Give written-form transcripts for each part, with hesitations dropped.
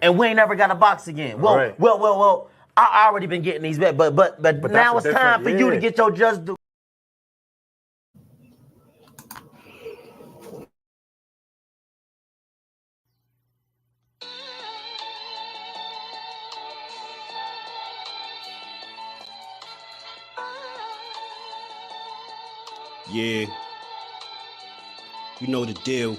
And we ain't never got a box again. Well. I already been getting these bets, but now it's time for you to get your just due. Yeah, you know the deal.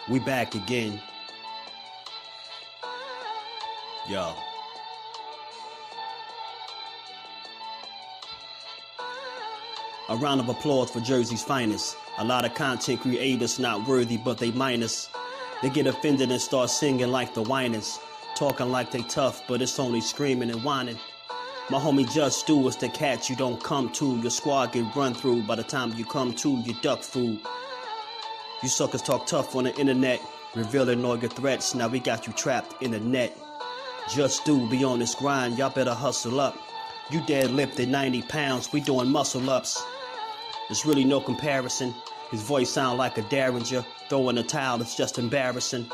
We back again. Yo. A round of applause for Jersey's finest. A lot of content creators not worthy, but they minus. They get offended and start singing like the whiners. Talking like they tough, but it's only screaming and whining. My homie JusDueBoxing is the cat you don't come to. Your squad get run through. By the time you come to, you duck food. You suckers talk tough on the internet, revealing all your threats. Now we got you trapped in the net. JusDueBoxing be on this grind, y'all better hustle up. You deadlifted 90 pounds, we doing muscle ups. There's really no comparison. His voice sound like a derringer. Throwing a towel is just embarrassing.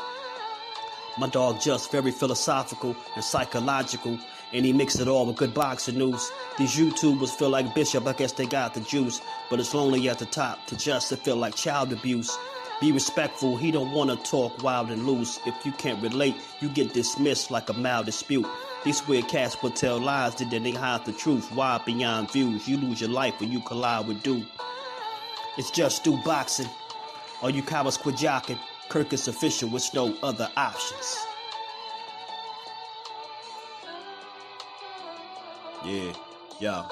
My dog Just very philosophical and psychological, and he mixed it all with good boxing news. These YouTubers feel like Bishop, I guess they got the juice, but it's lonely at the top to Just to feel like child abuse. Be respectful, he don't want to talk wild and loose. If you can't relate, you get dismissed like a mild dispute. These weird cats will tell lies that then they hide the truth. Why beyond views? You lose your life when you collide with dude. It's JusDueBoxing. All you cowards quit jocking. Kirk is official with no other options. Yeah, yo.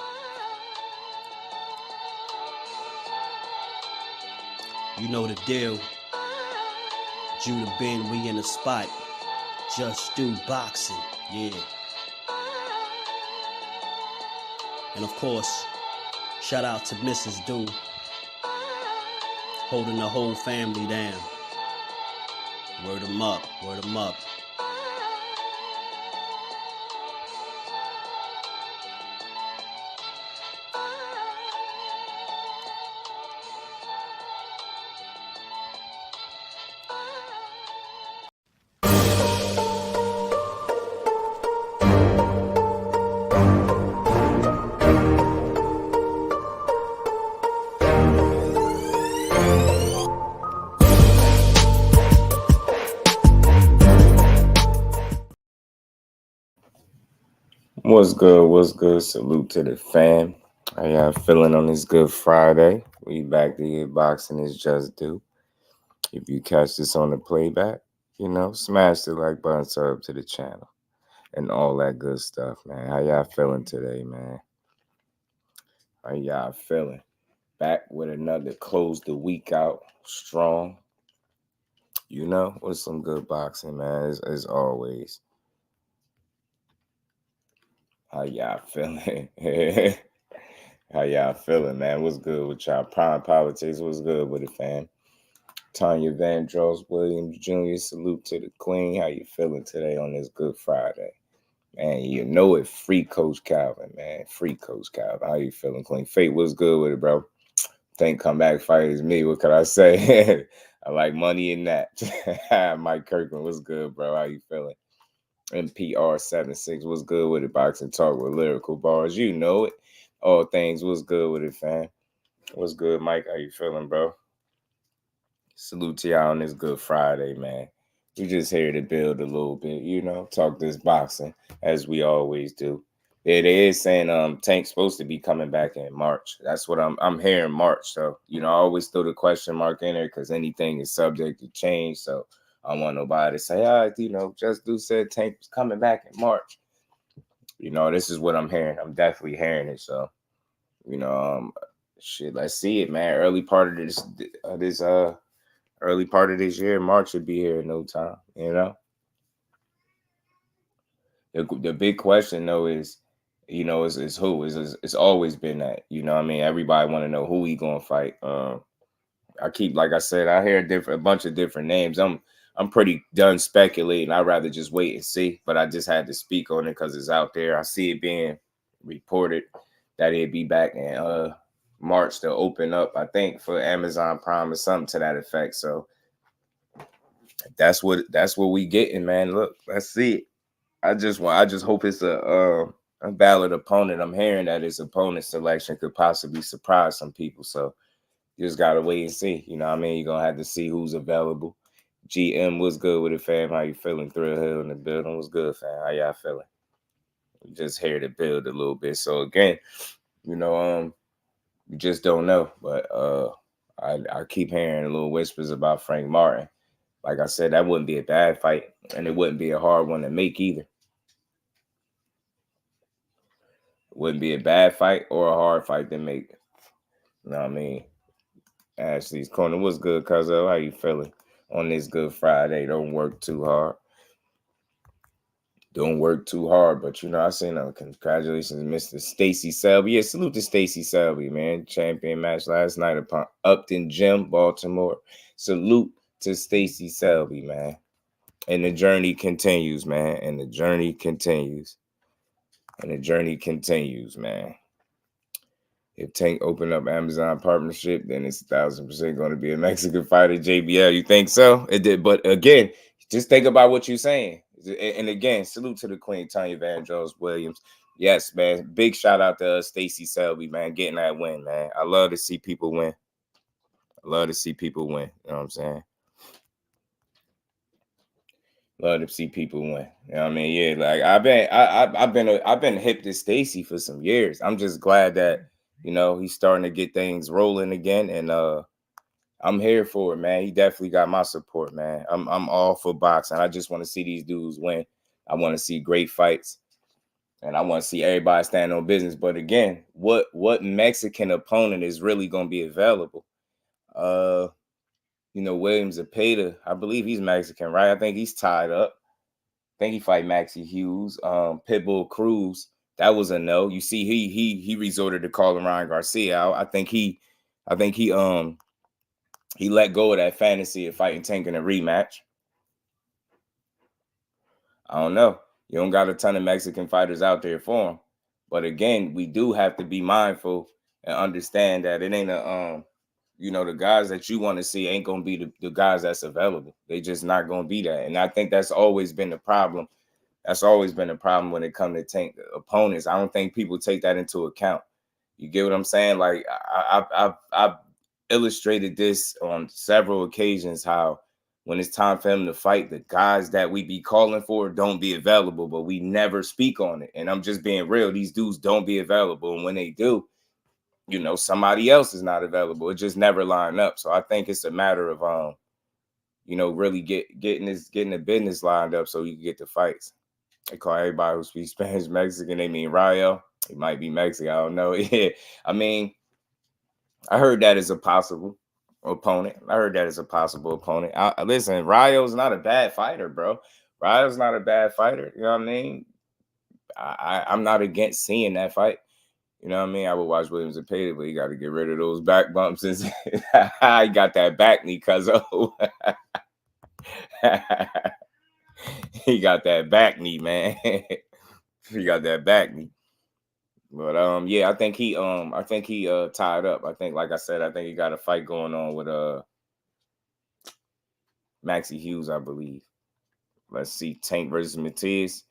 You know the deal. Judah Ben, we in the spot. JusDueBoxing, yeah. And of course, shout out to Mrs. Do, holding the whole family down. Word 'em up, word 'em up. What's good? What's good? Salute to the fam. How y'all feeling on this good Friday? We back to get boxing is just due. If you catch this on the playback, smash the like button, sub to the channel, and all that good stuff, man. How y'all feeling today, man? How y'all feeling? Back with another close the week out strong. With some good boxing, man, as always. How y'all feeling? How y'all feeling, man? What's good with y'all? Prime Politics, what's good with it, fam? Tanya Vandross Williams Jr., salute to the queen. How you feeling today on this Good Friday? Man, you know it. Free Coach Calvin, man. Free Coach Calvin. How you feeling, Queen? Fate, what's good with it, bro? Think comeback fight is me. What could I say? I like money in that. Mike Kirkland, what's good, bro? How you feeling? NPR76, what's good with it? Boxing Talk with lyrical bars. You know it. All things, what's good with it, fam? What's good, Mike? How you feeling, bro? Salute to y'all on this Good Friday, man. We just here to build a little bit, talk this boxing as we always do. It is saying Tank's supposed to be coming back in March. That's what I'm hearing, March. So, I always throw the question mark in there because anything is subject to change. So I don't want nobody to say, JusDueBoxing said Tank was coming back in March. This is what I'm hearing. I'm definitely hearing it. So, let's see it, man. Early part of this year, March should be here in no time. The big question though is, is who? It's always been that. Everybody want to know who he gonna fight. Like I said, I hear a bunch of different names. I'm pretty done speculating. I'd rather just wait and see. But I just had to speak on it because it's out there. I see it being reported that he'd be back in March to open up, I think, for Amazon Prime or something to that effect. So that's what we getting, man. Look, let's see it. I just hope it's a valid opponent. I'm hearing that his opponent selection could possibly surprise some people. So you just gotta wait and see. You know what I mean? You're gonna have to see who's available. GM, what's good with it, fam? How you feeling? Thrill Hill in the building. What's good, fam? How y'all feeling? We just here to build a little bit. So again, you know, you just don't know. But I keep hearing little whispers about Frank Martin. Like I said, that wouldn't be a bad fight, and it wouldn't be a hard one to make either. It wouldn't be a bad fight or a hard fight to make. You know what I mean? Ashley's Corner, what's good, Cuzzo? How you feeling on this Good Friday? Don't work too hard. Don't work too hard, but you know, I seen congratulations, Mr. Stacy Selby. Yeah, salute to Stacy Selby, man. Champion match last night upon Upton Gym, Baltimore. Salute to Stacy Selby, man. And the journey continues, man. And the journey continues. And the journey continues, man. If Tank open up Amazon partnership, then it's 1,000% going to be a Mexican fighter, JBL. You think so? It did, but again, just think about what you're saying. And again, salute to the Queen, Tanya Van Jones Williams. Yes, man. Big shout out to Stacy Selby, man, getting that win, man. I love to see people win. I love to see people win. You know what I'm saying? Love to see people win. You know what I mean? Yeah, like I've been hip to Stacy for some years. I'm just glad that, you know, he's starting to get things rolling again, and I'm here for it, man. He definitely got my support, man. I'm all for boxing. I just want to see these dudes win. I want to see great fights, and I want to see everybody stand on business. But again, what Mexican opponent is really going to be available? You know, William Zepeda, I believe he's Mexican, right? I think he's tied up. I think he fight Maxie Hughes. Pitbull Cruz, that was a no. You see, he resorted to calling Ryan Garcia. I think he let go of that fantasy of fighting Tank in a rematch. I don't know. You don't got a ton of Mexican fighters out there for him. But again, we do have to be mindful and understand that it ain't you know, the guys that you want to see ain't going to be the guys that's available. They just not going to be that. And I think that's always been the problem. That's always been the problem when it comes to Tank opponents. I don't think people take that into account. You get what I'm saying? Like, I've illustrated this on several occasions, how when it's time for him to fight, the guys that we be calling for don't be available, but we never speak on it. And I'm just being real. These dudes don't be available. And when they do, you know, somebody else is not available. It just never line up. So I think it's a matter of, you know, really getting the business lined up so you can get the fights. They call everybody who speaks Spanish Mexican. They mean Rayo. He might be Mexican. I don't know. Yeah. I mean, I heard that as a possible opponent. Listen, Rayo's not a bad fighter, bro. Rayo's not a bad fighter. You know what I mean? I'm not against seeing that fight. You know what I mean? I would watch Williams Zepeda, but he got to get rid of those back bumps. He got that back knee, cuzzo. He got that back knee, man. He got that back knee. But yeah, I think he tied up. I think, like I said, I think he got a fight going on with Maxie Hughes, I believe. Let's see, Tank versus Matias.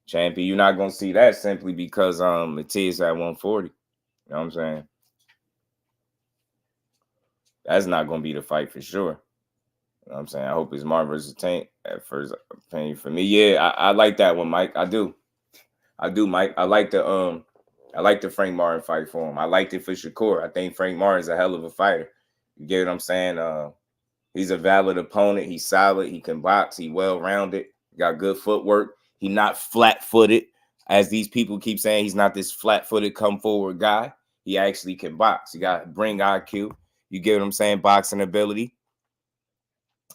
Champion, you're not gonna see that simply because Matias at 140. You know what I'm saying? That's not gonna be the fight for sure. You know what I'm saying? I hope it's Martin versus Tank at first opinion for me. Yeah, I like that one, Mike. I do, Mike. I like the Frank Martin fight for him. I liked it for Shakur. I think Frank Martin's a hell of a fighter. You get what I'm saying? He's a valid opponent. He's solid. He can box. He well-rounded. Got good footwork. He's not flat-footed, as these people keep saying. He's not this flat-footed, come-forward guy. He actually can box. He got bring IQ. You get what I'm saying? Boxing ability.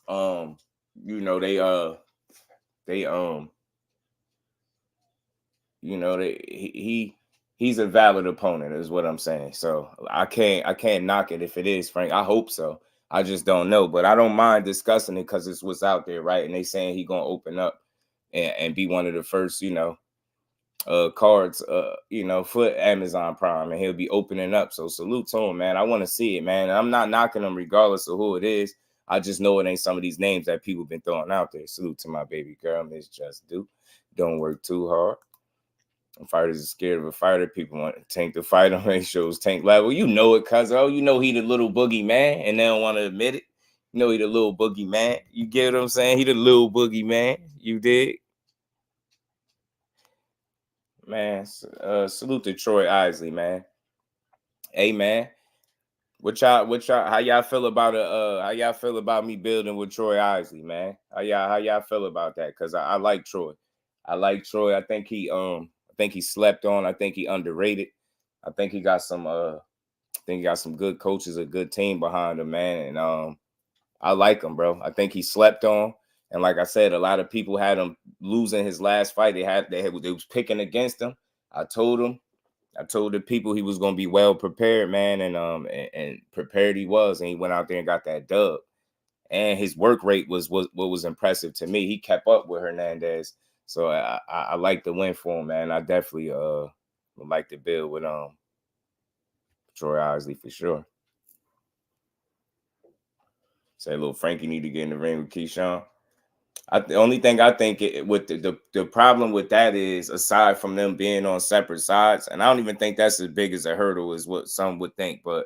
You know, he's a valid opponent, is what I'm saying. So I can't knock it if it is Frank. I hope so. I just don't know. But I don't mind discussing it because it's what's out there, right? And they saying he gonna open up and be one of the first, you know, cards, you know, for Amazon Prime, and he'll be opening up. So salute to him, man. I want to see it, man. I'm not knocking him regardless of who it is. I just know it ain't some of these names that people been throwing out there. Salute to my baby girl, Miss Just Do. Don't work too hard. Fighters are scared of a fighter. People want to tank the fight on their shows, tank level. You know it, cuz you know he the little boogie man, and they don't want to admit it. You know he the little boogie man. You get what I'm saying? He the little boogie man. You dig? Man, salute to Troy Isley, man. Hey, man, how y'all feel about how y'all feel about me building with Troy Isley, man? How y'all feel about that? Cause I like Troy. I think he slept on. I think he underrated. I think he got some good coaches, a good team behind him, man. And I like him, bro. I think he slept on. And like I said, a lot of people had him losing his last fight. They was picking against him. I told the people he was gonna be well prepared, man, and prepared he was, and he went out there and got that dub. And his work rate was what was impressive to me. He kept up with Hernandez, so I like the win for him, man. I definitely would like to build with Troy Isley for sure. Say little Frankie need to get in the ring with Keyshawn. The only thing I think with the problem with that is, aside from them being on separate sides, and I don't even think that's as big as a hurdle as what some would think, but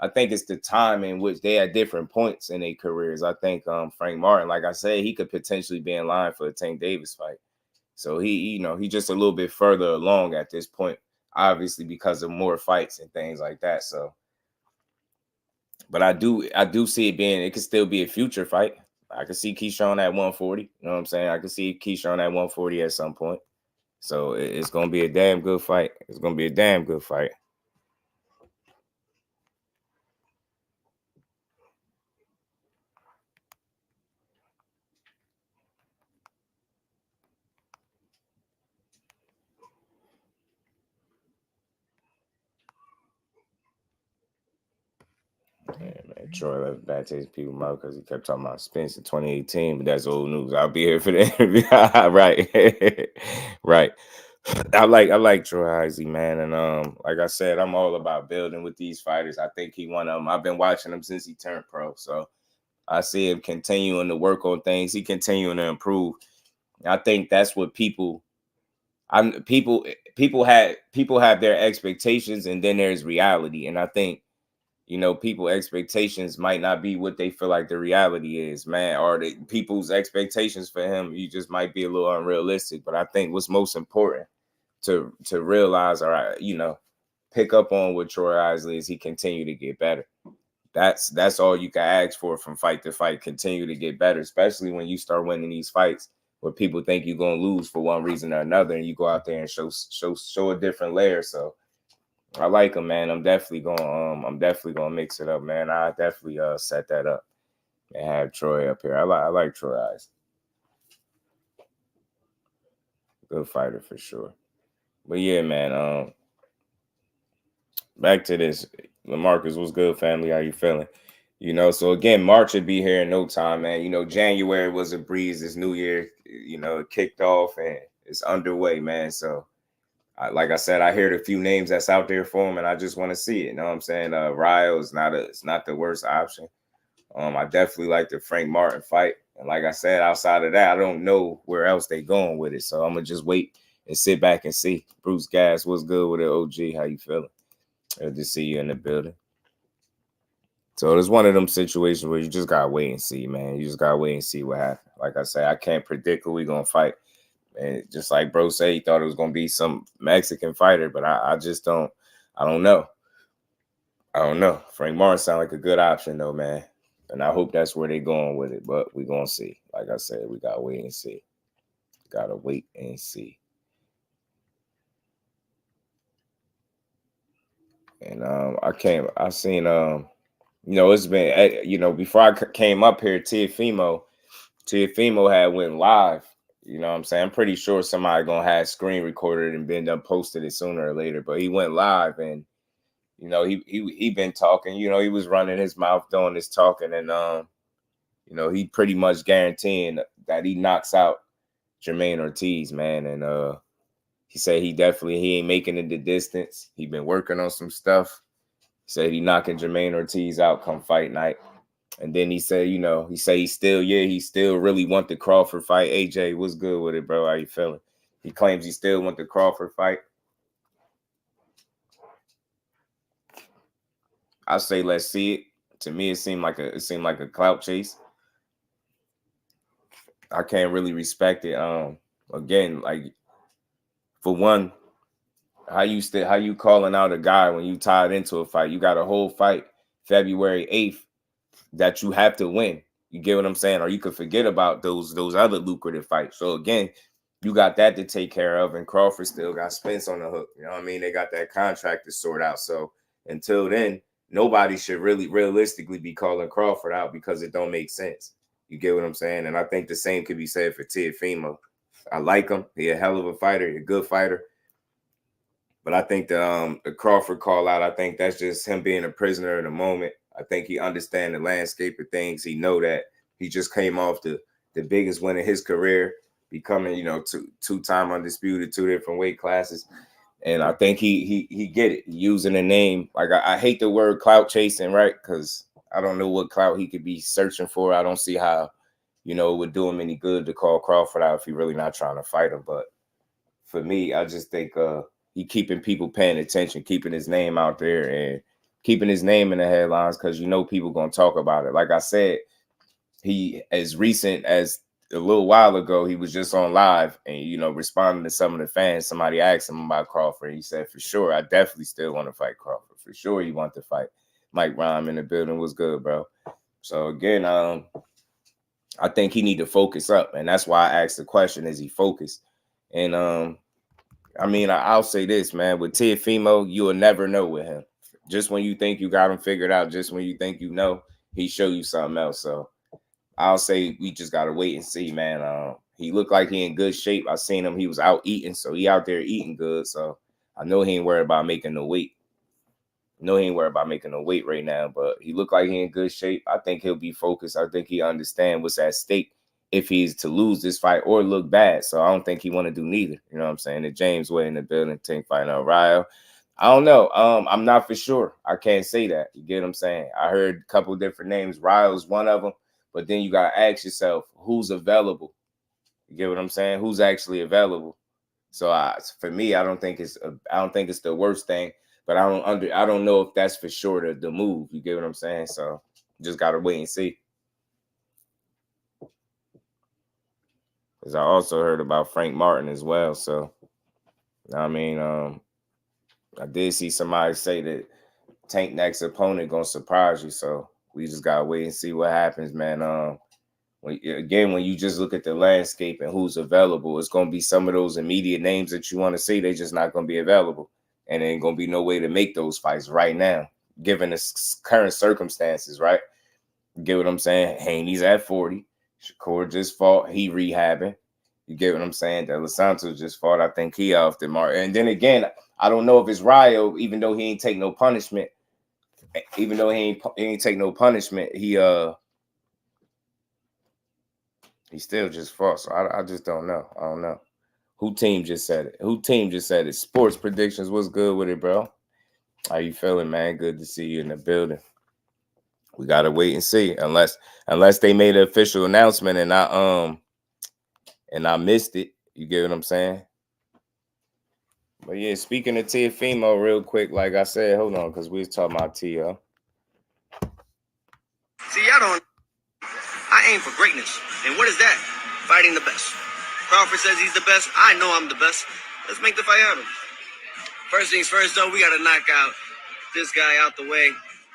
I think it's the time in which they had different points in their careers. I think Frank Martin, like I said, he could potentially be in line for a Tank Davis fight. So he just a little bit further along at this point, obviously because of more fights and things like that. So, but I do see it could still be a future fight. I could see Keyshawn at 140. You know what I'm saying? I could see Keyshawn at 140 at some point. So it's going to be a damn good fight. It's going to be a damn good fight. Yeah, man. Troy left bad taste in people's mouth because he kept talking about Spence in 2018, but that's old news. I'll be here for the interview. Right. Right. I like Troy Isley, man. And like I said, I'm all about building with these fighters. I think he one of them. I've been watching him since he turned pro. So I see him continuing to work on things. He continuing to improve. I think that's what people have their expectations, and then there's reality. And I think, people expectations might not be what they feel like the reality is, man, or people's expectations for him, you just might be a little unrealistic. But I think what's most important to realize, all right, pick up on with Troy Isley is he continue to get better. That's all you can ask for from fight to fight. Continue to get better, especially when you start winning these fights where people think you're gonna lose for one reason or another, and you go out there and show a different layer. So I like him, man. I'm definitely gonna mix it up, man. I definitely set that up and have Troy up here. I like Troy Isley. Good fighter for sure. But yeah, man. Back to this. LaMarcus, what's good, family? How you feeling? So again, March would be here in no time, man. January was a breeze. This new year, it kicked off and it's underway, man. So like I said, I heard a few names that's out there for him, and I just want to see it. You know what I'm saying? Ryo is not the worst option. I definitely like the Frank Martin fight. And like I said, outside of that, I don't know where else they going with it. So I'm gonna just wait and sit back and see. Bruce Gas, what's good with it? OG, how you feeling? Good to see you in the building. So it's one of them situations where you just gotta wait and see, man. You just gotta wait and see what happens. Like I said, I can't predict who we gonna fight. And just like bro said, he thought it was gonna be some Mexican fighter, but I just don't. I don't know. Frank Martin sound like a good option though, man. And I hope that's where they're going with it. But we're gonna see. Like I said, we gotta wait and see. Gotta wait and see. And I seen it's been before I came up here, Teofimo had went live. You know what I'm saying? I'm pretty sure somebody gonna have screen recorded and been done posted it sooner or later. But he went live and he been talking. He was running his mouth doing his talking, and he pretty much guaranteeing that he knocks out Jermaine Ortiz, man. And He said he ain't making it the distance. He been working on some stuff. He said he knocking Jermaine Ortiz out come fight night. And then he said, you know, he still really want the Crawford fight. AJ, what's good with it, bro? How you feeling? He claims he still want the Crawford fight. I say let's see it. To me, it seemed like a clout chase. I can't really respect it. Again, like for one, how you calling out a guy when you tied into a fight? You got a whole fight February 8th that you have to win. You get what I'm saying? Or you could forget about those other lucrative fights. So again, you got that to take care of, and Crawford still got Spence on the hook. You know what I mean? They got that contract to sort out. So until then, nobody should really realistically be calling Crawford out because it don't make sense. You get what I'm saying? And I think the same could be said for Teofimo. I like him. He a hell of a fighter. He a good fighter. But I think the Crawford call out, I think that's just him being a prisoner in the moment. I think he understands the landscape of things. He know that he just came off the biggest win in his career, becoming, you know, two-time undisputed, 2 different weight classes. And I think he get it. Using the name. Like, I hate the word clout chasing, right? Because I don't know what clout he could be searching for. I don't see how, you know, it would do him any good to call Crawford out if he really not trying to fight him. But for me, I just think he keeping people paying attention, keeping his name out there and keeping his name in the headlines because, you know, people going to talk about it. Like I said, he, as recent as a little while ago, he was just on live and, you know, responding to some of the fans. Somebody asked him about Crawford. He said, for sure, I definitely still want to fight Crawford. For sure, you want to fight. Mike Rhyme in the building was good, bro. So, again, I think he need to focus up. And that's why I asked the question, is he focused? And, I mean, I'll say this, man. With Teofimo, you will never know with him. Just when you think you got him figured out, just when you think you know, he show you something else. So I'll say we just got to wait and see, man. He looked like he in good shape. I seen him. He was out eating, so he out there eating good. So I know he ain't worried about making no weight. No, he ain't worried about making no weight right now, but he looked like he in good shape. I think he'll be focused. I think he understand what's at stake if he's to lose this fight or look bad. So I don't think he want to do neither. You know what I'm saying? The James Way in the building, Tank fighting out Ryo. I don't know. I'm not for sure. I can't say that. You get what I'm saying? I heard a couple different names. Ryo's one of them, but then you got to ask yourself, who's available? You get what I'm saying? Who's actually available? So for me, I don't think it's the worst thing, but I don't know if that's for sure the move. You get what I'm saying? So just got to wait and see. Because I also heard about Frank Martin as well. So, I mean, I did see somebody say that Tank next opponent going to surprise you. So, we just got to wait and see what happens, man. When you just look at the landscape and who's available, it's going to be some of those immediate names that you want to see. They're just not going to be available. And there ain't going to be no way to make those fights right now, given the current circumstances, right? You get what I'm saying? Haney's at 40. Shakur just fought. He rehabbing. You get what I'm saying? De Los Santos just fought. I think he off the mark. And then again, I don't know if it's Ryo, even though he ain't take no punishment. Even though he ain't take no punishment, he still just fought. So I just don't know. I don't know. Who team just said it? Sports predictions. What's good with it, bro? How you feeling, man? Good to see you in the building. We gotta wait and see. Unless they made an official announcement and I missed it. You get what I'm saying? But yeah, speaking of Teofimo real quick, like I said, hold on, because we was talking about Tio. See, I aim for greatness. And what is that? Fighting the best. Crawford says he's the best. I know I'm the best. Let's make the fight happen. First things first, though, we got to knock out this guy out the way.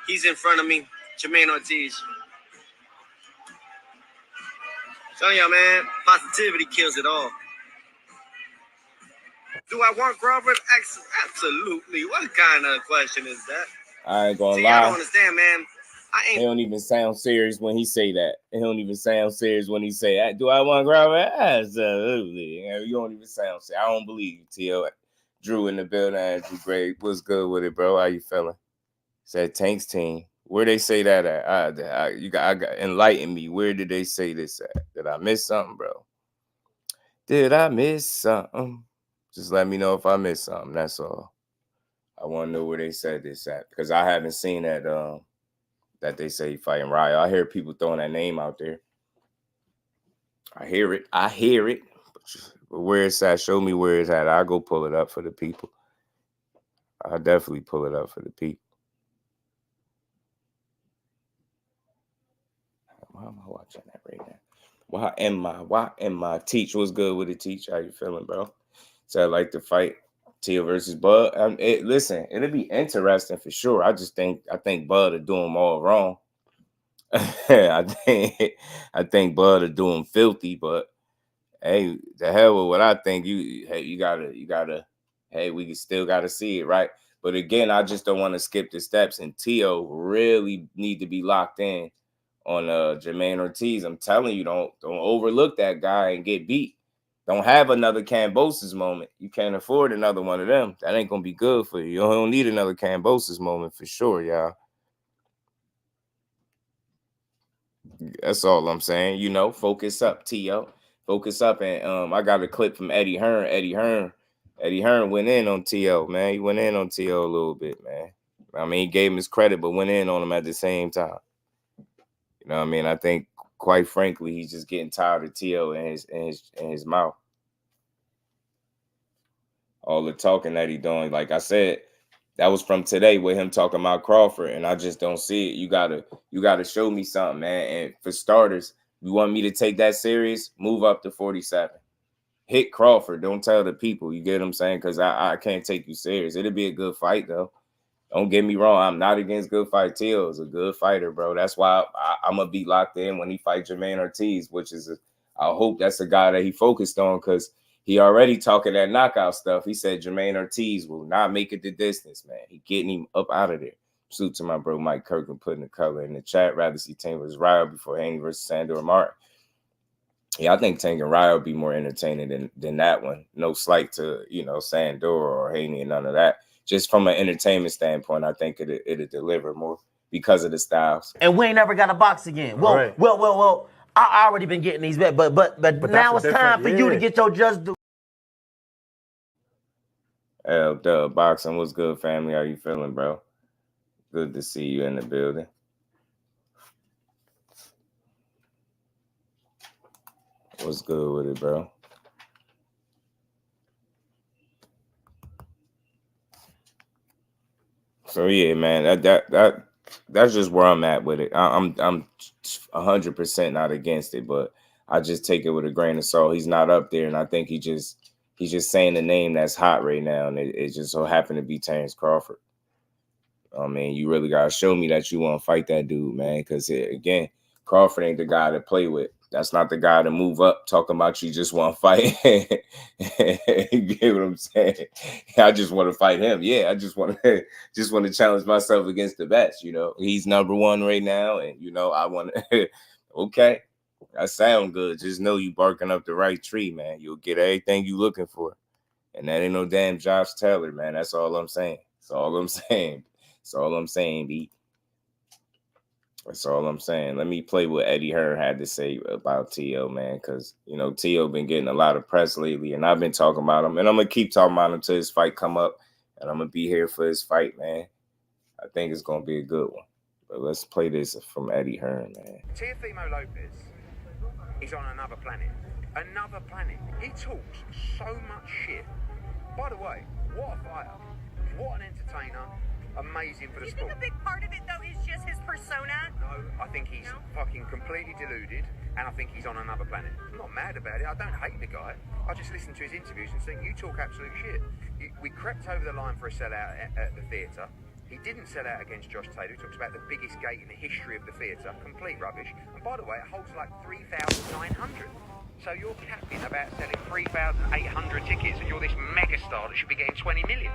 He's in front of me, Jermaine Ortiz. Telling y'all, man, positivity kills it all. Do I want Crawford? Absolutely. What kind of question is that? I ain't gonna lie. I don't understand, man. He don't even sound serious when he say that. He don't even sound serious when he say that. Do I want Crawford? Absolutely. You don't even sound serious. I don't believe you, Tio. Drew in the building. Andrew Gray. What's good with it, bro? How you feeling? Said Tank's team. Where they say that at? I got enlighten me. Where did they say this at? Did I miss something, bro? Did I miss something? Just let me know if I missed something. That's all. I want to know where they said this at because I haven't seen that that they say fighting Ryo. I hear people throwing that name out there. I hear it. But where it's at, show me where it's at. I'll go pull it up for the people. I'll definitely pull it up for the people. Why am I watching that right now? Why am I? Teach, what's good with it, Teach? How you feeling, bro? So I like to fight Teo versus Bud. Listen, it'll be interesting for sure. I think Bud will do them all wrong. I think Bud will do him filthy, but hey, the hell with what I think. You gotta. Hey, we still gotta see it, right? But again, I just don't want to skip the steps. And Teo really need to be locked in on Jermaine Ortiz. I'm telling you, don't overlook that guy and get beat. Don't have another Cambosis moment. You can't afford another one of them. That ain't gonna be good for you. You don't need another Cambosis moment for sure, y'all. That's all I'm saying. Focus up, Teo. Focus up. And I got a clip from Eddie Hearn. Eddie Hearn went in on Teo, man. He went in on Teo a little bit, man. I mean, he gave him his credit, but went in on him at the same time. You know what I mean? I think, quite frankly, he's just getting tired of Teo in his mouth. All the talking that he doing, like I said, that was from today with him talking about Crawford, and I just don't see it. You gotta show me something, man. And for starters, you want me to take that serious? Move up to 47. Hit Crawford. Don't tell the people. You get what I'm saying? Because I can't take you serious. It'll be a good fight, though. Don't get me wrong. I'm not against good fight. Teo is a good fighter, bro. That's why I'm going to be locked in when he fights Jermaine Ortiz, which is, I hope that's a guy that he focused on because he already talking that knockout stuff. He said Jermaine Ortiz will not make it the distance, man. He getting him up out of there. Salute to my bro Mike Kirkland putting the color in the chat. Rather see Tank versus Ryo before Haney versus Sandor Martin. Yeah, I think Tank and Ryo will be more entertaining than that one. No slight to, Sandor or Haney and none of that. Just from an entertainment standpoint, I think it'll deliver more because of the styles. And we ain't never got a box again. Well, I already been getting these bet, but now it's time for you to get your just due. LetsBuild, what's good, family? How you feeling, bro? Good to see you in the building. What's good with it, bro? So yeah, man, that's just where I'm at with it. I'm 100% not against it, but I just take it with a grain of salt. He's not up there, and I think he's just saying the name that's hot right now, and it just so happened to be Terrence Crawford. I mean, you really gotta show me that you want to fight that dude, man, because again, Crawford ain't the guy to play with. That's not the guy to move up talking about you just want to fight. You get what I'm saying? I just want to fight him. Yeah, I just want to challenge myself against the best. He's number one right now, and I want to. Okay, that sound good. Just know you barking up the right tree, man. You'll get everything you looking for, and that ain't no damn Josh Taylor, man. That's all I'm saying. That's all I'm saying. That's all I'm saying, B. That's all I'm saying. Let me play what Eddie Hearn had to say about Teo, man, because, Teo been getting a lot of press lately, and I've been talking about him, and I'm going to keep talking about him until his fight come up, and I'm going to be here for his fight, man. I think it's going to be a good one. But let's play this from Eddie Hearn, man. Teofimo Lopez is on another planet. Another planet. He talks so much shit. By the way, what a fighter. What an entertainer. Amazing for the sport. You think a big part of it, though, is just his persona? No, I think he's fucking completely deluded, and I think he's on another planet. I'm not mad about it. I don't hate the guy. I just listen to his interviews and think, you talk absolute shit. We crept over the line for a sellout at the theatre. He didn't sell out against Josh Taylor. He talks about the biggest gate in the history of the theatre. Complete rubbish. And by the way, it holds like 3,900. So you're capping about selling 3,800 tickets, and you're this megastar that should be getting 20 million.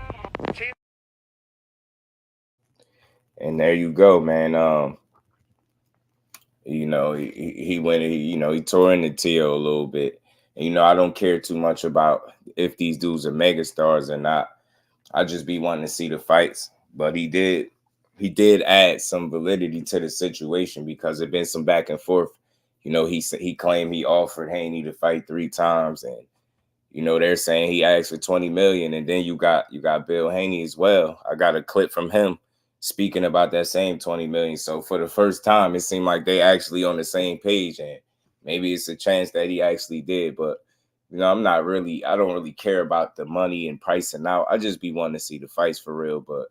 And there you go, man. He went, he tore into Teo a little bit. And, I don't care too much about if these dudes are megastars or not. I just be wanting to see the fights. But he did add some validity to the situation because there's been some back and forth. He claimed he offered Haney to fight 3 times, and you know, they're saying he asked for 20 million, and then you got Bill Haney as well. I got a clip from him speaking about that same 20 million. So for the first time, it seemed like they actually on the same page, and maybe it's a chance that he actually did. But you know, I don't really care about the money and pricing out. I just be wanting to see the fights for real. But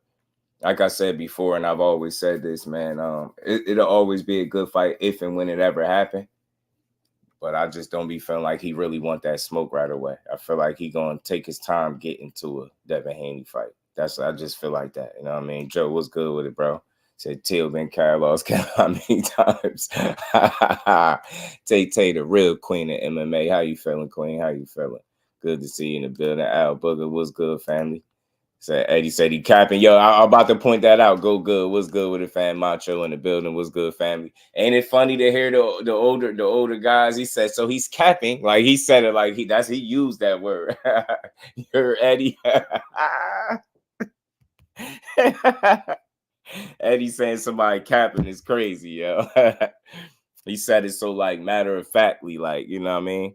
like I said before, and I've always said this, man, it'll always be a good fight if and when it ever happened. But I just don't be feeling like he really want that smoke right away. I feel like he gonna take his time getting to a Devin Haney fight. I just feel like that. You know what I mean? Joe, what's good with it, bro? Said Till been Carlos how many times? Tay, the real queen of MMA. How you feeling, queen? How you feeling? Good to see you in the building. Al Booger, what's good, family? Said Eddie said he capping. Yo, I'm about to point that out. Go good. What's good with the fan? Macho in the building. What's good, family? Ain't it funny to hear the older guys? He said so. He's capping. Like he said it. Like he used that word. You're Eddie. Eddie saying somebody capping is crazy, yo. He said it so like matter of factly, like, you know what I mean?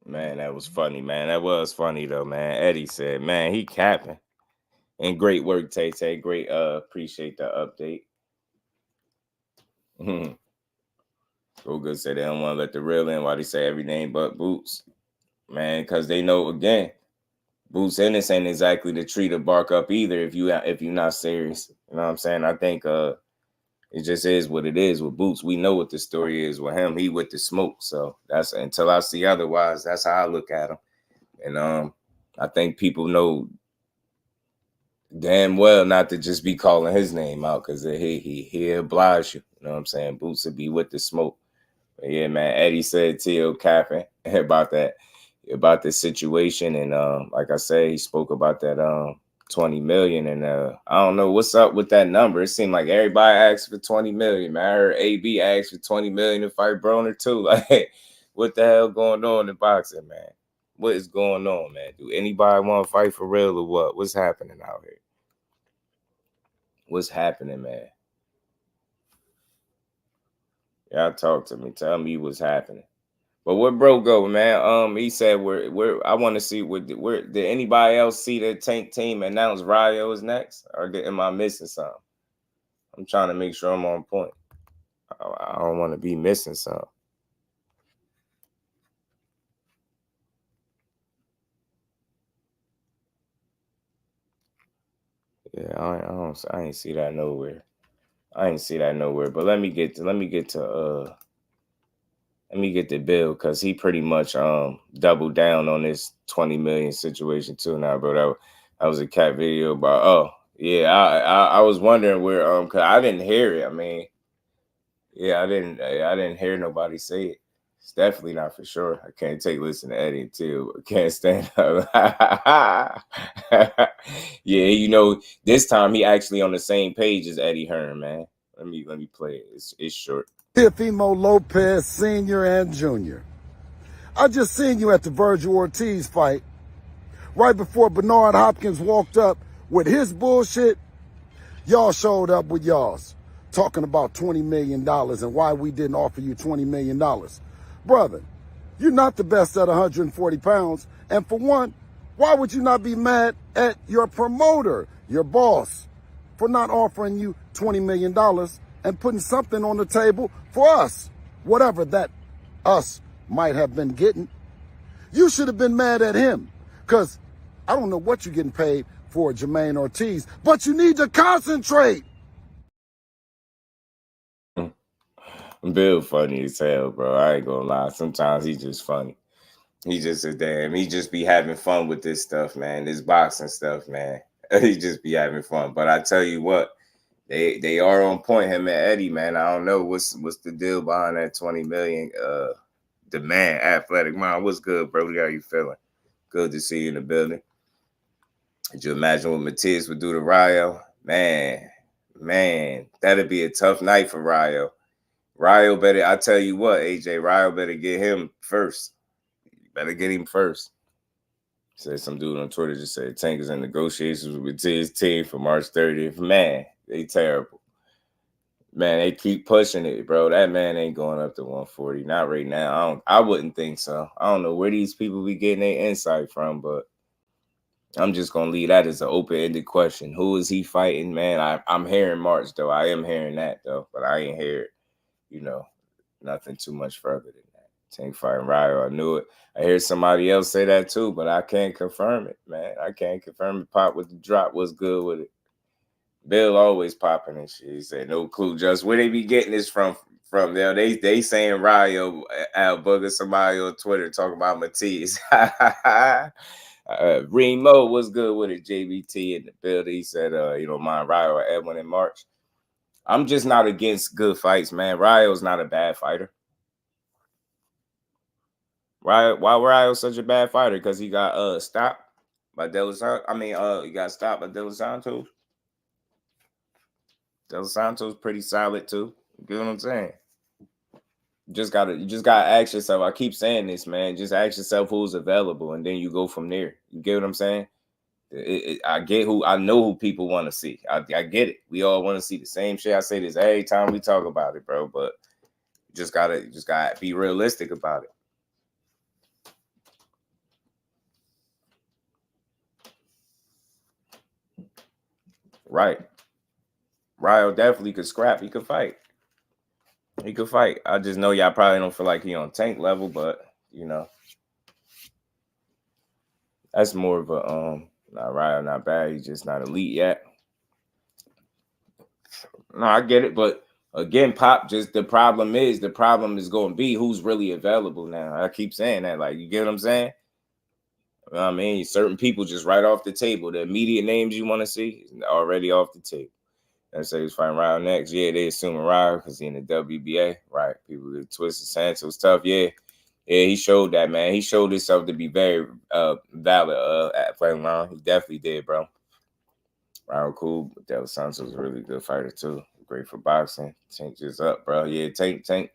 Man, that was funny, man. That was funny though, man. Eddie said, man, he capping. And great work, Tay. Great, appreciate the update. Go good said they don't want to let the real in while they say every name but Boots. Man, because they know again, Boots and this ain't exactly the tree to bark up either if you're not serious. You know what I'm saying? I think it just is what it is with Boots. We know what the story is with him. He with the smoke. So that's until I see otherwise, that's how I look at him. And I think people know damn well not to just be calling his name out because he oblige you. You know what I'm saying? Boots will be with the smoke. But yeah, man. Eddie said Tio capping about the situation, and like I said, he spoke about that 20 million, and I don't know what's up with that number. It seemed like everybody asked for 20 million, man. I heard AB asked for 20 million to fight Broner too. Like, what the hell going on in boxing, man? What is going on, man? Do anybody want to fight for real or what? What's happening out here? What's happening, man? Y'all talk to me. Tell me what's happening. But where bro go, man? He said where I want to see where did anybody else see that Tank team announce Rayo is next? Or am I missing something? I'm trying to make sure I'm on point. I don't want to be missing something. Yeah, I ain't see that nowhere. But let me get to Bill because he pretty much doubled down on this 20 million situation too now, bro. That was a cat video about I was wondering where cause I didn't hear it. I mean, yeah, I didn't hear nobody say it. It's definitely not for sure. I can't listen to Eddie too. I can't stand up. Yeah, you know, this time he actually on the same page as Eddie Hearn, man. Let me play it. It's short. Teofimo Lopez, Sr. and Jr. I just seen you at the Virgil Ortiz fight. Right before Bernard Hopkins walked up with his bullshit, y'all showed up with y'all's, talking about $20 million and why we didn't offer you $20 million. Brother, you're not the best at 140 pounds. And for one, why would you not be mad at your promoter, your boss, for not offering you $20 million and putting something on the table for us, whatever that us might have been getting? You should have been mad at him, because I don't know what you're getting paid for, Jermaine Ortiz, but you need to concentrate. Bill funny as hell, bro. I ain't gonna lie. Sometimes he's just funny. He just he just be having fun with this stuff, man. This boxing stuff, man. He just be having fun. But I tell you what, they are on point, him and Eddie, man. I don't know what's the deal behind that 20 million demand. Athletic Mind, what's good, bro? How you feeling? Good to see you in the building. Could you imagine what Matias would do to Rayo? Man, that'd be a tough night for Rayo. Ryo better, I tell you what, AJ, Ryo better get him first. You better get him first. Said some dude on Twitter just said Tank is in negotiations with his team for March 30th. Man, they terrible. Man, they keep pushing it, bro. That man ain't going up to 140. Not right now. I wouldn't think so. I don't know where these people be getting their insight from, but I'm just gonna leave that as an open-ended question. Who is he fighting, man? I'm hearing March though. I am hearing that though, but I ain't heard, nothing too much further than that. Tank fighting Ryo, I knew it. I hear somebody else say that too, but I can't confirm it, man. I can't confirm it. Pop with the drop. What's good with it? Bill always popping and shit. He said, no clue, just where they be getting this from there. They saying Ryo, Al Booger, somebody on Twitter talking about Matisse. Remo, what's good with it? JBT in the building. He said, you don't mind Ryo or Edwin in March. I'm just not against good fights, man. Ryo's not a bad fighter. Why Ryo's such a bad fighter? Because he got stopped by De Los Santos. I mean, he got stopped by De Los Santos. De Los Santos pretty solid too. You get what I'm saying? You just gotta ask yourself. I keep saying this, man. Just ask yourself who's available, and then you go from there. You get what I'm saying? I know who people want to see. I get it. We all want to see the same shit. I say this every time we talk about it, bro. But you just gotta be realistic about it. Right. Ryo definitely could scrap. He could fight. He could fight. I just know y'all probably don't feel like he on Tank level, but that's more of a not Ryo, not bad. He's just not elite yet. No, I get it, but again, Pop, just the problem is going to be who's really available now. I keep saying that, like, you get what I'm saying? I mean, certain people just right off the table. The immediate names you want to see already off the table. They say he's fighting Ryo next. Yeah, they assuming Ryo because he's in the WBA. Right. People get twisted. Santos tough. Yeah. Yeah, he showed that, man. He showed himself to be very valid at playing Ryo. He definitely did, bro. Ryo cool. But De Los Santos is a really good fighter, too. Great for boxing. Tank just up, bro. Yeah, Tank.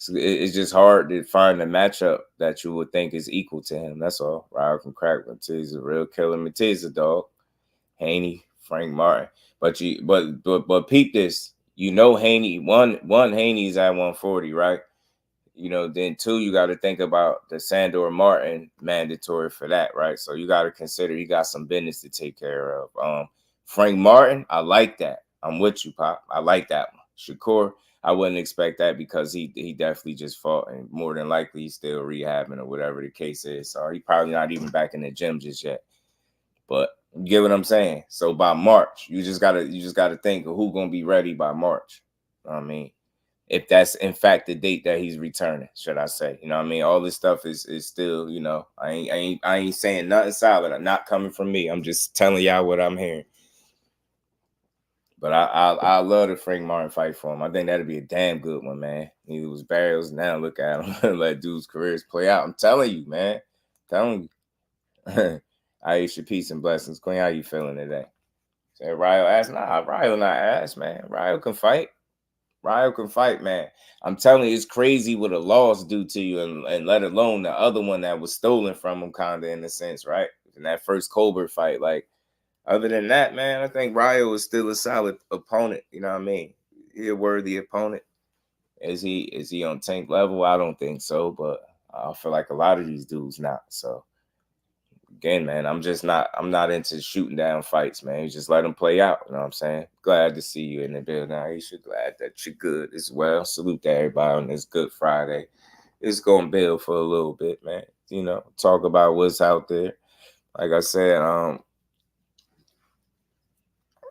It's just hard to find a matchup that you would think is equal to him. That's all. Ryo can crack. Matisse is a real killer. Matisse is a dog. Haney, Frank Martin. But peep this. Haney, one Haney's at 140, right? Then two, you got to think about the Sandor Martin mandatory for that, right? So you got to consider he got some business to take care of. Frank Martin, I like that. I'm with you, Pop. I like that one. Shakur, I wouldn't expect that because he definitely just fought, and more than likely he's still rehabbing or whatever the case is. So he probably not even back in the gym just yet. But you get what I'm saying? So by March, you just gotta think of who's gonna be ready by March. I mean, if that's in fact the date that he's returning, should I say? You know what I mean? All this stuff is still, I ain't saying nothing solid. I'm not coming from me. I'm just telling y'all what I'm hearing. But I love the Frank Martin fight for him. I think that'd be a damn good one, man. He was barrels. Now look at him. Let dude's careers play out. I'm telling you, man. Telling you. Aisha, peace and blessings. Queen, how you feeling today? Said Ryo ass. Nah, Ryo not ass, man. Ryo can fight. Ryo can fight, man. I'm telling you, it's crazy what a loss do to you, and let alone the other one that was stolen from him, kind of in a sense, right? In that first Colbert fight, like, other than that, man, I think Ryo is still a solid opponent. You know what I mean? He a worthy opponent. Is he on Tank level? I don't think so, but I feel like a lot of these dudes not. So again, man, I'm not into shooting down fights, man. You just let them play out. You know what I'm saying? Glad to see you in the building. Aisha, glad that you're good as well. Salute to everybody on this Good Friday. It's going to build for a little bit, man. Talk about what's out there. Like I said,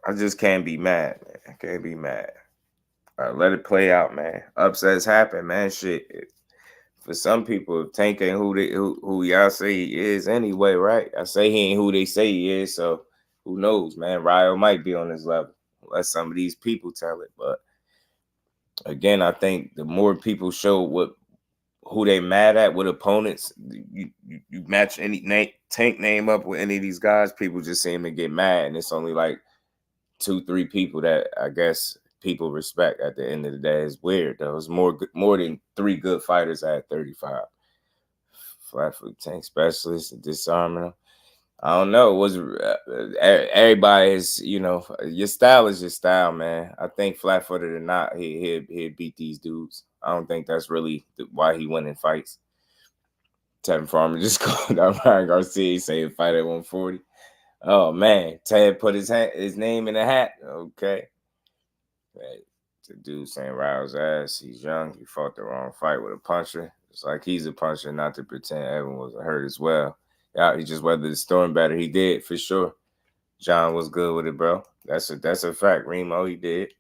I just can't be mad, man. I can't be mad. Let it play out, man. Upsets happen, man. Shit. For some people, if Tank ain't who y'all say he is anyway, right? I say he ain't who they say he is, so who knows, man? Ryo might be on this level. Let some of these people tell it. But again, I think the more people show who they mad at, what opponents, you match any Tank name up with any of these guys, people just seem to get mad, and it's only like 2-3 people that I guess people respect at the end of the day. It's weird though. It's more than 3 good fighters at 35. Flat foot tank specialist and disarming them. I don't know. It was everybody is, you know, your style is your style, man. I think flat footed or not, he'd beat these dudes. I don't think that's really why he went in fights. Tevin Farmer just called out Ryan Garcia. He said fight at 140. Oh man, Ted put his name in the hat. Okay. Right. The dude saying Ryle's ass. He's young. He fought the wrong fight with a puncher. It's like he's a puncher, not to pretend Evan was hurt as well. Yeah, he just weathered the storm better. He did for sure. John was good with it, bro. That's a fact. Remo, he did.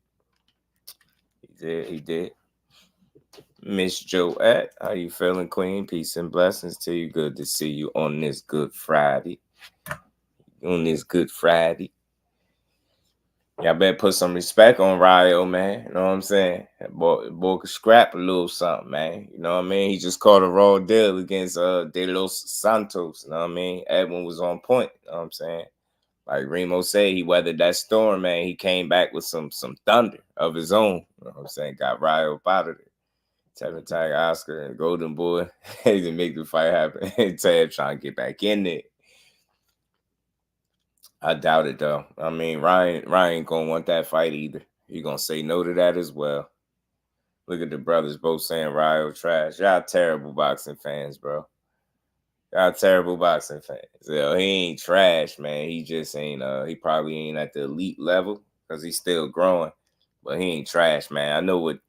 He did. Miss Joette, how you feeling, Queen? Peace and blessings to you. Good to see you on this Good Friday. Y'all better put some respect on Ryo, man. You know what I'm saying? That boy could scrap a little something, man. You know what I mean? He just caught a raw deal against De Los Santos. You know what I mean? Edwin was on point. You know what I'm saying? Like Remo said, he weathered that storm, man. He came back with some thunder of his own. You know what I'm saying? Got Ryo up out of it. Tevin Tag, Oscar, and Golden Boy. They didn't make the fight happen. Ted trying to get back in there. I doubt it, though. I mean, Ryan ain't going to want that fight either. He going to say no to that as well. Look at the brothers both saying Ryo trash. Y'all terrible boxing fans, bro. Y'all terrible boxing fans. Yo, he ain't trash, man. He just ain't, he probably ain't at the elite level because he's still growing. But he ain't trash, man. I know what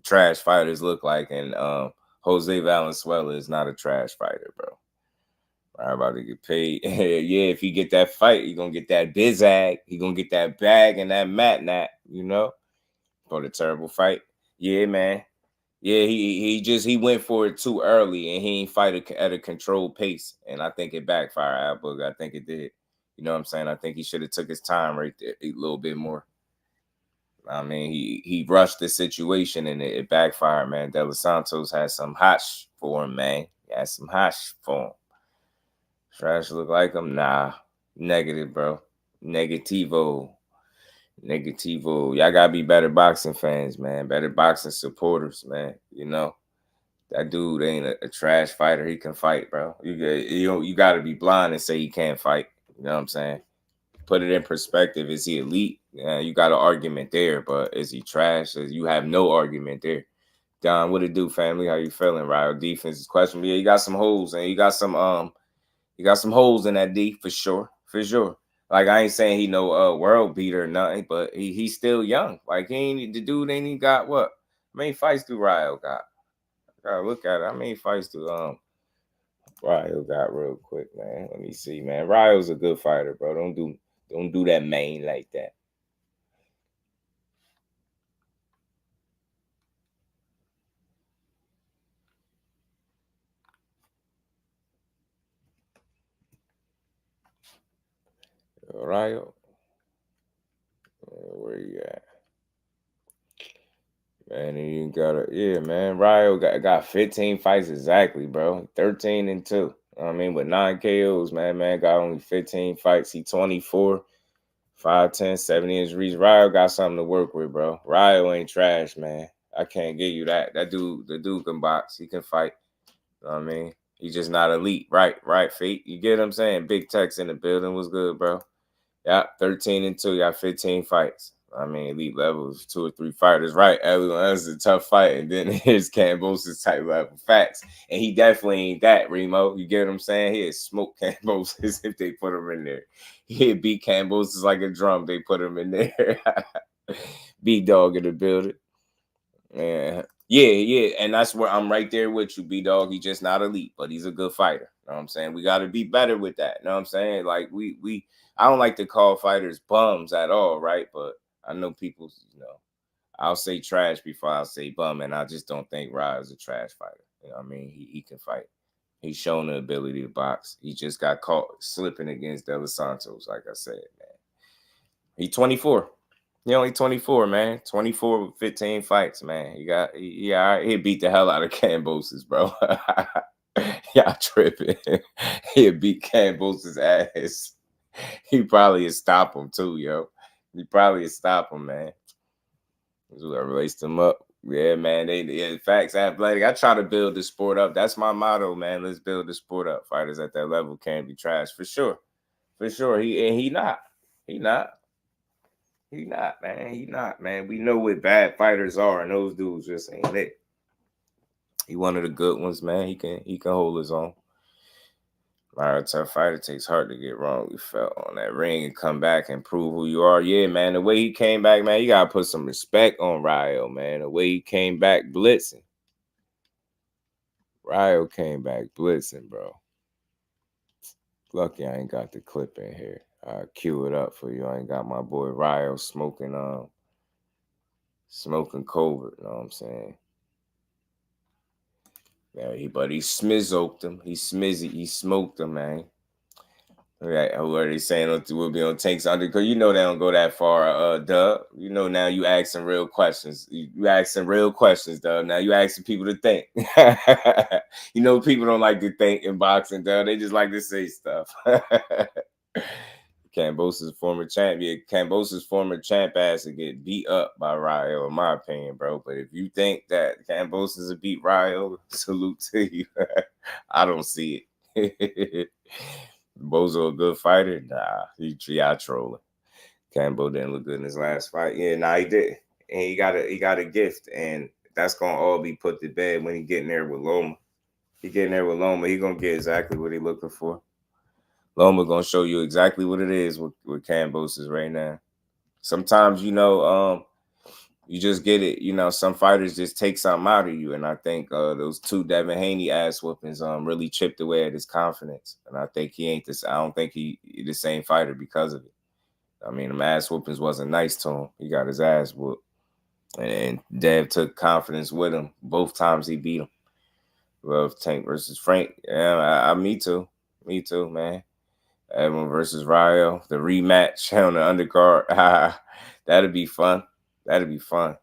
trash fighters look like, and Jose Valenzuela is not a trash fighter, bro. I'm about to get paid. Yeah, if he get that fight, he gonna get that bizag. He gonna get that bag and that mat, you know, for the terrible fight. Yeah, man. Yeah, he went for it too early, and he ain't fight at a controlled pace, and I think it backfired. I think it did. You know what I'm saying? I think he should have took his time right there a little bit more. I mean, he rushed the situation, and it backfired, man. De Los Santos had some hot for him, man. He had some hot for him. Trash look like him? Nah. Negative, bro. Negativo. Y'all gotta be better boxing fans, man. Better boxing supporters, man. You know, that dude ain't a trash fighter. He can fight, bro. You gotta be blind and say he can't fight. You know what I'm saying? Put it in perspective. Is he elite? Yeah, you got an argument there, but is he trash? You have no argument there. Don, what it do, family? How you feeling? Ryo defense is questionable. Yeah, you got some holes, and you got some holes in that D for sure. Like, I ain't saying he no world beater or nothing, but he's still young. Like, the dude ain't even got what? How many fights do Ryo got? I gotta look at it. How many fights do Ryo got real quick, man? Let me see, man. Ryo's a good fighter, bro. Don't do that main like that. Ryo, where you at? Man, you man. Ryo got 15 fights exactly, bro. 13-2. You know what I mean, with 9 KOs, man got only 15 fights. He 24, 5'10", 70 injuries. Ryo got something to work with, bro. Ryo ain't trash, man. I can't give you that. The dude can box. He can fight. You know what I mean? He's just not elite. Right, Fate. You get what I'm saying? Big Tex in the building was good, bro. Yeah, 13-2. Got 15 fights. I mean, elite levels, 2 or 3 fighters. Right, everyone else is a tough fight. And then here's Kambosos type level. Facts. And he definitely ain't that, Remo. You get what I'm saying? He'd smoke Kambosos if they put him in there. He'd beat Kambosos like a drum. They put him in there. B-Dog in the building. Yeah. And that's where I'm right there with you, B-Dog. He's just not elite, but he's a good fighter. You know what I'm saying? We got to be better with that. You know what I'm saying? Like, I don't like to call fighters bums at all, right? But I know people, I'll say trash before I'll say bum, and I just don't think Ryo's a trash fighter. You know what I mean? He can fight. He's shown the ability to box. He just got caught slipping against De Los Santos, like I said, man. He's 24. He only 24, man. 24 with 15 fights, man. He beat the hell out of Kambosos, bro. Y'all tripping. He'll beat Kambosos' ass. He probably would stop him too, yo. He probably would stop him, man. Whoever laced them up. Yeah, man. Facts, athletic. I try to build the sport up. That's my motto, man. Let's build the sport up. Fighters at that level can't be trash for sure. For sure. He not, man. He not, man. We know what bad fighters are, and those dudes just ain't it. He one of the good ones, man. He can hold his own. A tough fighter takes hard to get wrong. We fell on that ring and come back and prove who you are. Yeah, man. The way he came back, man, you gotta put some respect on Ryo, man. The way he came back blitzing. Ryo came back blitzing, bro. Lucky I ain't got the clip in here. I'll cue it up for you. I ain't got my boy Ryo smoking covert, you know what I'm saying? Yeah, he smizzoked him. He smoked him, man. Right, who are they saying will be on tanks under? Because you know they don't go that far, Dub. You know now you asking real questions. You asking real questions, Dub. Now you asking people to think. You know people don't like to think in boxing, Dub. They just like to say stuff. Kambosos' former champ. Yeah, Kambosos' former champ ass to get beat up by Ryo, in my opinion, bro. But if you think that Kambosos will beat Ryo, salute to you. I don't see it. Bozo a good fighter? Nah, he trolling. Cambo didn't look good in his last fight. Yeah, nah, he did. And he got a gift, and that's gonna all be put to bed when he get in there with Loma. He gonna get exactly what he looking for. Loma gonna show you exactly what it is with Kambosos right now. Sometimes, you just get it. Some fighters just take something out of you. And I think those two Devin Haney ass whoopings really chipped away at his confidence. And I think he ain't this. I don't think he the same fighter because of it. I mean, the ass whoopings wasn't nice to him. He got his ass whooped. And Dev took confidence with him both times he beat him. Well, Tank versus Frank. Yeah, me too. Me too, man. Edwin versus Ryo. The rematch on the undercard. That'd be fun. That'd be fun.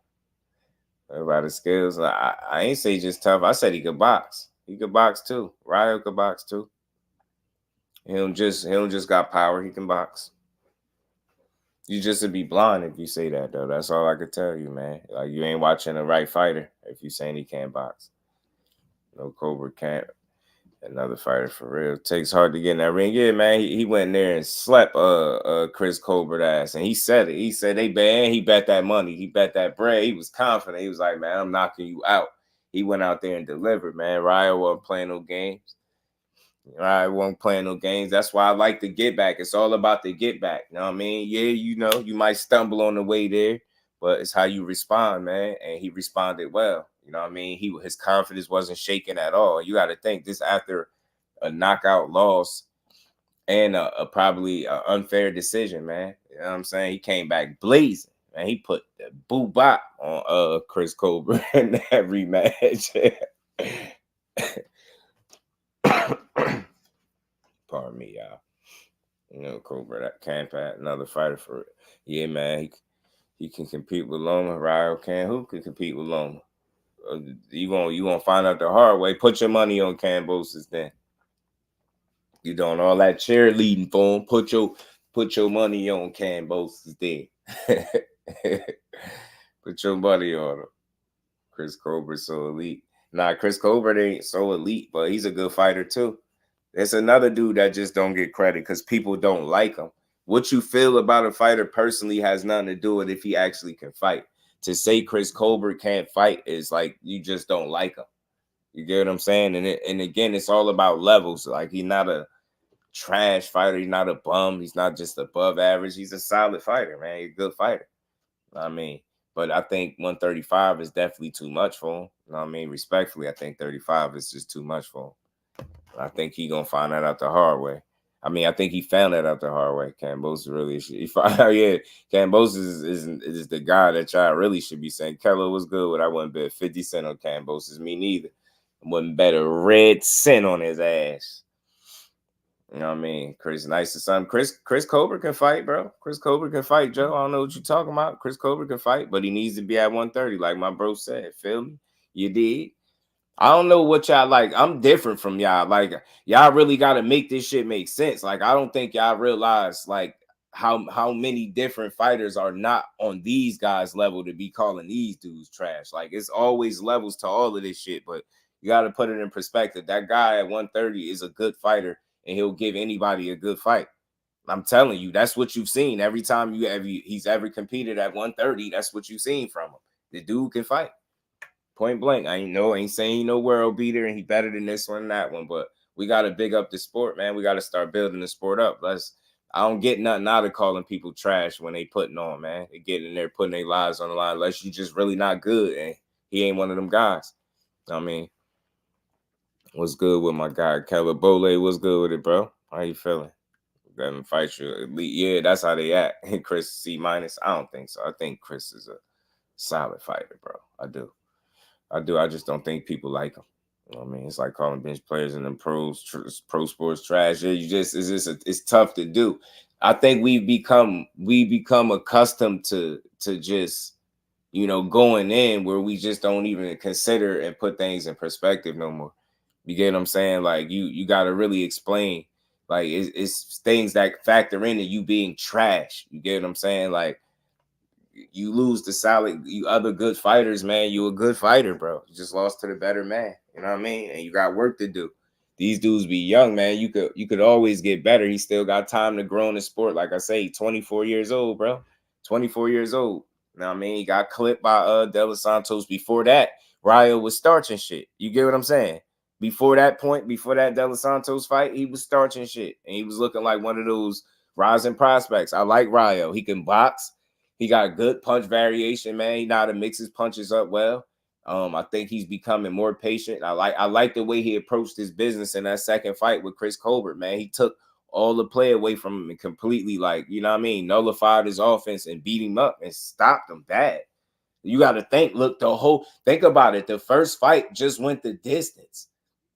About his skills. I ain't say just tough. I said he could box. He could box too. Ryo could box too. He don't just got power. He can box. You just would be blind if you say that, though. That's all I could tell you, man. Like, you ain't watching the right fighter if you saying he can't box. No Cobra can't. Another fighter for real. Takes hard to get in that ring. Yeah, man. He went in there and slept Chris Colbert ass. And he said it. He said they banned. He bet that money. He bet that bread. He was confident. He was like, man, I'm knocking you out. He went out there and delivered, man. Ryo wasn't playing no games. Ryo wasn't playing no games. That's why I like the get back. It's all about the get back. You know what I mean? Yeah, you might stumble on the way there, but it's how you respond, man. And he responded well. You know what I mean? His confidence wasn't shaken at all. You got to think this after a knockout loss and a probably unfair decision, man. You know what I'm saying? He came back blazing, man. He put the boo bop on Chris Colbert in that rematch. Pardon me, y'all. Colbert that camp at another fighter for it. Yeah, man. He can compete with Loma. Ryo can. Who can compete with Loma? You gonna find out the hard way. Put your money on Kambosos then. You doing all that cheerleading for him. Put your money on Kambosos then. Put your money on him. Chris Colbert's so elite. Nah, Chris Colbert ain't so elite, but he's a good fighter too. There's another dude that just don't get credit because people don't like him. What you feel about a fighter personally has nothing to do with if he actually can fight. To say Chris Colbert can't fight is like you just don't like him. You get what I'm saying? And again, it's all about levels. Like, he's not a trash fighter. He's not a bum. He's not just above average. He's a solid fighter, man. He's a good fighter. I mean, but I think 135 is definitely too much for him. You know what I mean? Respectfully, I think 35 is just too much for him. I think he's going to find that out the hard way. I mean, I think he found that out the hard way. Kambosos really should. He found out, yeah, Kambosos is the guy that y'all really should be saying. CANELO was good, but I wouldn't bet 50 cents on Kambosos. Me neither. I wouldn't bet a red cent on his ass. You know what I mean? Chris, nice to son. Chris Colbert can fight, bro. Chris Colbert can fight, Joe. I don't know what you're talking about. Chris Colbert can fight, but he needs to be at 130, like my bro said. Feel me? You did. I don't know what y'all like. I'm different from y'all. Like, y'all really got to make this shit make sense. Like, I don't think y'all realize, like, how many different fighters are not on these guys' level to be calling these dudes trash. Like, it's always levels to all of this shit, but you got to put it in perspective. That guy at 130 is a good fighter, and he'll give anybody a good fight. I'm telling you, that's what you've seen every time he's ever competed at 130. That's what you've seen from him. The dude can fight. Point blank. I ain't saying he no world beater and he better than this one and that one, but we got to big up the sport, man. We got to start building the sport up. I don't get nothing out of calling people trash when they putting on, man. They get in there putting their lives on the line unless you just really not good, and he ain't one of them guys. I mean, what's good with my guy Calabole? What's good with it, bro? How you feeling? Them fight you elite. Yeah, that's how they act. Chris C-. I don't think so. I think Chris is a solid fighter, bro. I do. I just don't think people like him. You know what I mean? It's like calling bench players and them pro sports trash. Yeah, it's tough to do. I think we become accustomed to just, going in where we just don't even consider and put things in perspective no more. You get what I'm saying? Like, you got to really explain. Like, it's things that factor into you being trash. You get what I'm saying? Like, you lose the solid, you other good fighters, man. You a good fighter, bro. You just lost to the better man. You know what I mean? And you got work to do. These dudes be young, man. You could always get better. He still got time to grow in the sport. Like I say, 24 years old, bro. 24 years old. You know what I mean? He got clipped by De Los Santos. Before that, Rayo was starching shit. You get what I'm saying? Before that point, before that De Los Santos fight, he was starching shit. And he was looking like one of those rising prospects. I like Rayo. He can box. He got good punch variation, man. He know how to mix his punches up well. I think he's becoming more patient. I like the way he approached his business in that second fight with Chris Colbert, man. He took all the play away from him and completely, nullified his offense and beat him up and stopped him bad. You got to think about it. The first fight just went the distance.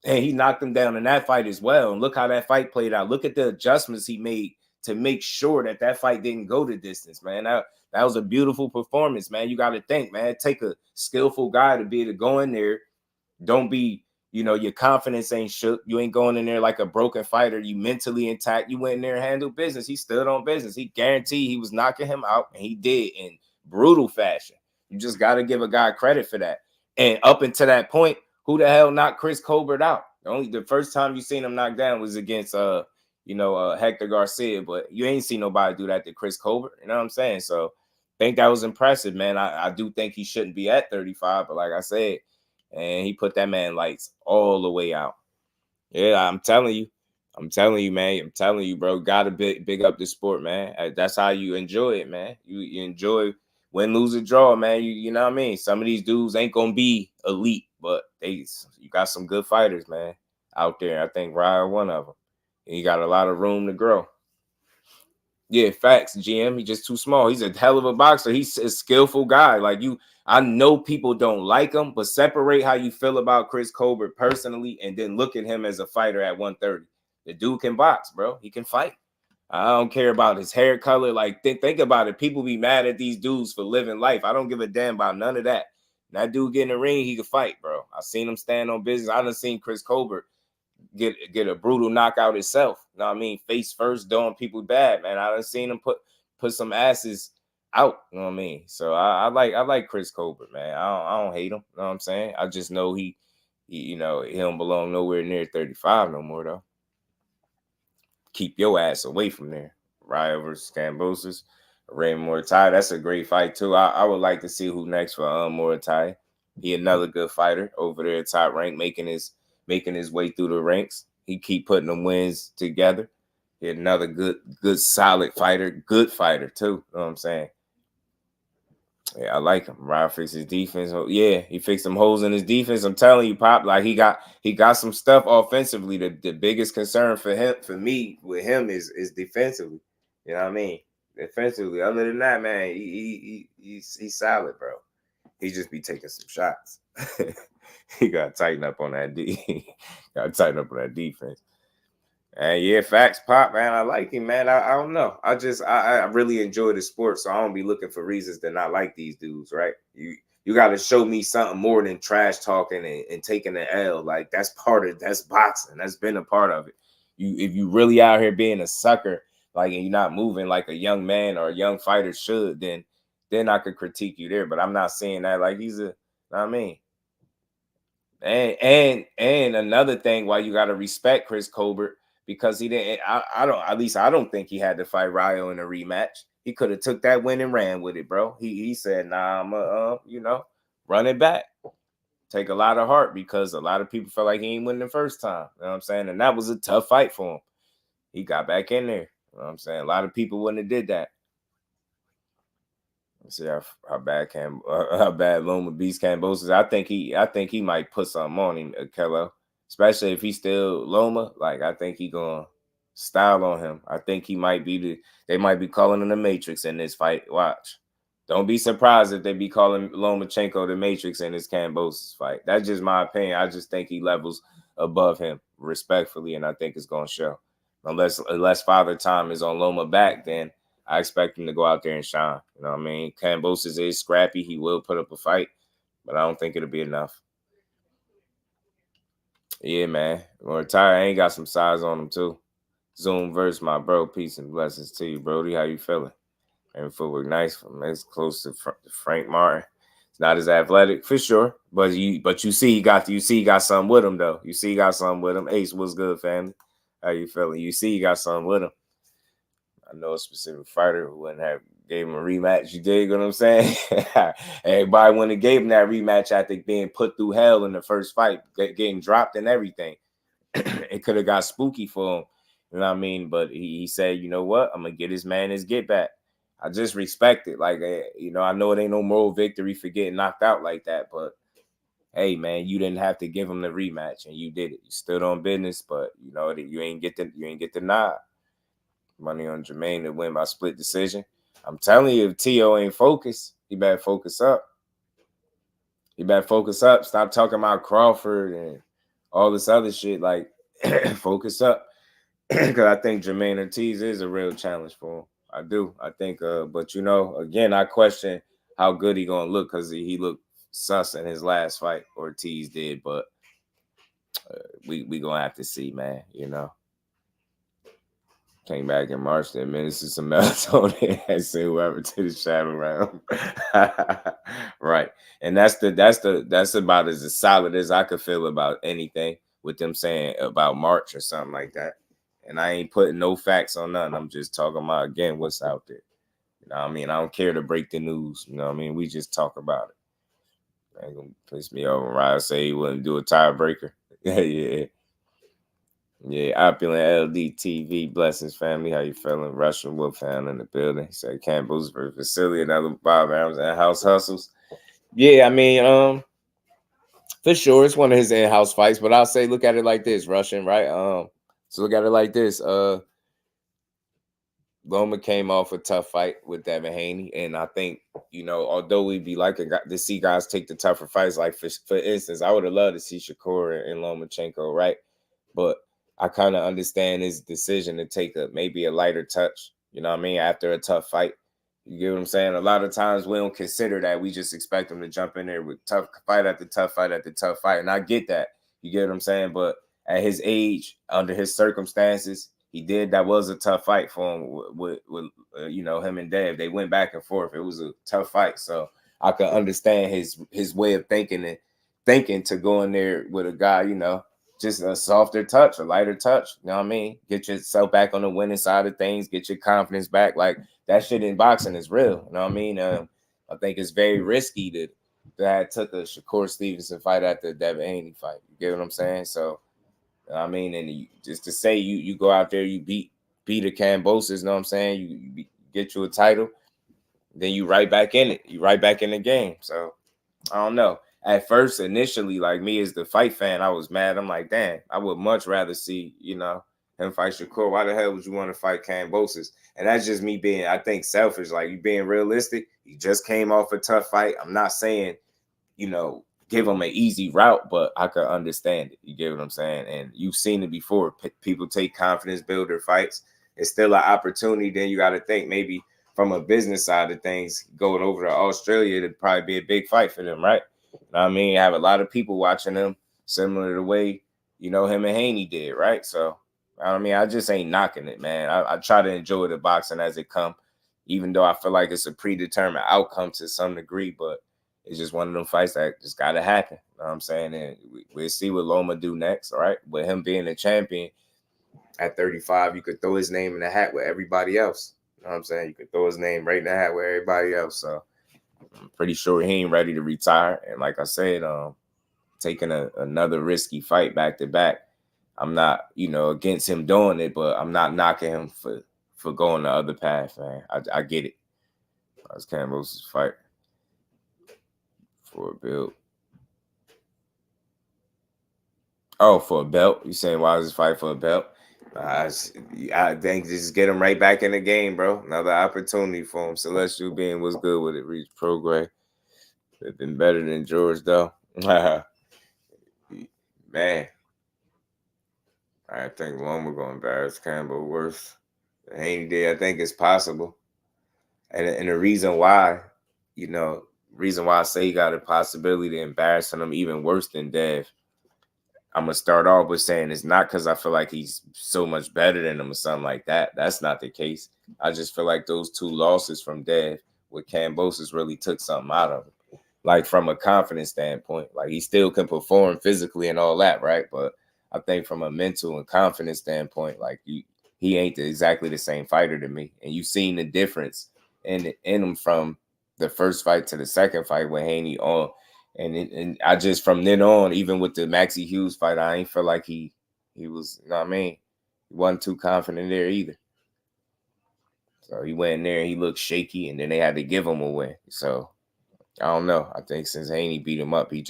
And he knocked him down in that fight as well. And look how that fight played out. Look at the adjustments he made to make sure that fight didn't go the distance, man. That was a beautiful performance, man. You got to think, man. Take a skillful guy to be able to go in there. Don't be, your confidence ain't shook. You ain't going in there like a broken fighter. You mentally intact. You went in there and handled business. He stood on business. He guaranteed he was knocking him out, and he did in brutal fashion. You just got to give a guy credit for that. And up until that point, who the hell knocked Chris Colbert out? The first time you seen him knocked down was against Hector Garcia, but you ain't seen nobody do that to Chris Colbert. You know what I'm saying? So I think that was impressive, man. I do think he shouldn't be at 35, but like I said, and he put that man lights all the way out. Yeah, I'm telling you, man. I'm telling you, bro. Gotta big up the sport, man. That's how you enjoy it, man. You enjoy win, lose, or draw, man. You know what I mean? Some of these dudes ain't gonna be elite, but you got some good fighters, man, out there. I think Ryan one of them. And he got a lot of room to grow. Yeah, facts, GM. He's just too small. He's a hell of a boxer. He's a skillful guy. I know people don't like him, but separate how you feel about Chris Colbert personally and then look at him as a fighter at 130. The dude can box, bro. He can fight. I don't care about his hair color. Like, think about it. People be mad at these dudes for living life. I don't give a damn about none of that. That dude get in the ring, he can fight, bro. I seen him stand on business. I done seen Chris Colbert get a brutal knockout himself. You know what I mean? Face first, doing people bad, man. I done seen him put some asses out. You know what I mean? So I like Chris Colbert, man. I don't hate him. You know what I'm saying? I just know he he don't belong nowhere near 35 no more, though. Keep your ass away from there. Raya versus Cambosis. Ray Muay Thai. That's a great fight, too. I would like to see who next for Muay Thai. He another good fighter over there at top rank, making his way through the ranks. He keep putting them wins together. He another good, solid fighter. Good fighter, too. You know what I'm saying? Yeah, I like him. Ryan fixed his defense. Yeah, he fixed some holes in his defense. I'm telling you, Pop, like he got some stuff offensively. The biggest concern for me with him is defensively. You know what I mean? Defensively. Other than that, man, he's solid, bro. He just be taking some shots. He got to tighten up on that defense. And yeah, facts, Pop, man. I like him, man. I don't know. I really enjoy the sport, so I don't be looking for reasons to not like these dudes, right? You got to show me something more than trash talking and taking the L. Like that's boxing. That's been a part of it. If you really out here being a sucker like, and you're not moving like a young man or a young fighter should, then I could critique you there. But I'm not saying that like he's a, you know what I mean? And another thing, why you gotta respect Chris Colbert, because he didn't. I don't think he had to fight Ryo in a rematch. He could have took that win and ran with it, bro. He said, nah, I'm run it back. Take a lot of heart, because a lot of people felt like he ain't win the first time. You know what I'm saying? And that was a tough fight for him. He got back in there. You know what I'm saying? A lot of people wouldn't have did that. Let's see how bad Loma beats Kambosos. I think he might put something on him, Kello. Especially if he's still Loma. Like, I think he gonna style on him. I think he might be they might be calling him the Matrix in this fight. Watch. Don't be surprised if they be calling Lomachenko the Matrix in this Kambosos fight. That's just my opinion. I just think he levels above him respectfully, and I think it's gonna show. Unless Father Time is on Loma back, then I expect him to go out there and shine. You know what I mean? Kambosos is scrappy. He will put up a fight, but I don't think it'll be enough. Yeah, man. Ty ain't got some size on him, too. Zoom verse, my bro. Peace and blessings to you, Brody. How you feeling? And footwork nice. It's close to Frank Martin. It's not as athletic, for sure. But you see he got something with him, though. You see he got something with him. Ace, what's good, family? How you feeling? You see he got something with him. I know a specific fighter who wouldn't have gave him a rematch. You dig what I'm saying? Everybody wouldn't have gave him that rematch after being put through hell in the first fight, getting dropped and everything. It could have got spooky for him. You know what I mean? But he said, you know what? I'm going to get his man his get back. I just respect it. Like, I know it ain't no moral victory for getting knocked out like that, but hey, man, you didn't have to give him the rematch, and you did it. You stood on business, but you ain't get the nod. Money on Jermaine to win by split decision. I'm telling you, if Tio ain't focused, he better focus up. Stop talking about Crawford and all this other shit. Like, focus up. Because I think Jermaine Ortiz is a real challenge for him. I do. I think, but again, I question how good he gonna look, because he looked sus in his last fight. Ortiz did, but we gonna have to see, man. Came back in March, then administered some melatonin and sent whoever to the shadow realm. Right. And that's about as solid as I could feel about anything with them saying about March or something like that. And I ain't putting no facts on nothing. I'm just talking about, again, what's out there. You know what I mean? I don't care to break the news. You know what I mean? We just talk about it. Ain't gonna piss me over. Ryan say he wouldn't do a tiebreaker. Yeah. Yeah, opulent LD TV, blessings family. How you feeling? Russian Wolfhound in the building. He said Campbell's versus Vasily, another Bob Arams and House Hustles. Yeah, I mean, for sure, it's one of his in-house fights. But I'll say, look at it like this, Russian, right? So look at it like this. Loma came off a tough fight with Devin Haney, and I think although we'd be liking to see guys take the tougher fights, like for instance, I would have loved to see Shakur and Lomachenko, right? But I kind of understand his decision to take maybe a lighter touch, you know what I mean, after a tough fight. You get what I'm saying? A lot of times we don't consider that. We just expect him to jump in there with tough fight after tough fight after tough fight. And I get that. You get what I'm saying? But at his age, under his circumstances, that was a tough fight for him with him and Dev. They went back and forth. It was a tough fight. So I could understand his way of thinking to go in there with a guy, just a softer touch, a lighter touch. You know what I mean? Get yourself back on the winning side of things. Get your confidence back. Like, that shit in boxing is real. You know what I mean? I think it's very risky that took a Shakur Stevenson fight after the Devin Haney fight. You get what I'm saying? So, I mean, and just to say you go out there, you beat a Kambosos, you know what I'm saying? You get you a title, then you right back in it. You right back in the game. So, I don't know. At first, initially, like me as the fight fan, I was mad. I'm like, damn, I would much rather see, him fight Shakur. Why the hell would you want to fight Kambosos? And that's just me being, I think, selfish. Like, you being realistic. He just came off a tough fight. I'm not saying, give him an easy route, but I could understand it. You get what I'm saying? And you've seen it before. People take confidence, build their fights. It's still an opportunity. Then you got to think maybe from a business side of things, going over to Australia, it'd probably be a big fight for them, right? You know what I mean? I have a lot of people watching them, similar to the way, him and Haney did, right? So I mean, I just ain't knocking it, man. I try to enjoy the boxing as it come, even though I feel like it's a predetermined outcome to some degree, but it's just one of them fights that just got to happen. You know what I'm saying? And we'll see what Loma do next, all right? But him being a champion at 35, you could throw his name in the hat with everybody else. You know what I'm saying? You could throw his name right in the hat with everybody else. So I'm pretty sure he ain't ready to retire. And like I said, taking another risky fight back to back, I'm not, against him doing it, but I'm not knocking him for going the other path, man. I get it. That's Campbell's fight for a build. Oh, for a belt? You saying why is this fight for a belt? I think just get him right back in the game, bro. Another opportunity for him. Celestial Being was good with it. Reach Progress. They've been better than George, though. Man. I think Loma going to embarrass Campbell worse than Haney did. I think it's possible. And the reason why, I say he got a possibility to embarrass him even worse than Dev, I'm going to start off with saying it's not because I feel like he's so much better than him or something like that. That's not the case. I just feel like those 2 losses from Dev with Kambosos really took something out of him. Like from a confidence standpoint, like he still can perform physically and all that, right? But I think from a mental and confidence standpoint, like he ain't exactly the same fighter to me. And you've seen the difference in him from the first fight to the second fight with Haney on. And I just, from then on, even with the Maxie Hughes fight, I ain't feel like he was, you know what I mean? He wasn't too confident there either. So he went in there and he looked shaky, and then they had to give him a win. So I don't know. I think since Haney beat him up, I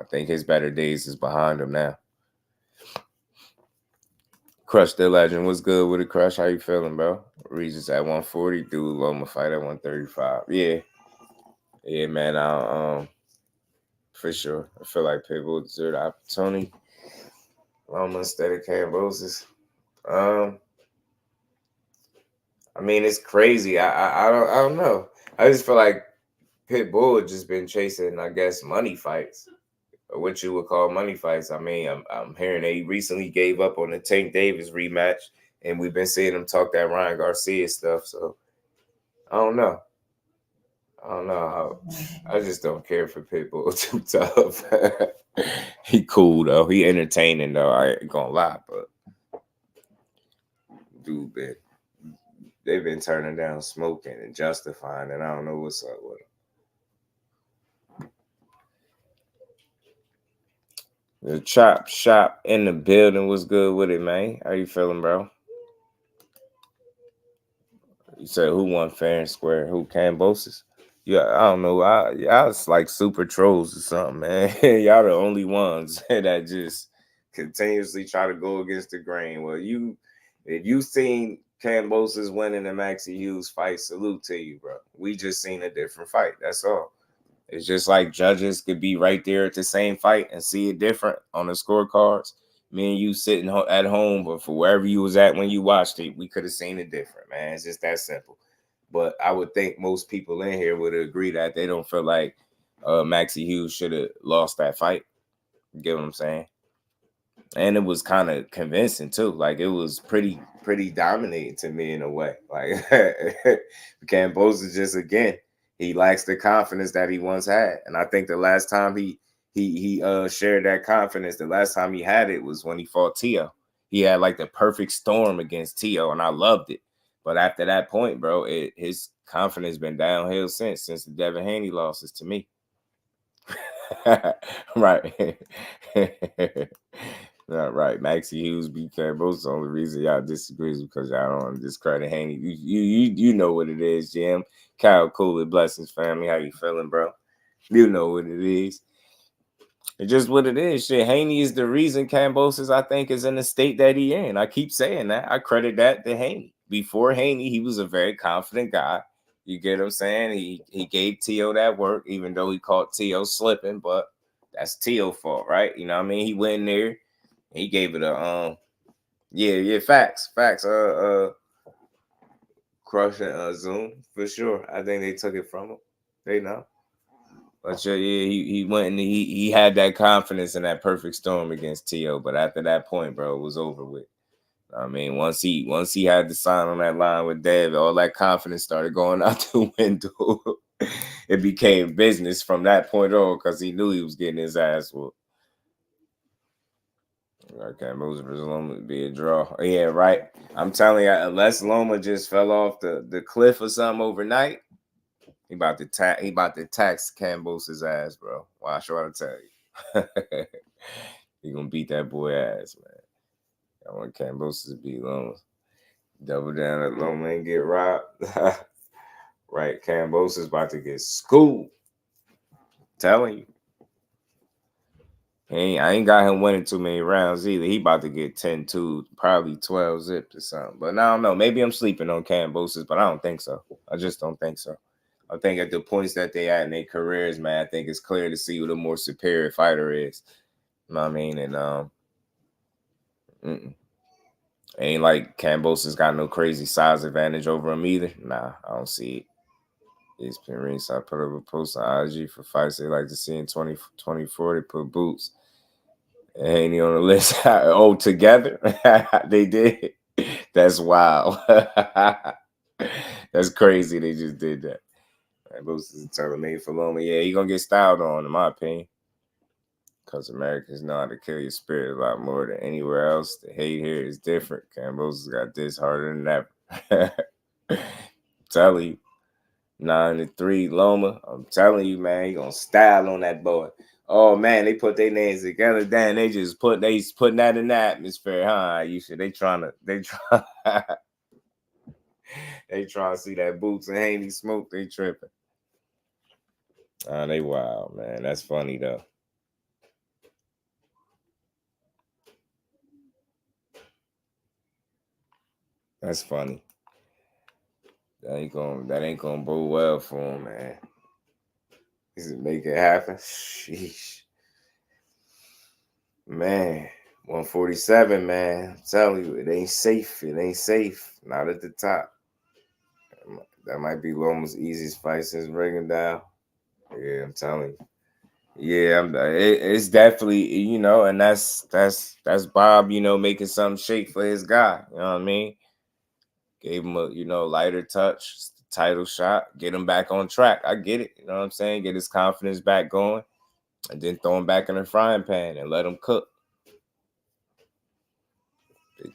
think his better days is behind him now. Crush the Legend. What's good with it, Crush? How you feeling, bro? Regis at 140, dude. Loma fight at 135. Yeah, man. For sure. I feel like Pitbull deserved the opportunity. Loma instead of Kambosos. I mean, it's crazy. I don't know. I just feel like Pitbull had just been chasing, I guess, money fights, or what you would call money fights. I mean, I'm hearing they recently gave up on the Tank Davis rematch, and we've been seeing him talk that Ryan Garcia stuff. So I don't know. I just don't care for Pitbull too tough. He cool though. He entertaining though. I ain't gonna lie, but dude, they've been turning down smoking and justifying, and I don't know what's up with him. The Chop Shop in the building was good with it, man. How you feeling, bro? You said who won fair and square? Who, Kambosos? Yeah, I don't know. Y'all it's like super trolls or something, man. Y'all the only ones that just continuously try to go against the grain. Well, if you seen Kambosos winning the Maxie Hughes fight, salute to you, bro. We just seen a different fight. That's all. It's just like judges could be right there at the same fight and see it different on the scorecards. Me and you sitting at home, but for wherever you was at when you watched it, we could have seen it different, man. It's just that simple. But I would think most people in here would agree that they don't feel like Maxie Hughes should have lost that fight. You get what I'm saying? And it was kind of convincing too. Like it was pretty dominating to me in a way. Like Kambosos just, again, he lacks the confidence that he once had. And I think the last time he shared that confidence, the last time he had it was when he fought Teo. He had like the perfect storm against Teo, and I loved it. But after that point, bro, his confidence been downhill since the Devin Haney losses to me. Right. Not right. Maxie Hughes beat Kambosos. The only reason y'all disagree is because y'all don't want to discredit Haney. You know what it is, Jim. Kyle Cooley, blessings, family. How you feeling, bro? You know what it is. It's just what it is. Shit, Haney is the reason Kambosos, I think, is in the state that he in. I keep saying that. I credit that to Haney. Before Haney, he was a very confident guy. You get what I'm saying? He gave Teo that work, even though he caught Teo slipping, but that's Teo's fault, right? You know what I mean? He went in there, he gave it a facts. Crushing Zoom for sure. I think they took it from him. They know. But yeah, he went and he had that confidence in that perfect storm against Teo. But after that point, bro, it was over with. I mean, once he had the sign on that line with Dev, all that confidence started going out the window. It became business from that point on because he knew he was getting his ass whooped. Okay, Moses versus Loma would be a draw. Yeah, right. I'm telling you, unless Loma just fell off the cliff or something overnight, he about to tax Cambose's ass, bro. Watch what I tell you. He gonna beat that boy ass, man. I want Cambose to beat Loma. Double down at Loma and get robbed. Right, Cambose is about to get schooled. Telling you. I ain't got him winning too many rounds either. He about to get 10-2, probably 12 zipped or something. But I don't know. Maybe I'm sleeping on Cambose's, but I don't think so. I just don't think so. I think at the points that they at in their careers, man, I think it's clear to see who the more superior fighter is. You know what I mean? And ain't like Cambose's got no crazy size advantage over him either. Nah, I don't see it. It's been ringside. I put up a post on IG for fights they like to see in 2024. They put Boots and Haney on the list. Oh, together? They did. That's wild. That's crazy. They just did that. Boots is terminated for Loma. Yeah, he gonna get styled on, in my opinion. Because Americans know how to kill your spirit a lot more than anywhere else. The hate here is different. Cambose's got this harder than ever. Telling you. 9-3 Loma. I'm telling you, man, he gonna style on that boy. Oh man, they put their names together. Damn, they putting that in the atmosphere, huh? You should. They trying to see that Boots and Haney smoke. They tripping. They wild, man. That's funny though. That's funny. That ain't gonna bode well for him, man. Does it make it happen? Sheesh. Man, 147, man. I'm telling you, it ain't safe. It ain't safe. Not at the top. That might be Loma's easiest fight since breaking down. Yeah, I'm telling you. Yeah, it's definitely, you know, and that's Bob, you know, making something shake for his guy. You know what I mean? Gave him a, you know, lighter touch, title shot, get him back on track. I get it. You know what I'm saying? Get his confidence back going, and then throw him back in the frying pan and let him cook.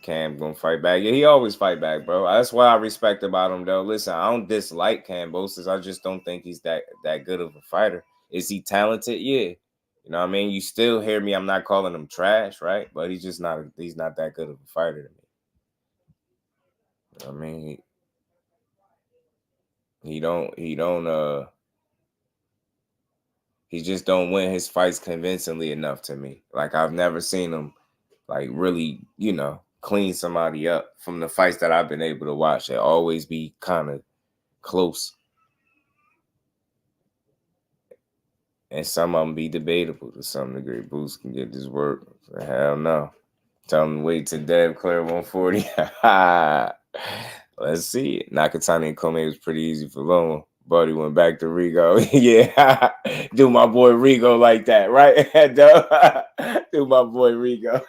Cam gonna fight back. Yeah, he always fight back, bro. That's what I respect about him, though. Listen, I don't dislike Cambosis. I just don't think he's that good of a fighter. Is he talented? Yeah. You know what I mean? You still hear me. I'm not calling him trash, right? But he's just not. He's not that good of a fighter to me. I mean, he just don't win his fights convincingly enough to me. Like, I've never seen him, like, really, you know, clean somebody up from the fights that I've been able to watch. They always be kind of close. And some of them be debatable to some degree. Boots can get this work. Hell no. Tell him to wait till Dev clear 140. Let's see it. Nakatani and Kome was pretty easy for Loma. Buddy went back to Rigo. Yeah. Do my boy Rigo like that, right? Do my boy Rigo.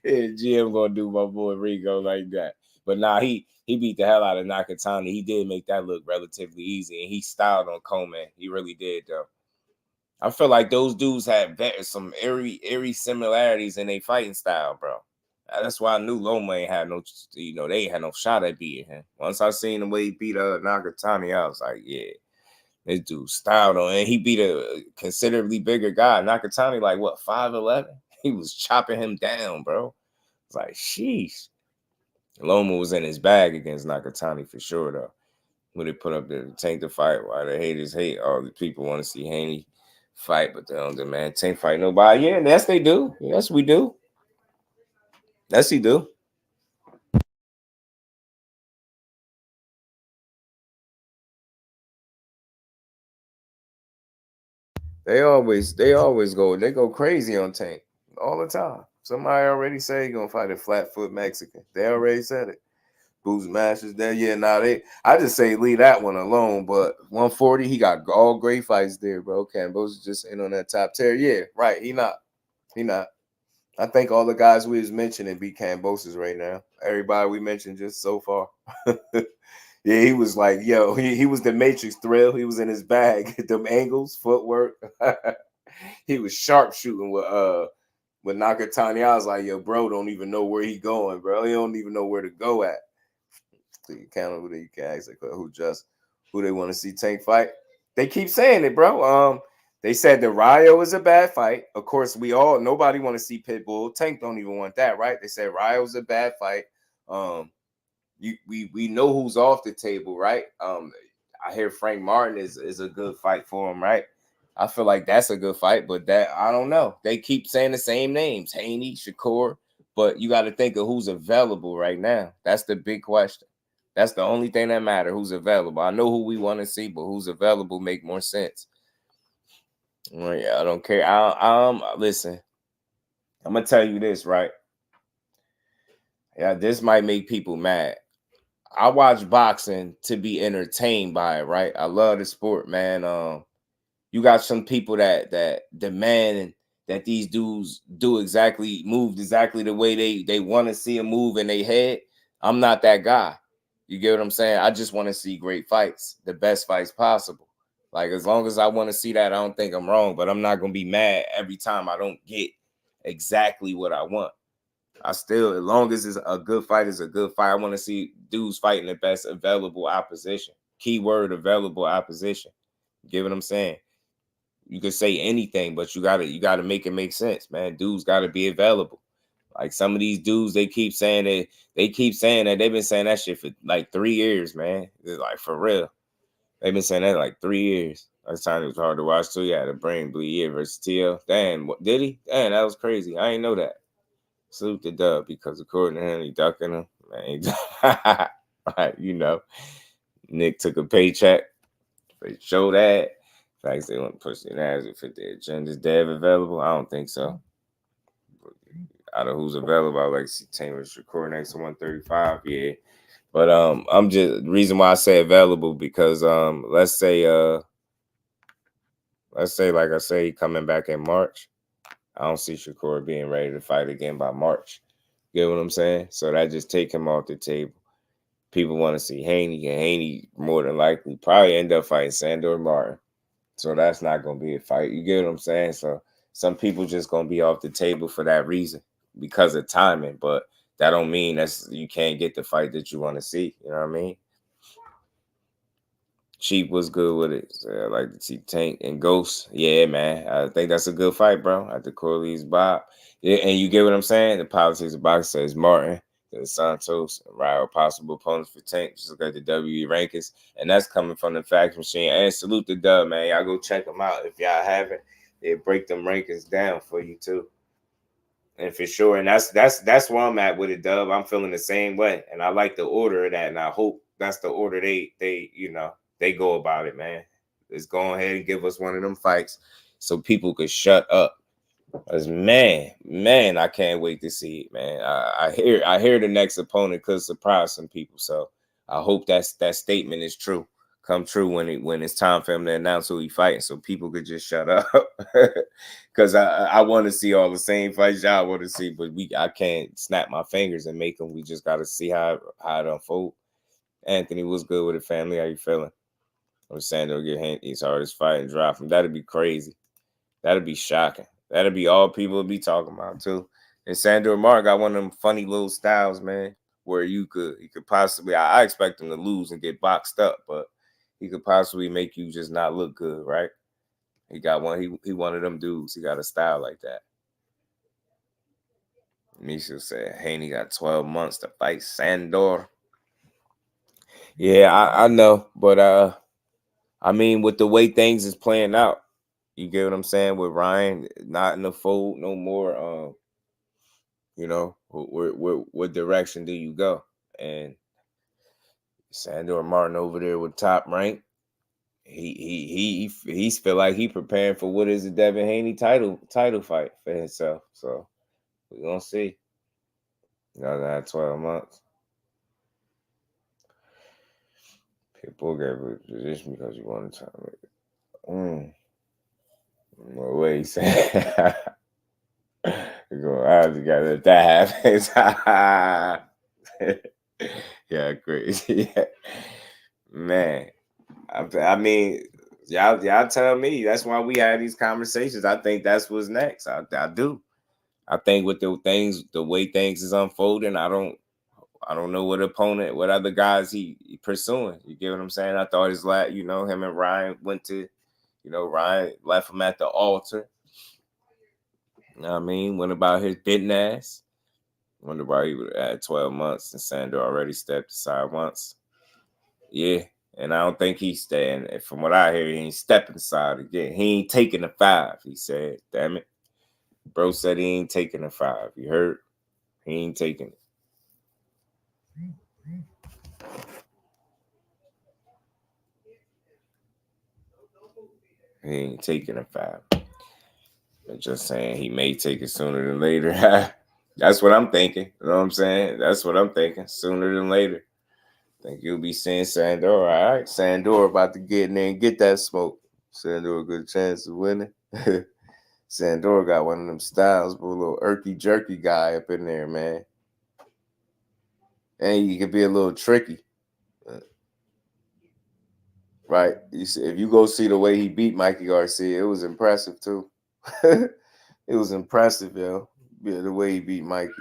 Yeah, GM gonna do my boy Rigo like that. But nah, he beat the hell out of Nakatani. He did make that look relatively easy, and he styled on Coleman. He really did, though. I feel like those dudes had some eerie similarities in their fighting style, bro. That's why I knew Loma ain't had no, you know, they ain't had no shot at beating him. Once I seen the way he beat Nakatani, I was like, yeah, this dude styled on, and he beat a considerably bigger guy. Nakatani, like what, 5'11"? He was chopping him down, bro. It's like, sheesh. Loma was in his bag against Nakatani for sure, though. When they put up there to tank the fight, why the haters hate. All the people want to see Haney fight, but they don't demand tank fight nobody. Yeah, yes, they do. Yes, we do. Yes, he do. They always go crazy on Tank all the time. Somebody already said he's gonna fight a flat foot Mexican. They already said it. Boots Masters there. Yeah, I just say leave that one alone. But 140, he got all great fights there, bro. Kambosos just ain't on that top tier. Yeah, right. He not. I think all the guys we was mentioning beat Kambosos right now. Everybody we mentioned just so far. Yeah, he was like, yo, he was the Matrix Thrill. He was in his bag. Them angles, footwork. He was sharpshooting with Nakatani. I was like, yo, bro, don't even know where he going, bro. He don't even know where to go at. So you can ask like, who they want to see Tank fight. They keep saying it, bro. They said the Rayo is a bad fight. Of course, nobody want to see Pitbull. Tank don't even want that, right? They said Rayo's a bad fight. We know who's off the table, right? I hear Frank Martin is a good fight for him, right? I feel like that's a good fight, but that I don't know. They keep saying the same names, Haney, Shakur, but you got to think of who's available right now. That's the big question. That's the only thing that matters, who's available. I know who we want to see, but who's available make more sense. Well, yeah, I don't care. Listen, I'm gonna tell you this, right? Yeah, this might make people mad. I watch boxing to be entertained by it, right? I love the sport, man. You got some people that demand that these dudes move exactly the way they want to see them move in their head. I'm not that guy. You get what I'm saying? I just want to see great fights, the best fights possible. Like, as long as I want to see that, I don't think I'm wrong, but I'm not going to be mad every time I don't get exactly what I want. As long as it's a good fight, is a good fight. I want to see dudes fighting the best available opposition. Keyword available opposition. You get what I'm saying? You could say anything, but you gotta make it make sense, man. Dudes gotta be available. Like some of these dudes, they keep saying that they've been saying that shit for like 3 years, man. It's like for real. They've been saying that like 3 years. Last time it was hard to watch too. You had a brain bleed. Yeah, versus TL. Damn, what did he? Damn, that was crazy. I ain't know that. Salute the dub, because according to him, he ducking him. Man, right, Nick took a paycheck. They show that. Facts they want to push their ass if their agenda's dev available. I don't think so. Out of who's available, I like to see Taylor Shakur next to 135. Yeah. But I'm just the reason why I say available because let's say like I say coming back in March. I don't see Shakur being ready to fight again by March. You get what I'm saying? So that just take him off the table. People want to see Haney, and Haney more than likely probably end up fighting Sandor Martin. So that's not going to be a fight. You get what I'm saying? So some people just going to be off the table for that reason because of timing. But that don't mean you can't get the fight that you want to see. You know what I mean? Cheap was good with it. So I like to see Tank and Ghost. Yeah, man. I think that's a good fight, bro. At the Corley's Bob. Yeah, and you get what I'm saying? The politics of boxing says Martin, the Santos, and Ryo possible opponents for Tank. Just look at the WE rankings. And that's coming from the fax machine. And salute the dub, man. Y'all go check them out if y'all haven't. They break them rankings down for you too. And for sure. And that's where I'm at with it, dub. I'm feeling the same way. And I like the order of that. And I hope that's the order they go about it, man. Let's go ahead and give us one of them fights so people could shut up. Because man, I can't wait to see it, man. I hear the next opponent could surprise some people. So I hope that statement is true. Come true when it's time for him to announce who he fighting, so people could just shut up. Because I want to see all the same fights y'all want to see, but I can't snap my fingers and make them. We just got to see how it unfold. Anthony, what's good with the family? How you feeling? I'm saying they'll get Haney's hardest fight and drop him. That'd be crazy. That'd be shocking. That'd be all people would be talking about too. And Sandor Martin got one of them funny little styles, man, where he could possibly. I expect him to lose and get boxed up, but he could possibly make you just not look good, right? He got one. He one of them dudes. He got a style like that. Misha said Haney got 12 months to fight Sandor. Yeah, I know, but I mean, with the way things is playing out, you get what I'm saying? With Ryan not in the fold no more, what direction do you go? And Sandor Martin over there with top rank, he feel like he preparing for what is the Devin Haney title fight for himself. So we're gonna see. Y'all got 12 months. Pitbull gave a position because you wanted to. No way, he said. I was together if that happens. Yeah, crazy. Man, I mean, y'all tell me. That's why we had these conversations. I think that's what's next. I do. I think with the way things is unfolding, I don't know what other guys he pursuing. You get what I'm saying? I thought him and Ryan went to, Ryan left him at the altar. You know what I mean? Went about his business. Wonder why he would have had 12 months and Sandor already stepped aside once. Yeah, and I don't think he's staying. From what I hear, he ain't stepping aside again. He ain't taking the 5, he said. Damn it. Bro said he ain't taking the 5. You heard? He ain't taking it. He ain't taking a 5. I'm just saying he may take it sooner than later. That's what I'm thinking. You know what I'm saying? That's what I'm thinking. Sooner than later. I think you'll be seeing Sandor. All right. Sandor about to get in there and get that smoke. Sandor a good chance of winning. Sandor got one of them styles, but a little irky jerky guy up in there, man. And he could be a little tricky. Right? You see, if you go see the way he beat Mikey Garcia, it was impressive too. It was impressive, yo. Yeah, the way he beat Mikey.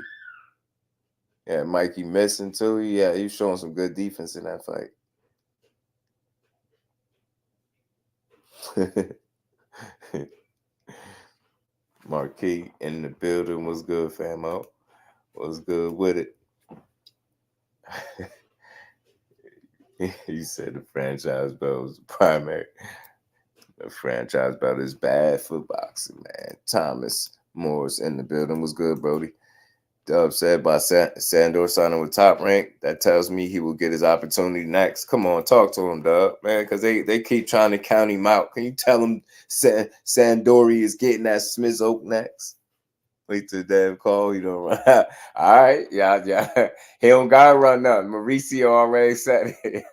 Yeah, Mikey missing too. Yeah, he was showing some good defense in that fight. Marquis in the building. Was good, famo. Was good with it. He said the franchise belt was the primary. The franchise belt is bad for boxing, man. Thomas Moore's in the building. Was good, Brody. Dub said by Sandor signing with Top Rank. That tells me he will get his opportunity next. Come on, talk to him, Dub, man, because they keep trying to count him out. Can you tell him Sandori is getting that Smith Oak next? Wait till the damn call. You don't run. All right, yeah. He don't gotta run nothing. Mauricio already said it.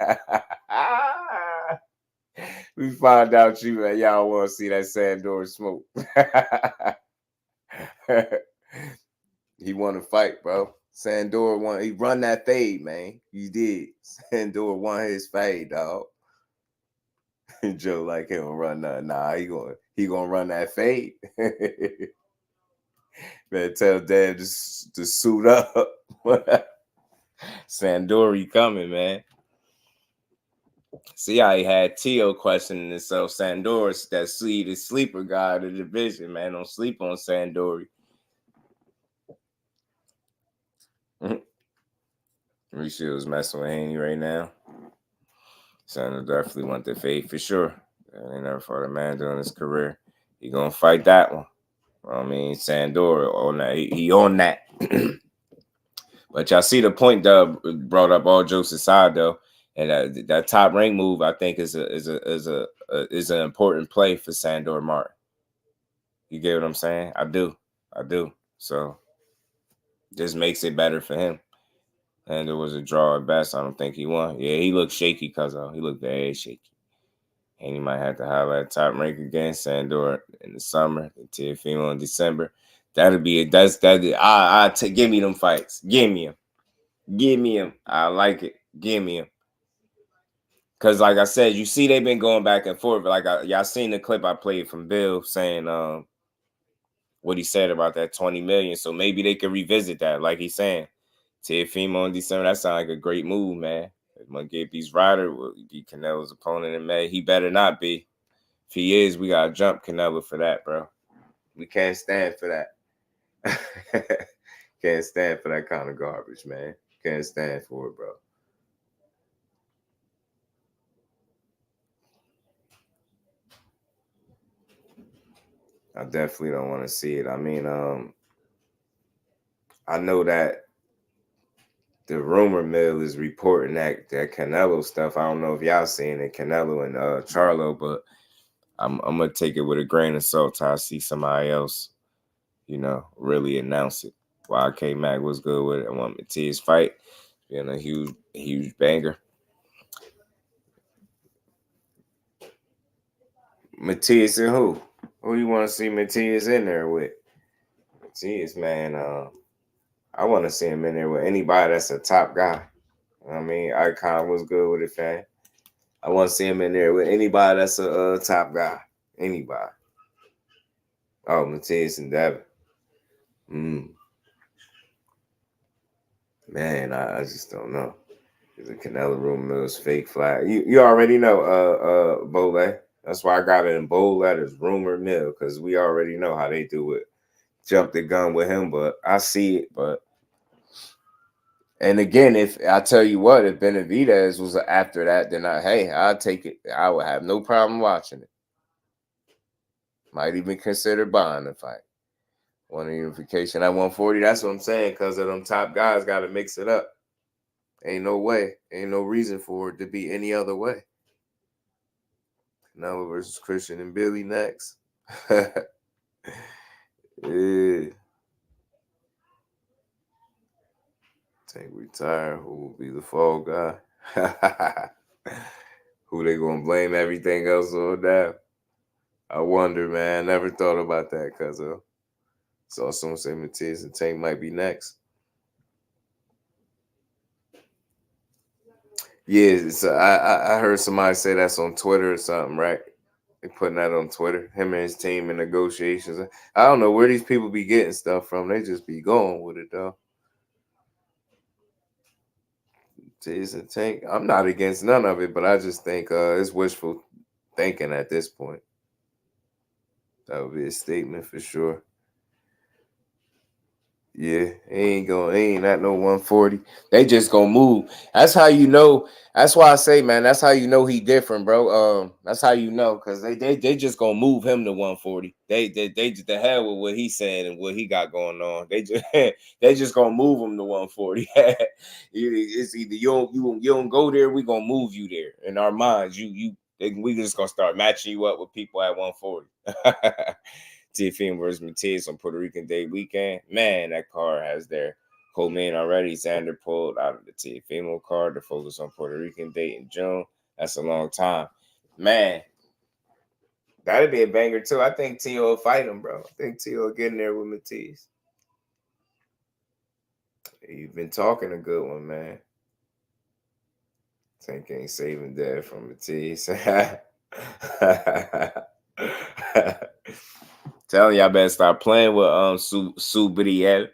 We find out you, man. Y'all want to see that Sandor smoke. He won a fight, bro. Sandor won. He run that fade, man. He did. Sandor won his fade, dog. Joe like he don't run nothing. Nah, he gonna run that fade. Man, tell Dad to suit up. Sandori coming, man. See how he had Teo questioning himself. Sandor's that sleeper guy of the division, man. Don't sleep on Sandori. Mauricio's messing with Haney right now. Sandor definitely want the fade for sure. He never fought a man during his career. He gonna fight that one. I mean, Sandor on that. He on that. But y'all see the point Dub brought up, all jokes aside though, and that Top Rank move I think is an important play for Sandor Martin. You get what I'm saying? I do. So this makes it better for him. And it was a draw at best. I don't think he won. Yeah, he looked shaky, he looked very shaky. And he might have to highlight Top Rank again. Sandor in the summer, and Teofimo in December. Give me them fights. Give me them. I like it. Give me them. Because like I said, you see they've been going back and forth. Like y'all seen the clip I played from Bill saying what he said about that 20 million. So maybe they could revisit that. Like he's saying, Teofimo in December, that sounds like a great move, man. If Mungabe's Ryder will be Canelo's opponent in May. He better not be. If he is, we gotta jump Canelo for that, bro. We can't stand for that. Can't stand for that kind of garbage, man. Can't stand for it, bro. I definitely don't want to see it. I mean, I know that the rumor mill is reporting that Canelo stuff. I don't know if y'all seen it, Canelo and CHARLO, but I'm gonna take it with a grain of salt till I see somebody else, really announce it. YK Mac was good with it. I want Matias fight, a huge banger. Matias and who? Who you want to see Matias in there with? Matias, man. I want to see him in there with anybody that's a top guy. I mean, Icon was good with it, fam. I want to see him in there with anybody that's a top guy. Anybody. Oh, Matias and Devin. Man, I just don't know. The Canelo rumors, fake flag. You already know, Bole. That's why I got it in bold letters, rumor mill, because we already know how they do it. Jump the gun with him, but I see it. But and again, if I tell you what, if Benavidez was after that, then I'd take it. I would have no problem watching it. Might even consider buying the fight. One unification at 140. That's what I'm saying, because of them top guys got to mix it up. Ain't no way. Ain't no reason for it to be any other way. Canelo versus Christian and Billy next. Yeah. Tank retire. Who will be the fall guy? Who they gonna blame everything else on that? I wonder, man. Never thought about that, because saw someone say Matias and Tank might be next. Yeah, so I heard somebody say that's on Twitter or something, right? They putting that on Twitter. Him and his team in negotiations. I don't know where these people be getting stuff from. They just be going with it, though. Matias and Tank. I'm not against none of it, but I just think it's wishful thinking at this point. That would be a statement for sure. Yeah, ain't at no 140. They just gonna move. That's how you know. That's why I say, man, that's how you know he different, bro. That's how you know, because they just gonna move him to 140. They the hell with what he's saying and what he got going on. They just gonna move him to 140. It's either you don't go there, we gonna move you there. In our minds, we just gonna start matching you up with people at 140. Teofimo versus Matias on Puerto Rican Day weekend. Man, that card has their co-main already. Xander pulled out of the Teofimo card to focus on Puerto Rican Day in June. That's a long time. Man, that'd be a banger too. I think Teo will fight him, bro. I think Teo will get in there with Matias. You've been talking a good one, man. Tank ain't saving Dad from Matias. Telling y'all better stop playing with Subriel.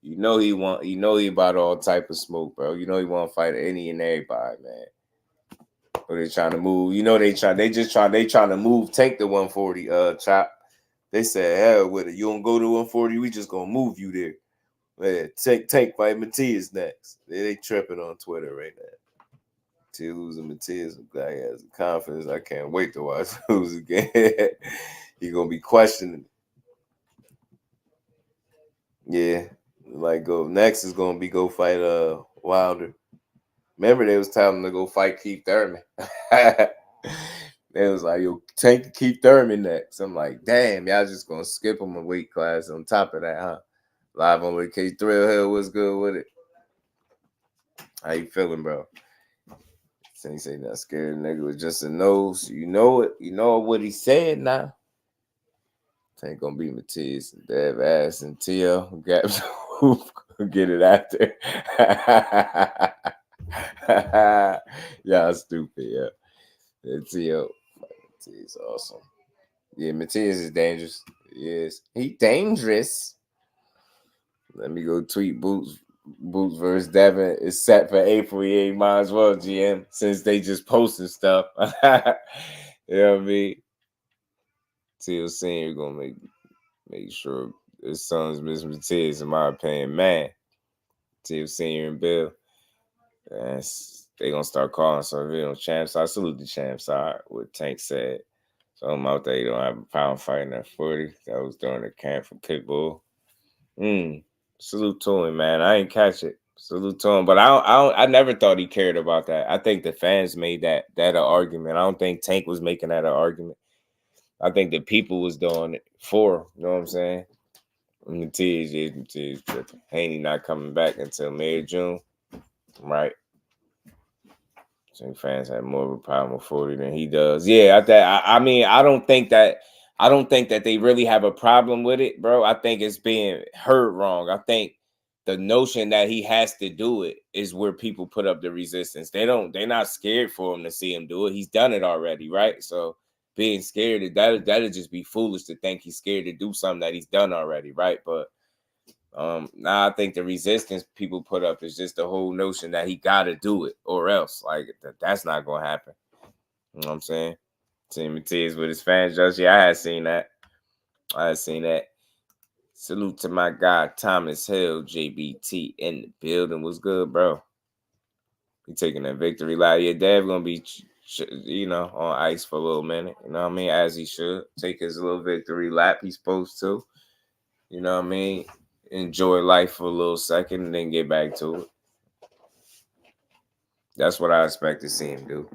You know he about all type of smoke, bro. You know he want to fight any and everybody, man. But they trying to move. You know they trying to move Tank to 140. Chop. They said, hell with it. You don't go to 140, we just gonna move you there. Man, Tank fight Matias next. They tripping on Twitter right now. Till losing Matias, I'm glad he has the confidence. I can't wait to watch lose again. He gonna be questioning. Yeah, like go next is gonna be go fight Wilder. Remember they was telling him to go fight Keith Thurman. They was like, yo, Tank Keith Thurman next. I'm like, damn, y'all just gonna skip him a weight class on top of that, huh? Live on with K Thrill Hill was good with it. How you feeling, bro? Tank say not scared nigga was just a nose. You know it. You know what he said now. Tank gonna be Matias and Dev ass and Teo gaps get it after. Y'all stupid, yeah. Teo is awesome. Yeah, Matias is dangerous. Yes, he dangerous. Let me go tweet Boots versus Devin is set for April. Yeah, might as well, GM, since they just posting stuff. You know what I mean? Teo Senior gonna make sure his son's Miss Matias, in my opinion. Man, Teo Senior and Bill. They gonna start calling some video champs. I salute the champs. What Tank said. So I'm out there. You don't have a pound fighting at 40. That was during the camp for Pitbull. Salute to him, man. I ain't catch it. Salute to him. But I never thought he cared about that. I think the fans made that an argument. I don't think Tank was making that an argument. I think the people was doing it for. You know what I'm saying? Matias tripping. Haney not coming back until May or June. Right. Tank fans have more of a problem with 40 than he does. Yeah, I mean, I don't think that they really have a problem with it, bro. I think it's being heard wrong. I think the notion that he has to do it is where people put up the resistance. They're not scared for him to see him do it. He's done it already, right? So being scared, that'd just be foolish to think he's scared to do something that he's done already, right? But now I think the resistance people put up is just the whole notion that he got to do it or else. Like, that's not going to happen. You know what I'm saying? Timothy is with his fans, just I had seen that. Salute to my guy, Thomas Hill, JBT in the building. What's good, bro? He taking that victory lap. Yeah, Dev going to be, on ice for a little minute. You know what I mean? As he should. Take his little victory lap. He's supposed to. You know what I mean? Enjoy life for a little second and then get back to it. That's what I expect to see him do.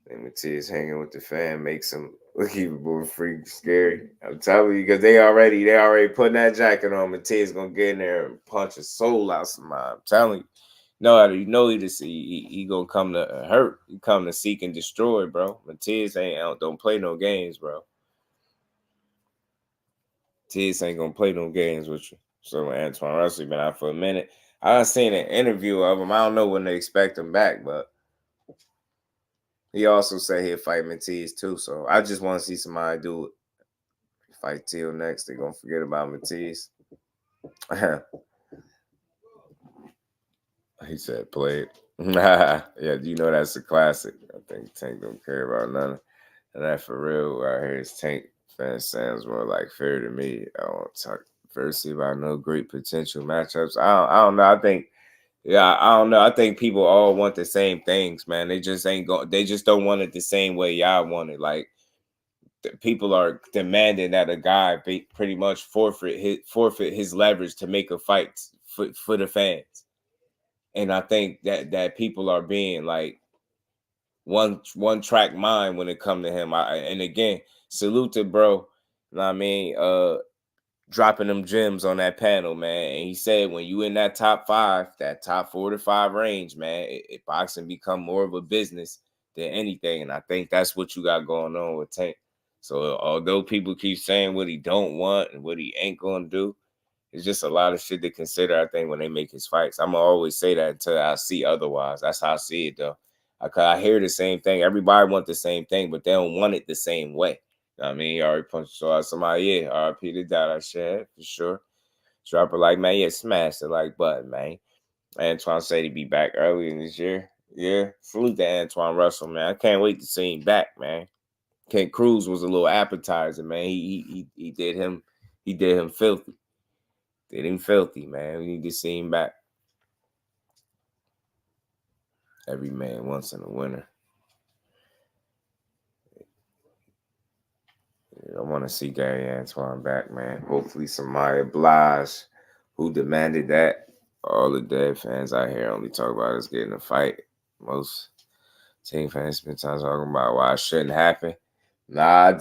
And Matias hanging with the fan makes him look even more freaking scary. I'm telling you, because they already putting that jacket on. Matias gonna get in there and punch his soul out somebody. I'm telling you. No, he gonna come to hurt. He come to seek and destroy, bro. Matias don't play no games, bro. Matias ain't gonna play no games with you. So Antoine Russell been out for a minute. I done seen an interview of him. I don't know when they expect him back, but he also said he'll fight Matias too. So I just want to see somebody do it. Fight Teal next. They're gonna forget about Matias. He said play it. Yeah, you know that's a classic. I think Tank don't care about none of that for real. I hear his Tank fan sounds more like fair to me. I don't want to talk firstly about no great potential matchups. I don't know. I don't know. I think people all want the same things, man. They just ain't going. They just don't want it the same way y'all want it. Like people are demanding that a guy pretty much forfeit his leverage to make a fight for the fans. And I think that people are being like one track mind when it come to him. And again, salute to bro. You know what I mean? Dropping them gems on that panel, man. And he said when you in that top 5, that top 4 to 5 range, man, boxing become more of a business than anything. And I think that's what you got going on with Tank. So although people keep saying what he don't want and what he ain't gonna do, it's just a lot of shit to consider, I think, when they make his fights. I'm going to always say that until I see otherwise. That's how I see it, though. I hear the same thing. Everybody wants the same thing, but they don't want it the same way. You know what I mean? You already punched out somebody. Yeah, RP to that, I said, for sure. Drop it like, man. Yeah, smash the like button, man. Antoine said he'd be back early in this year. Yeah, salute to Antoine Russell, man. I can't wait to see him back, man. Ken Cruz was a little appetizer, man. He did him filthy. Did him filthy, man. We need to see him back. Every man wants in a winner. I want to see Gary Antoine back, man. Hopefully somebody oblige who demanded that. All the dead fans out here only talk about us getting a fight. Most team fans spend time talking about why it shouldn't happen. Nah,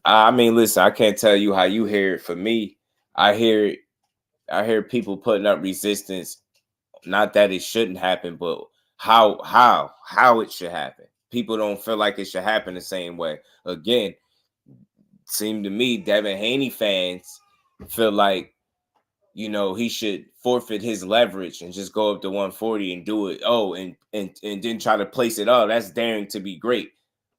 I mean, listen, I can't tell you how you hear it. For me, I hear people putting up resistance. Not that it shouldn't happen, but how it should happen. People don't feel like it should happen the same way. Again, seemed to me Devin Haney fans feel like, he should forfeit his leverage and just go up to 140 and do it. Oh, and then try to place it. Oh, that's daring to be great.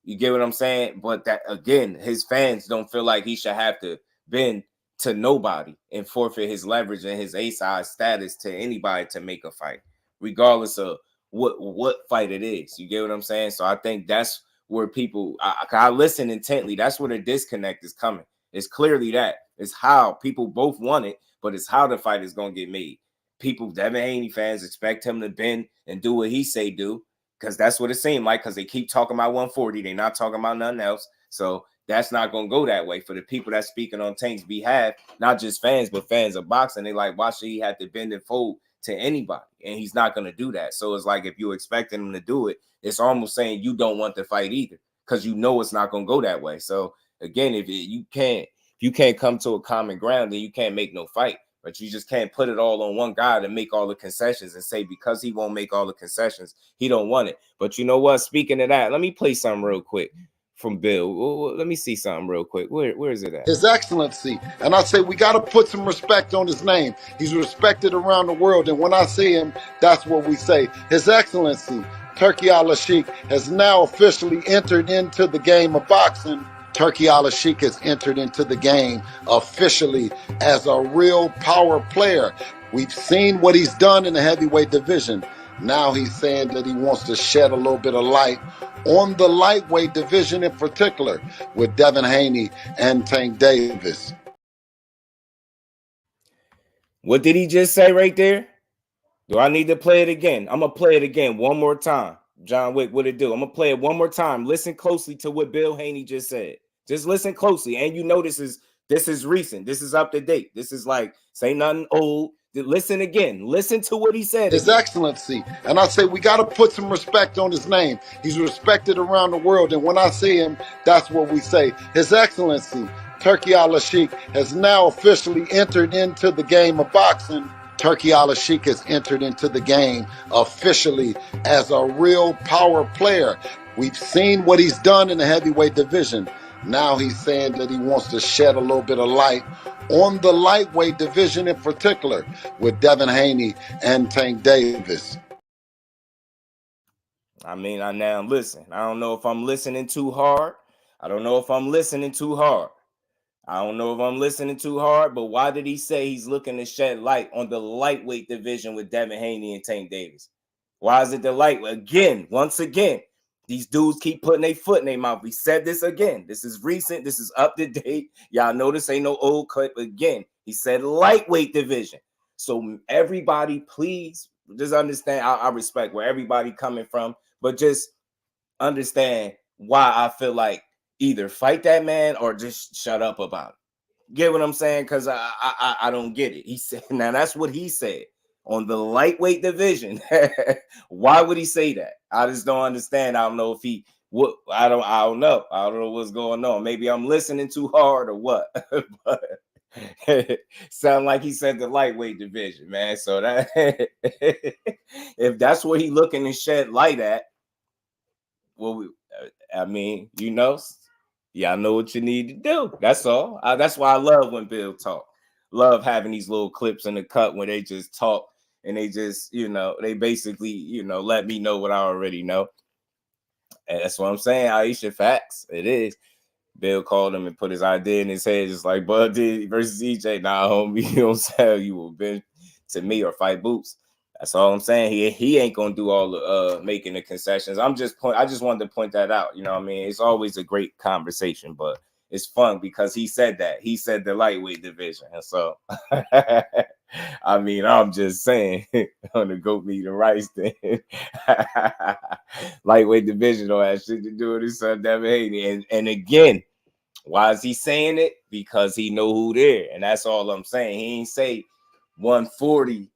You get what I'm saying? But that again, his fans don't feel like he should have to bend to nobody and forfeit his leverage and his A-side status to anybody to make a fight, regardless of what fight it is. You get what I'm saying? So I think that's where people, I listen intently. That's where the disconnect is coming. It's clearly that. It's how people both want it, but it's how the fight is going to get made. People, Devin Haney fans, expect him to bend and do what he say do, because that's what it seemed like, because they keep talking about 140. They're not talking about nothing else. So that's not going to go that way. For the people that's speaking on Tank's behalf, not just fans, but fans of boxing, they like, why should he have to bend and fold to anybody? And he's not going to do that. So it's like, if you're expecting him to do it, it's almost saying you don't want the fight either, because you know it's not going to go that way. So again, if you can't come to a common ground, then you can't make no fight. But you just can't put it all on one guy to make all the concessions and say because he won't make all the concessions, he don't want it. But you know what? Speaking of that, let me play something real quick from Bill. Let me see something real quick. Where is it at? His Excellency. And I say we got to put some respect on his name. He's respected around the world. And when I see him, that's what we say. His Excellency, Turki Al-Sheikh, has now officially entered into the game of boxing. Turki Al-Sheikh has entered into the game officially as a real power player. We've seen what he's done in the heavyweight division. Now he's saying that he wants to shed a little bit of light on the lightweight division in particular with Devin Haney and Tank Davis. What did he just say right there? Do I need to play it again? I'm going to play it again one more time. John Wick, what it do? I'm going to play it one more time. Listen closely to what Bill Haney just said. Just listen closely. And you know this is recent. This is up to date. This is like, say nothing old. Listen again. Listen to what he said. His Excellency. And I say we got to put some respect on his name. He's respected around the world. And when I see him, that's what we say. His Excellency, Turki Al-Sheikh, has now officially entered into the game of boxing. Turki Al-Sheikh has entered into the game officially as a real power player. We've seen what he's done in the heavyweight division. Now he's saying that he wants to shed a little bit of light on the lightweight division in particular with Devin Haney and Tank Davis. I mean, now listen. I don't know if I'm listening too hard. I don't know if I'm listening too hard. But why did he say he's looking to shed light on the lightweight division with Devin Haney and Tank Davis? Why is it the lightweight? Again, once again, these dudes keep putting their foot in their mouth. We said this again. This is recent. This is up to date. Y'all know this ain't no old clip. Again, he said lightweight division. So everybody, please just understand. I respect where everybody coming from, but just understand why I feel like either fight that man or just shut up about it. Get what I'm saying? Because I don't get it. He said, now that's what he said. On the lightweight division. Why would he say that? I just don't understand. I don't know if he what I don't know. I don't know what's going on. Maybe I'm listening too hard or what. But sound like he said the lightweight division, man. So that if that's what he looking to shed light at, well, I mean, you know, y'all know what you need to do. That's all. That's why I love when Bill talk. Love having these little clips in the cut when they just talk and they just, you know, they basically, you know, let me know what I already know. And that's what I'm saying. Aisha, facts. It is. Bill called him and put his idea in his head, just like Bud did versus EJ. Nah, homie, you don't say you will bend to me or fight Boots. That's all I'm saying. He ain't gonna do all the making the concessions. I just wanted to point that out. You know what I mean? It's always a great conversation, but it's fun because he said that. He said the lightweight division. And so I mean, I'm just saying on the goat meat and rice thing. Lightweight division don't have shit to do with his son Devin Haney. And again, why is he saying it? Because he know who there. And that's all I'm saying. He ain't say 140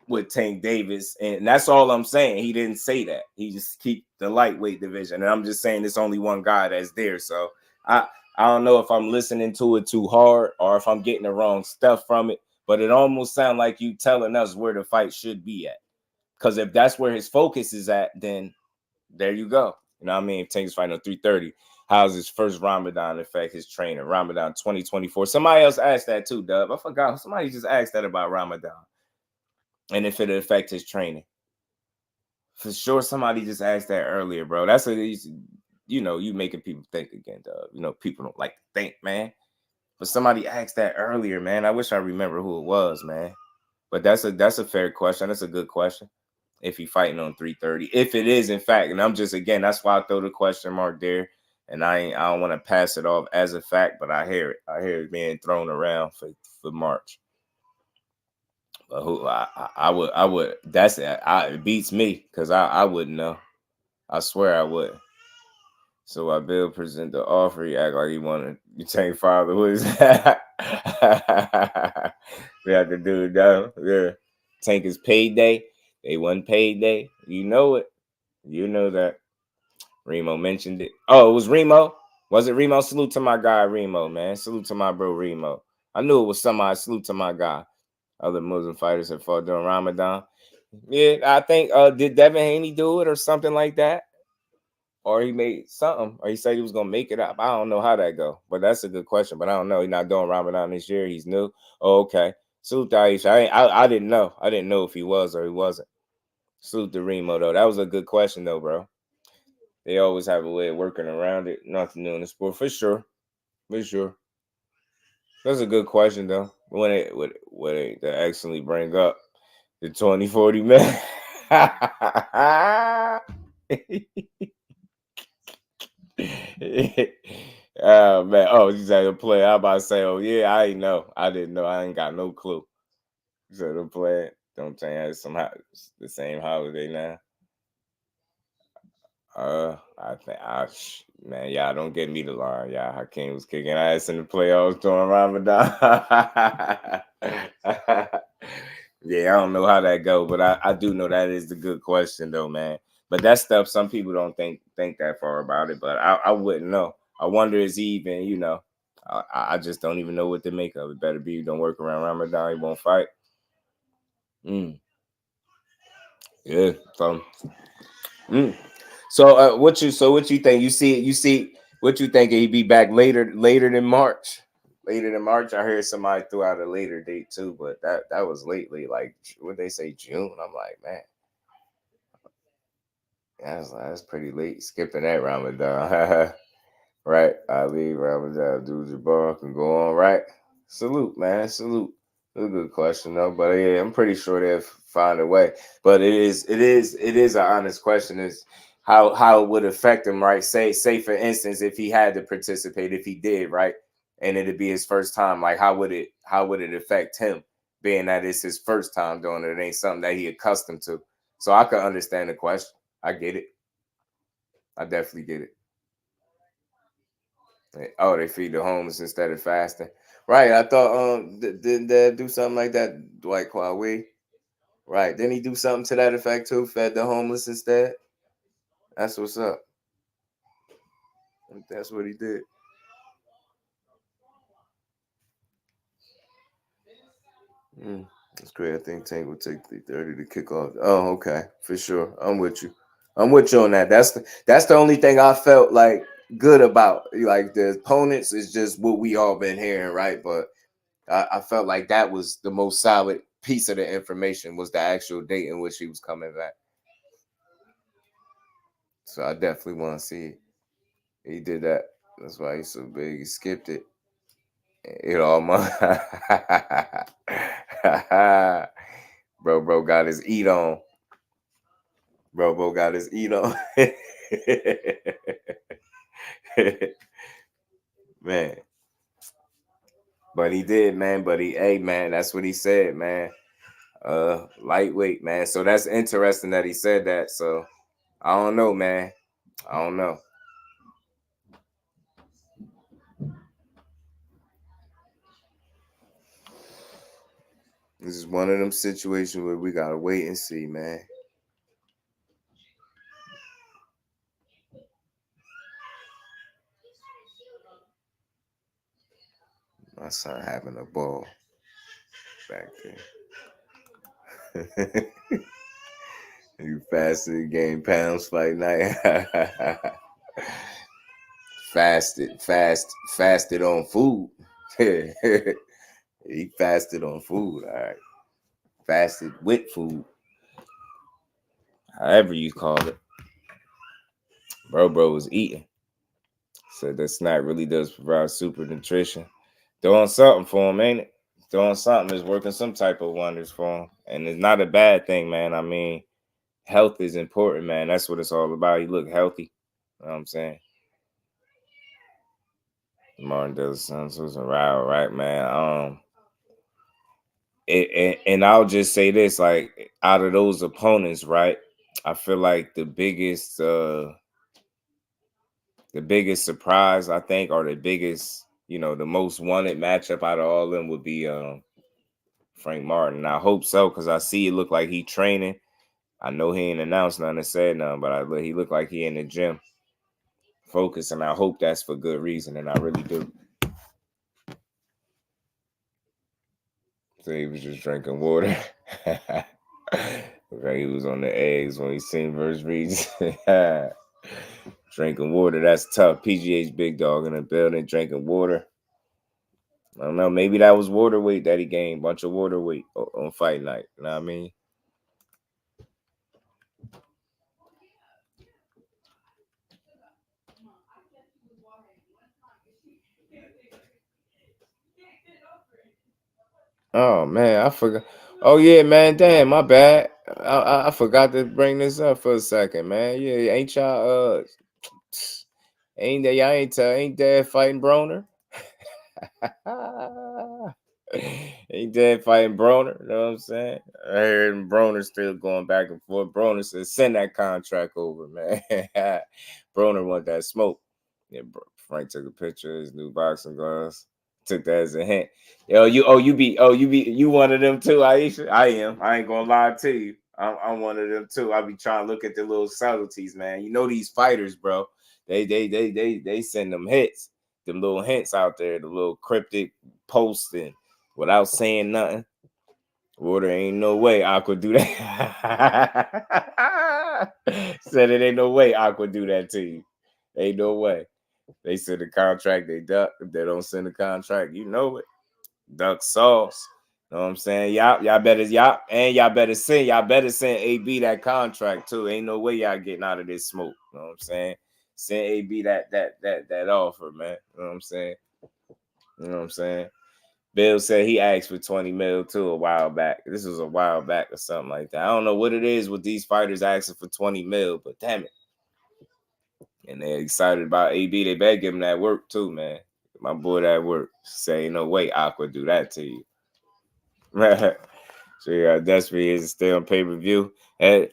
with Tank Davis. And that's all I'm saying. He didn't say that. He just keep the lightweight division. And I'm just saying there's only one guy that's there. So I don't know if I'm listening to it too hard or if I'm getting the wrong stuff from it. But it almost sounds like you telling us where the fight should be at. Because if that's where his focus is at, then there you go. You know what I mean? If Tank's fighting on 330, how's his first Ramadan affect his training? Ramadan 2024. Somebody else asked that too, Dub. I forgot. Somebody just asked that about Ramadan. And if it affect his training. For sure, somebody just asked that earlier, bro. That's you know, you making people think again, Dub. You know, people don't like to think, man. But somebody asked that earlier, man. I wish I remember who it was, man. But that's a fair question. That's a good question. If he fighting on 330, if it is in fact, and I'm just again, that's why I throw the question mark there, and I don't want to pass it off as a fact, but I hear it being thrown around for March. But who I would that's it. It beats me because I wouldn't know. I swear I would. So I Bill present the offer. He act like he wanted you take father. Who is that? We have to do it down. Yeah. Tank is payday. They wasn't payday. You know it. You know that. Remo mentioned it. Oh, it was Remo? Was it Remo? Salute to my guy, Remo, man. Salute to my bro, Remo. I knew it was somebody. Salute to my guy. Other Muslim fighters have fought during Ramadan. Yeah, I think did Devin Haney do it or something like that? Or he made something, or he said he was gonna make it up. I don't know how that go, but that's a good question. But I don't know. He's not doing Ramadan this year. He's new. Oh, okay. Salute to Aisha. I didn't know. I didn't know if he was or he wasn't. Salute to Remo though. That was a good question though, bro. They always have a way of working around it. Nothing new in the sport for sure. For sure. That's a good question though. When they actually bring up the 2040 man. Oh man, oh, you said to play. I about to say, oh yeah, I ain't know. I didn't know. I ain't got no clue. You said to play. Don't think it's somehow the same holiday now. I think man, y'all don't get me the line. Y'all, Hakeem was kicking ass in the playoffs during Ramadan. Yeah, I don't know how that go, but I do know that is the good question though, man. But that stuff, some people don't think that far about it, but I wouldn't know. I wonder is he even, you know, I just don't even know what to make of it. Better be you don't work around Ramadan, he won't fight. Yeah, so what you think? You see what you think he'd be back later than March? Later than March, I heard somebody threw out a later date too, but that was lately, like what they say June. I'm like, man, that's pretty late. Skipping that Ramadan, right? Ali Ramadan, Abdul-Jabbar can go on, right? Salute, man, salute. That's a good question though, but yeah, I'm pretty sure they'll find a way. But it is an honest question. Is how it would affect him, right? Say for instance, if he had to participate, if he did, right, and it'd be his first time, like how would it affect him, being that it's his first time doing it? It ain't something that he accustomed to. So I can understand the question. I get it. I definitely get it. Oh, they feed the homeless instead of fasting. Right. I thought didn't Dad do something like that, Dwight Kwame? Right. Didn't he do something to that effect too? Fed the homeless instead? That's what's up. That's what he did. That's great. I think Tank will take 3:30 to kick off. Oh, okay. For sure. I'm with you. I'm with you on that. That's the only thing I felt like good about. Like the opponents is just what we all been hearing, right? But I felt like that was the most solid piece of the information was the actual date in which he was coming back. So I definitely want to see it. He did that. That's why he's so big. He skipped it. It all bro got his eat on. Bro got his eat on. Man. But he did, man. Hey, man, that's what he said, man. Lightweight, man. So that's interesting that he said that. So I don't know, man. I don't know. This is one of them situations where we gotta wait and see, man. My son having a ball back there. You fasted, gained pounds fight night. Fasted on food. He fasted on food. All right. Fasted with food. However you call it. Bro was eating. So that snack really does provide super nutrition. Doing something for him, ain't it? Doing something is working some type of wonders for him. And it's not a bad thing, man. I mean, health is important, man. That's what it's all about. You look healthy. You know what I'm saying? Martin does Sons was a rival, right, man? And I'll just say this, like, out of those opponents, right, I feel like the biggest surprise, I think, or the biggest, you know, the most wanted matchup out of all of them would be Frank Martin. And I hope so, because I see it look like he training. I know he ain't announced nothing or said nothing, but he look like he in the gym focus, and I hope that's for good reason, and I really do. So he was just drinking water. Okay, he was on the eggs when he seen versus Reeds. Drinking water, that's tough. PGA's big dog in the building, drinking water. I don't know. Maybe that was water weight that he gained. Bunch of water weight on fight night. You know what I mean? Oh man, I forgot. Oh yeah, man. Damn, my bad. I forgot to bring this up for a second, man. Yeah, ain't y'all ain't Dad fighting Broner? Ain't Dad fighting Broner? You know what I'm saying? I heard Broner still going back and forth. Broner said, "Send that contract over, man." Broner want that smoke. Yeah, Frank took a picture of his new boxing gloves. Took that as a hint. You one of them too, Aisha. I am. I ain't gonna lie to you. I'm one of them too. I be trying to look at the little subtleties, man. You know these fighters, bro. They send them hits, them little hints out there, the little cryptic posting without saying nothing. Water ain't no way Aqua do that. Said it ain't no way Aqua do that to you. Ain't no way. They send the contract, they duck. If they don't send the contract, you know it. Duck sauce. Know what I'm saying? Y'all better send AB that contract too. Ain't no way y'all getting out of this smoke. Know what I'm saying? Send AB that offer, man. You know what I'm saying? You know what I'm saying? Bill said he asked for 20 mil too a while back. This was a while back or something like that. I don't know what it is with these fighters asking for 20 mil, but damn it. And they're excited about AB. They better give him that work too, man. My boy that work. Say, ain't no way Aqua do that to you. So yeah, that's what he is stay on pay-per-view. And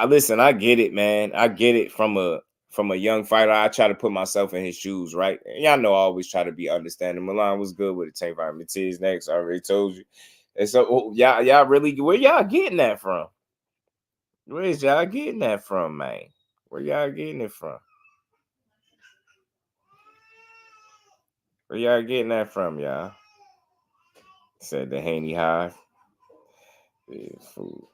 listen, I get it, man. I get it from a young fighter. I try to put myself in his shoes, right? And y'all know I always try to be understanding. Milan was good with it. Tank Fight Matiz next. I already told you. And so y'all really, where y'all getting that from? Where's y'all getting that from, man? Where y'all getting it from? Where y'all getting that from, y'all? Said the Haney Hive. Yeah, fool.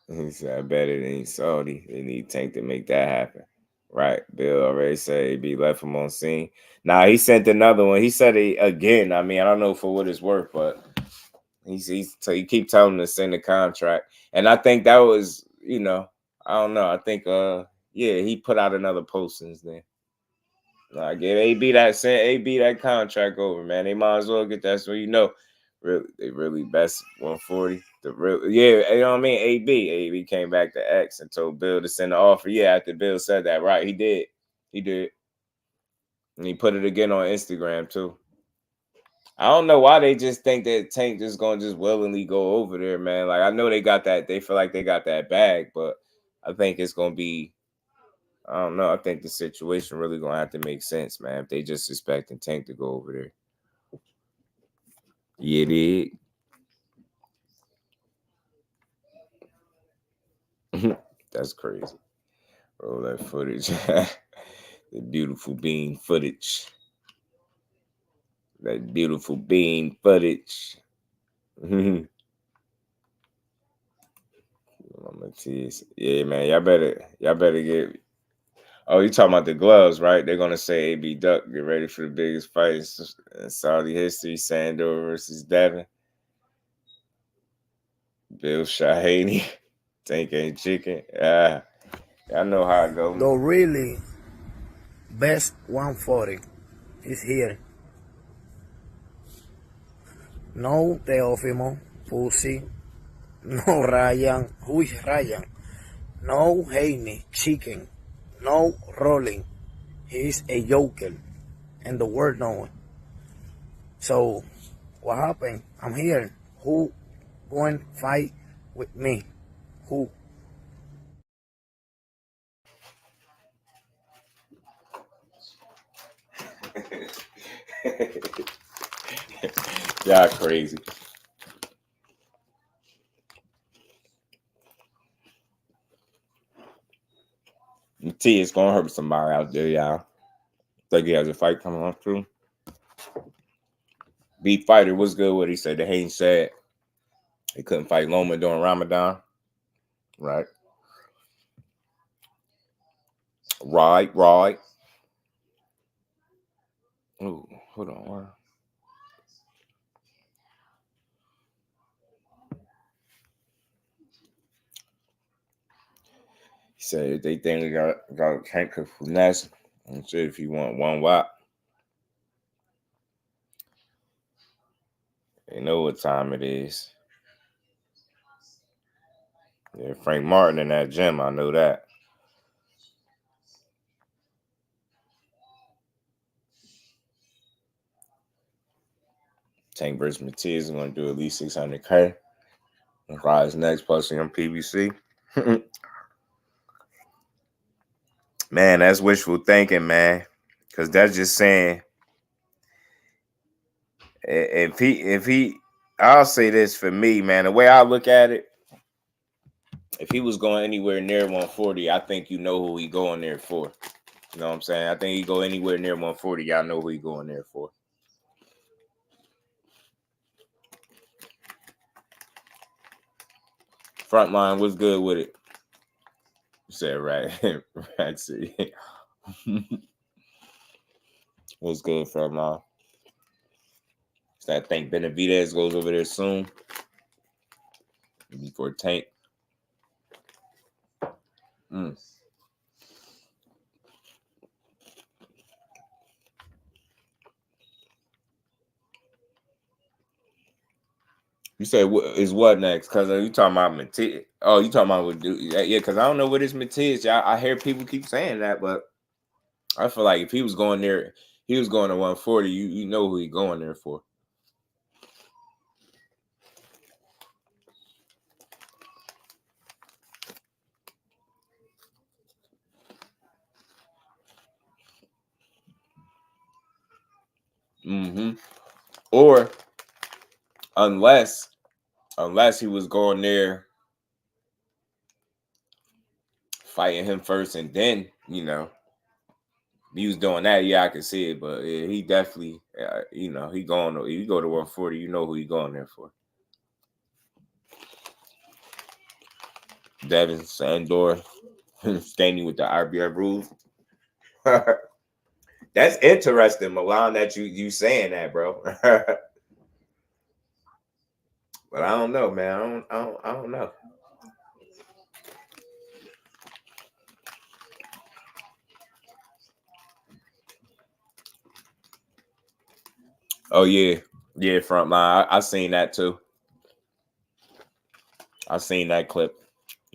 He said, I bet it ain't Saudi. They need Tank to make that happen. Right. Bill already said he'd be left him on scene. Now, he sent another one. He said it again. I mean, I don't know for what it's worth, but he keep telling him to send the contract. And I think that was, I don't know. I think, he put out another post since then. I get AB that contract over, man. They might as well get that, so they really best 140. You know what I mean? AB came back to X and told Bill to send the offer. Yeah, after Bill said that, right? He did. And he put it again on Instagram too. I don't know why they just think that Tank just gonna just willingly go over there, man. Like I know they got that, they feel like they got that bag, but I think it's gonna be, I don't know. I think the situation really gonna have to make sense, man. If they just expecting Tank to go over there. Yeah, they. That's crazy. Roll that footage. The beautiful bean footage. That beautiful bean footage. Yeah, man. Y'all better get. Oh, you talking about the gloves, right? They're gonna say AB Duck, get ready for the biggest fight in Saudi history, Sandor versus Devin. Bill Haney. Tank ain't chicken. I know how it goes. The really best 140 is here. No Teofimo, Pussy. No Ryan. Who is Ryan? No Haney, chicken. No Rolling. He's a joker. And the word no one. So, what happened? I'm here. Who going to fight with me? Who? Y'all crazy. T is gonna hurt somebody out there, y'all. Think he has a fight coming on through. Beat Fighter, what's good? What he said? The Haney said he couldn't fight Loma during Ramadan. Right. Right. Oh, hold on. He said they think we got can't cook finesse. And shit, if you want one wop. They know what time it is. Yeah, Frank Martin in that gym, I know that. Tank versus Matiz is going to do at least 600K. And Rise next plus on PBC. Man, that's wishful thinking, man. Because that's just saying, if he, I'll say this for me, man. The way I look at it, if he was going anywhere near 140, I think you know who he going there for. You know what I'm saying? I think he go anywhere near 140, y'all know who he going there for. Frontline, what's good with it? You said right. Right. See. What's good, Frontline? So I think Benavidez goes over there soon. Before Tank. You say is what next? Because you talking about Matiz. Oh, you talking about what do? Yeah, because I don't know what is Matiz. I hear people keep saying that, but I feel like if he was going there, he was going to 140. You know who he going there for. Or unless he was going there fighting him first and then, you know, he was doing that, yeah, I can see it, but yeah, he definitely, you know, he go to 140, you know who he going there for. Devin Sandor standing with the RBF rules. That's interesting, Milan, that you saying that, bro. But I don't know, man. I don't know. Oh yeah, Frontline. I seen that too. I seen that clip.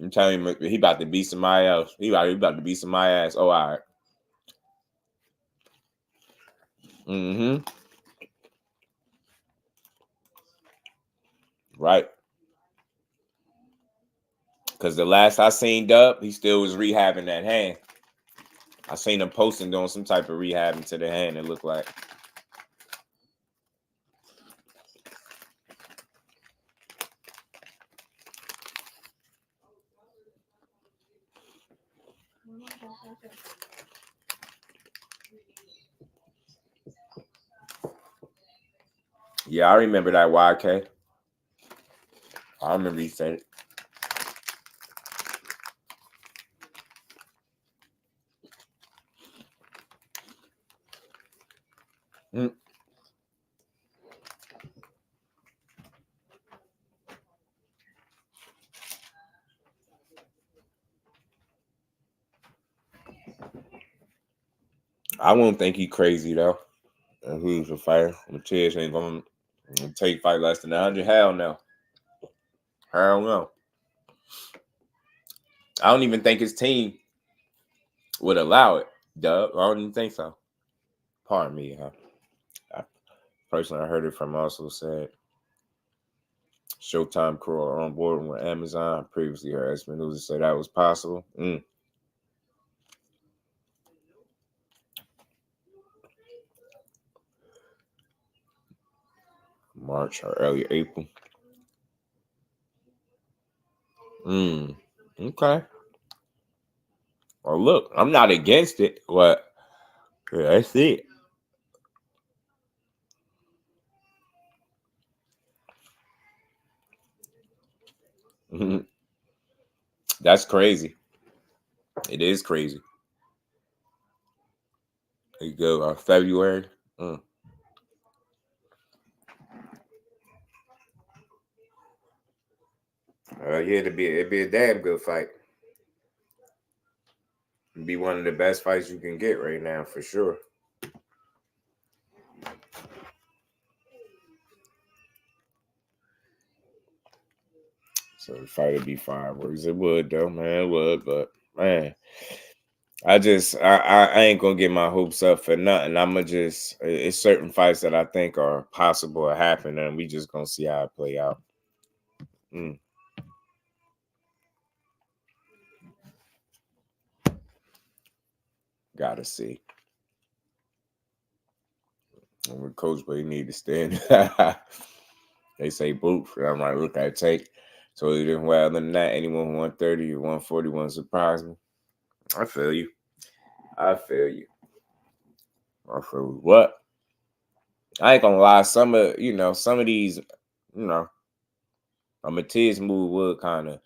I'm telling you, he about to beat somebody else. He about to beat somebody ass. Oh, all right. Right. Because the last I seen Dub, he still was rehabbing that hand. I seen him posting doing some type of rehabbing to the hand, it looked like. Yeah, I remember that YK. I remember he said it. I won't think he crazy though. Who's a fighter? Matiz ain't gonna take fight less than 100. Hell no. Hell no. I don't even think his team would allow it, Dub. I don't even think so. Pardon me, huh? Personally, I heard it from also said Showtime crew are on board with Amazon. I previously heard Espinosa say that was possible. March or early April. Okay. Well, look, I'm not against it, but yeah, I see it. That's crazy. It is crazy. There you go. February. Yeah, it'd be a damn good fight. It'd be one of the best fights you can get right now, for sure. So the fight would be fireworks. It would though, man. It would, but man, I ain't gonna get my hopes up for nothing. It's certain fights that I think are possible to happen, and we just gonna see how it play out. Gotta see. And with Coach, but he need to stand. They say boot. I'm like, look, I take. So he didn't. Well, other than that, anyone 130 or 140 won't surprise me. I feel you. I feel what? I ain't gonna lie. Some of these, a Ortiz move would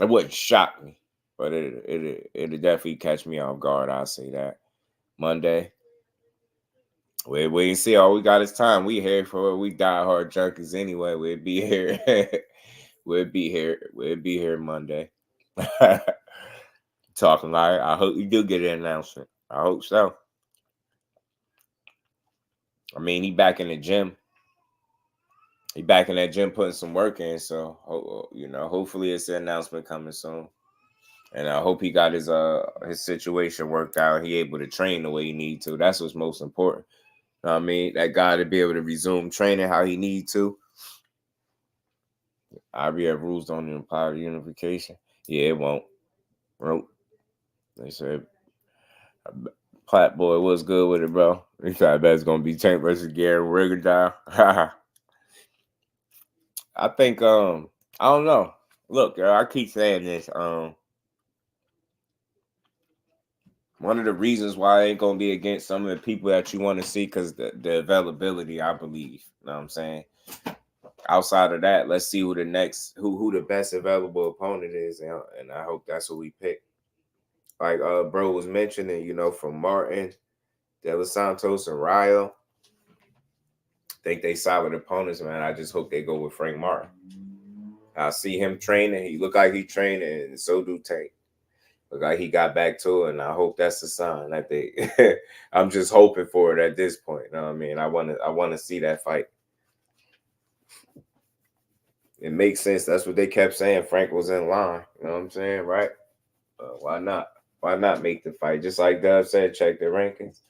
it wouldn't shock me, but it'd definitely catch me off guard. I'll say that. Monday. Wait and see. All we got is time. We here for it. We die hard junkies anyway. We'll be here. We'll be here Monday. Talking like, I hope you do get an announcement. I hope so. I mean, he back in the gym. He back in that gym putting some work in. So, hopefully it's an announcement coming soon. And I hope he got his situation worked out. He able to train the way he need to. That's what's most important. You know what I mean? That guy to be able to resume training how he need to. IBF rules don't imply unification. Yeah, it won't. Nope. They said, Plat boy, what's good with it, bro? He said, I bet it's going to be Tank versus Gary Riggerdale. I think, I don't know. Look, girl, I keep saying this. One of the reasons why I ain't going to be against some of the people that you want to see, because the availability, I believe. You know what I'm saying? Outside of that, let's see who the best available opponent is, and I hope that's who we pick. Like bro was mentioning, from Martin, De Los Santos, and Ryo. I think they solid opponents, man. I just hope they go with Frank Martin. I see him training. He look like he training, and so do Tank. Look like he got back to it, and I hope that's a sign that they. I'm just hoping for it at this point. You know what I mean? I want to see that fight. It makes sense. That's what they kept saying. Frank was in line. You know what I'm saying? Right? Why not? Why not make the fight? Just like Dub said, check the rankings.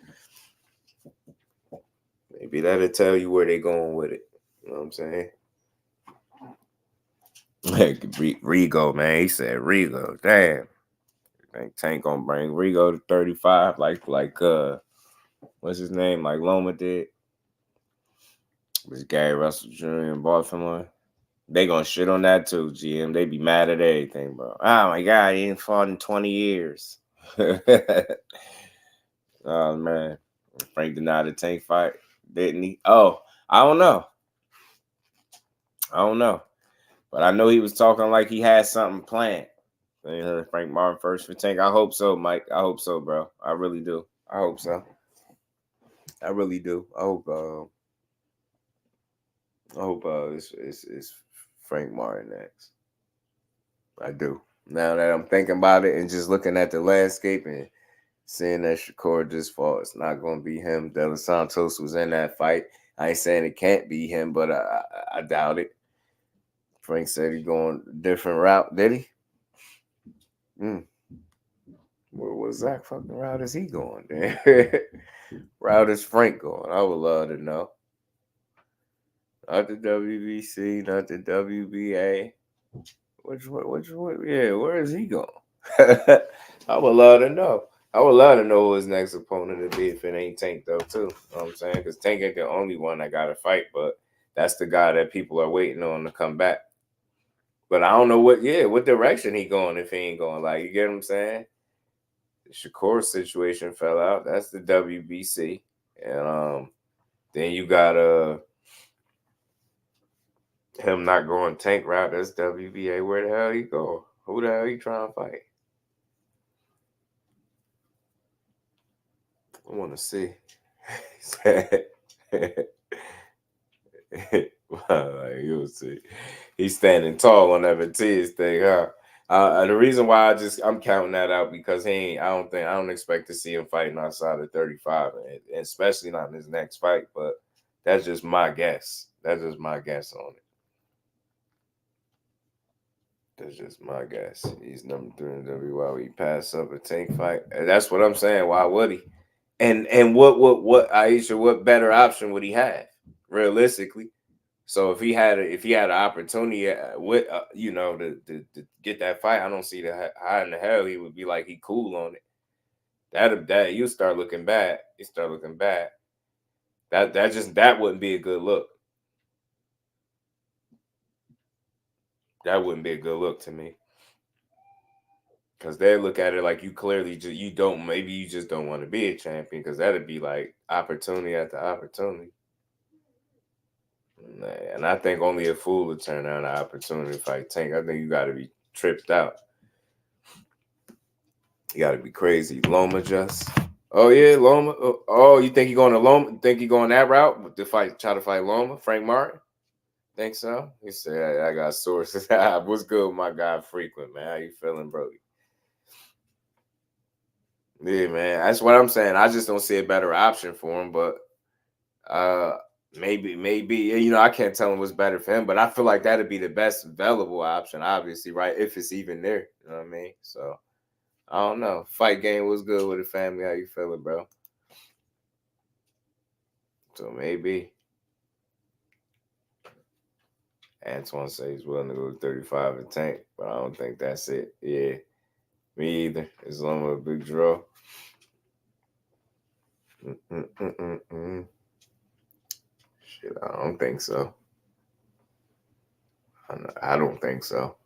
Maybe that'll tell you where they're going with it. You know what I'm saying? Rigo, man. He said Rigo. Damn. I think Tank gonna bring Rigo to 35, like what's his name? Like Loma did. Was Gary Russell Jr. in Baltimore? They gonna shit on that too, GM. They be mad at everything, bro. Oh my God, he ain't fought in 20 years. Oh man. Frank denied the Tank fight, didn't he? Oh, I don't know. But I know he was talking like he had something planned. You heard Frank Martin first for Tank. I hope so, Mike. I hope so, bro. I really do. I hope so. I really do. I hope it's Frank Martin next. I do. Now that I'm thinking about it and just looking at the landscape and seeing that Shakur just fought, it's not going to be him. De Los Santos was in that fight. I ain't saying it can't be him, but I doubt it. Frank said he's going a different route. Did he? Where was that fucking route is he going? Route is Frank going? I would love to know. Not the WBC, not the WBA. Which yeah, where is he going? I would love to know. I would love to know who his next opponent would be if it ain't Tank, though, too. You know what I'm saying? Because Tank ain't the only one that got to fight, but that's the guy that people are waiting on to come back. But I don't know what direction he going if he ain't going. Like, you get what I'm saying? The Shakur situation fell out. That's the WBC. And then you got Him not going tank route, that's WBA. Where the hell he go? Who the hell he trying to fight? I want to see. Like, you'll see. He's standing tall on that ORTIZ thing, huh? The reason why I'm counting that out because I don't expect to see him fighting outside of 35, and especially not in his next fight. But that's just my guess. That's just my guess on it. That's just my guess. He's number 3 in WBA. He passed up a tank fight. And that's what I'm saying. Why would he? And what Aisha? What better option would he have realistically? So if he had an opportunity to get that fight, I don't see how in the hell he would be like he cool on it. That you start looking bad. You start looking bad. That wouldn't be a good look. That wouldn't be a good look to me. Because they look at it like you clearly you just don't want to be a champion, because that'd be like opportunity after opportunity. And I think only a fool would turn down an opportunity to fight Tank. I think you got to be tripped out. You got to be crazy. Loma just. Oh, yeah, Loma. Oh, you think you're going to Loma? You think you're going that route try to fight Loma? Frank Martin? Think so? He said, I got sources. What's good with my guy Frequent, man? How you feeling, bro? Yeah, man. That's what I'm saying. I just don't see a better option for him, but maybe, I can't tell him what's better for him, but I feel like that'd be the best available option, obviously, right? If it's even there, you know what I mean? So, I don't know. Fight game was good with the family. How you feeling, bro? So, maybe. Antoine says he's willing to go to 35 and tank, but I don't think that's it. Yeah, me either. As long as a big draw. Shit, I don't think so. I don't think so.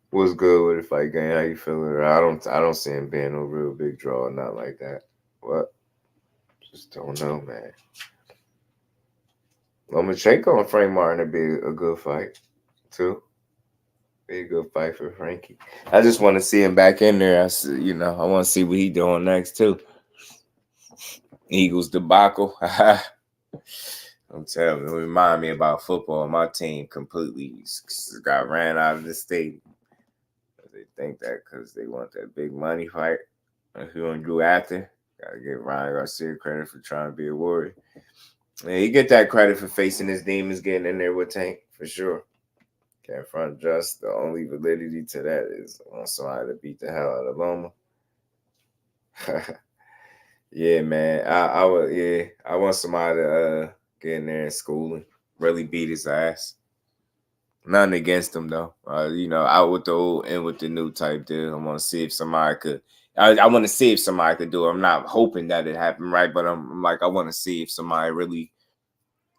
What's good with the fight game? How you feeling? I don't see him being a real big draw or not like that. What? Just don't know, man. Lomachenko and Frank Martin would be a good fight, too. Be a good fight for Frankie. I just want to see him back in there. I want to see what he doing next, too. Eagles debacle. I'm telling you, it remind me about football. My team completely got ran out of the state. They think that because they want that big money fight. If you want to go after, gotta give Ryan Garcia credit for trying to be a warrior. Yeah, he get that credit for facing his demons, getting in there with Tank, for sure. Can't front just. The only validity to that is on somebody to beat the hell out of Loma. Yeah, man. I want somebody to get in there in school and really beat his ass. Nothing against him though. Out with the old and with the new type deal. I want to see if somebody could. I want to see if somebody could do it. I'm not hoping that it happened, right? But I'm like, I want to see if somebody really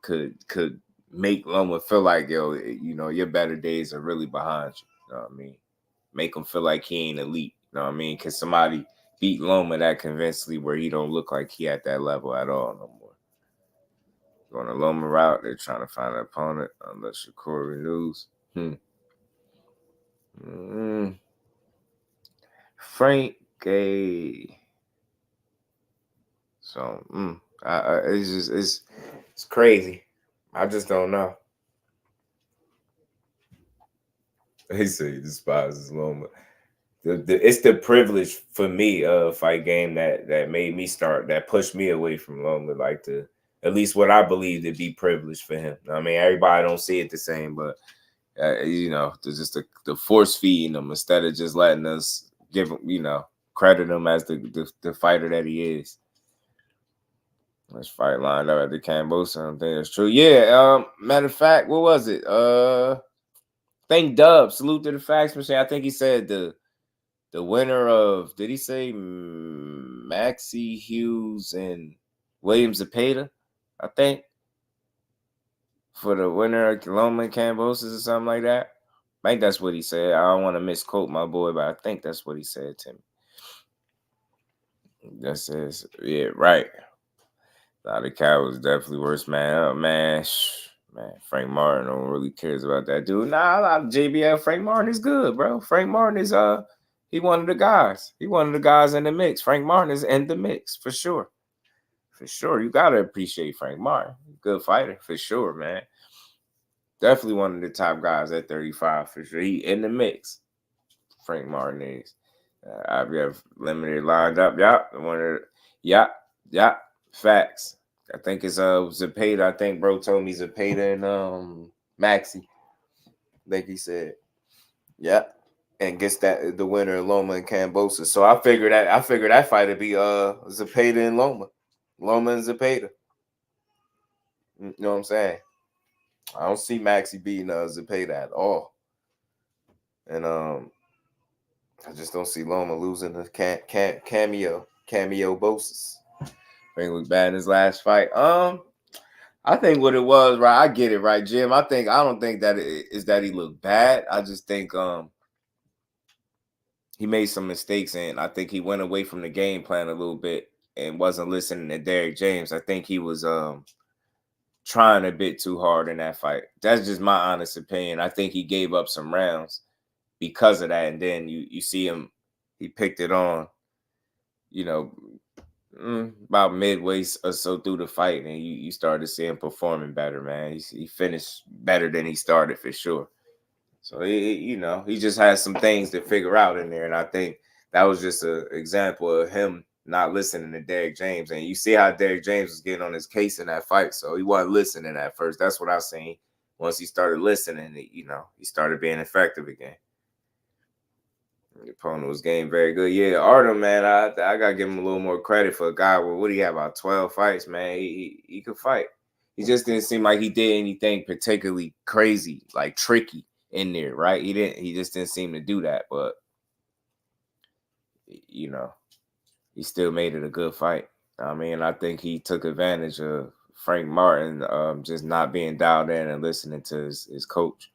could make Loma feel like, your better days are really behind you. You know what I mean? Make him feel like he ain't elite. You know what I mean? Can somebody beat Loma that convincingly where he don't look like he at that level at all no more? Going the Loma route, they're trying to find an opponent unless Shakur renews. Frank Gay. So, it's crazy. I just don't know. He said he despises Loma. It's the privilege for me fight game that made me that pushed me away from Loma, at least what I believe to be privileged for him. I mean, everybody don't see it the same, but just the force feeding him instead of just letting us give him, credit him as the fighter that he is. This fight lined up at the Cambosa. I don't think that's true. Yeah. Matter of fact, what was it? Thank Dub. Salute to the fax machine. I think he said the winner of, did he say Maxie Hughes and William Zepeda? I think. For the winner of Loma and Cambosis or something like that. I think that's what he said. I don't want to misquote my boy, but I think that's what he said to me. That says, yeah, right. The cow was definitely worse, man. Man, Frank Martin don't really cares about that dude. Nah, a lot of JBL. Frank Martin is good, bro. Frank Martin is he one of the guys. He one of the guys in the mix. Frank Martin is in the mix for sure. For sure. You gotta appreciate Frank Martin. Good fighter, for sure, man. Definitely one of the top guys at 35 for sure. He in the mix. Frank Martin is. IBF limited lined up. Yeah. Facts. I think it's Zepeda. I think bro told me Zepeda and Maxi. I think he said. Yeah. And gets that the winner of Loma and Kambosos. So I figured that fight would be Zepeda and Loma. Loma and Zepeda. You know what I'm saying? I don't see Maxi beating Zepeda at all. And I just don't see Loma losing the cameo Bosis. I think was bad in his last fight. I think what it was, right? I get it, right, Jim. I don't think that is that he looked bad. I just think he made some mistakes, and I think he went away from the game plan a little bit and wasn't listening to Derrick James. I think he was trying a bit too hard in that fight. That's just my honest opinion. I think he gave up some rounds because of that, and then you see him, he picked it on, about midway or so through the fight, and you started to see him performing better, man. He finished better than he started for sure. So he just has some things to figure out in there, and I think that was just an example of him not listening to Derrick James. And you see how Derrick James was getting on his case in that fight, so he wasn't listening at first. That's what I seen. Once he started listening, he started being effective again. The opponent was getting very good. Yeah, Artem, man, I gotta give him a little more credit for a guy with what do you have, about 12 fights, man. He could fight. He just didn't seem like he did anything particularly crazy, like tricky in there, right? He just didn't seem to do that, but he still made it a good fight. I mean, I think he took advantage of Frank Martin just not being dialed in and listening to his coach.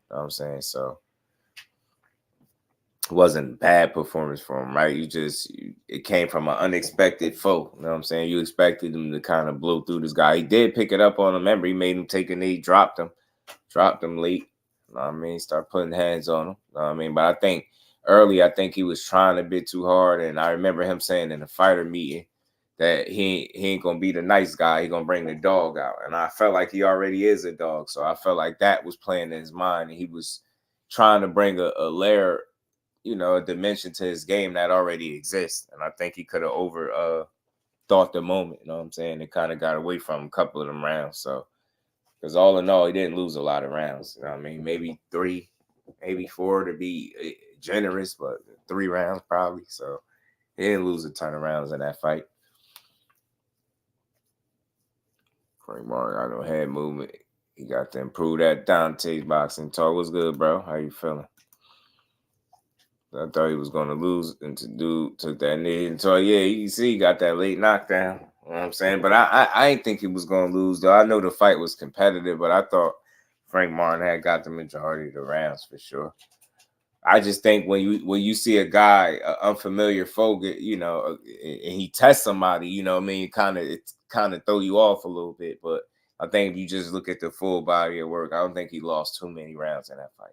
You know what I'm saying? So it wasn't a bad performance for him, right? It came from an unexpected foe. You know what I'm saying? You expected him to kind of blow through this guy. He did pick it up on him. Remember, he made him take a knee, dropped him late. You know what I mean? Start putting hands on him. You know what I mean? But I think early, he was trying a bit too hard. And I remember him saying in the fighter meeting that he ain't going to be the nice guy. He going to bring the dog out. And I felt like he already is a dog. So I felt like that was playing in his mind. And he was trying to bring a layer, a dimension to his game that already exists. And I think he could have thought the moment, you know what I'm saying? It kind of got away from him a couple of them rounds. So, because all in all, he didn't lose a lot of rounds. You know what I mean? Maybe 3, maybe 4 to be generous, but 3 rounds probably. So, he didn't lose a ton of rounds in that fight. Frank Martin got no head movement. He got to improve that Dante's boxing talk. What's good, bro? How you feeling? I thought he was going to lose and took that knee. And so, yeah, you see, he got that late knockdown. You know what I'm saying? But I didn't think he was going to lose, though. I know the fight was competitive, but I thought Frank Martin had got the majority of the rounds for sure. I just think when you see a guy, an unfamiliar foe, and he tests somebody, it kind of throw you off a little bit. But I think if you just look at the full body of work, I don't think he lost too many rounds in that fight.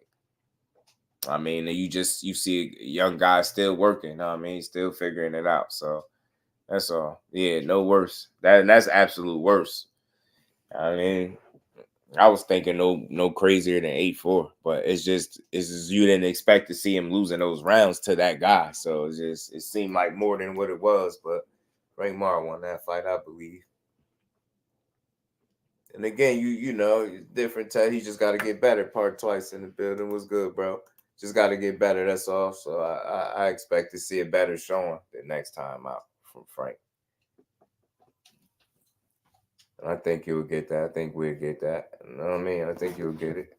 I mean, you see a young guy still working. You know what I mean? Still figuring it out. So that's all. Yeah, no worse. That's absolute worse. I mean, I was thinking no crazier than 8-4, but it's just you didn't expect to see him losing those rounds to that guy. So it seemed like more than what it was. But Frank Martin won that fight, I believe. And again, different. He just got to get better. Part twice in the building was good, bro. Just got to get better, that's all. So I expect to see a better showing the next time out from Frank. And I think you'll get that. I think we'll get that. You know what I mean? I think you'll get it.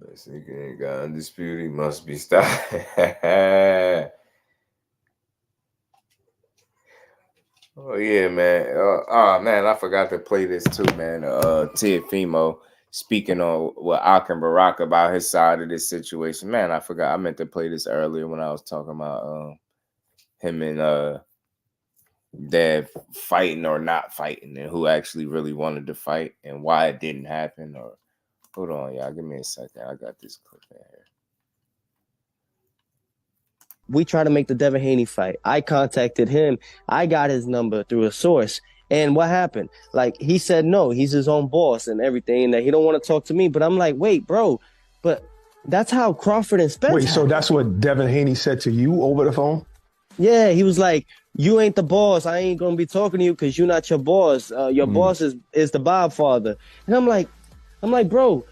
Let's see, he got undisputed. He must be stopped. Oh, yeah, man. Man, I forgot to play this too, man. Teofimo speaking on what Akin Barak about his side of this situation. Man, I forgot. I meant to play this earlier when I was talking about him and Dev fighting or not fighting, and who actually really wanted to fight and why it didn't happen. Or hold on, y'all, give me a second. I got this clip in here. We tried to make the Devin Haney fight. I contacted him. I got his number through a source. And what happened? Like, he said no, he's his own boss and everything, and that he don't want to talk to me. But I'm like, wait, bro, but that's how Crawford and Spence Wait, so that's what Devin Haney said to you over the phone? Yeah, he was like, you ain't the boss. I ain't going to be talking to you because you're not your boss. Your boss is the Bob father. And I'm like, bro,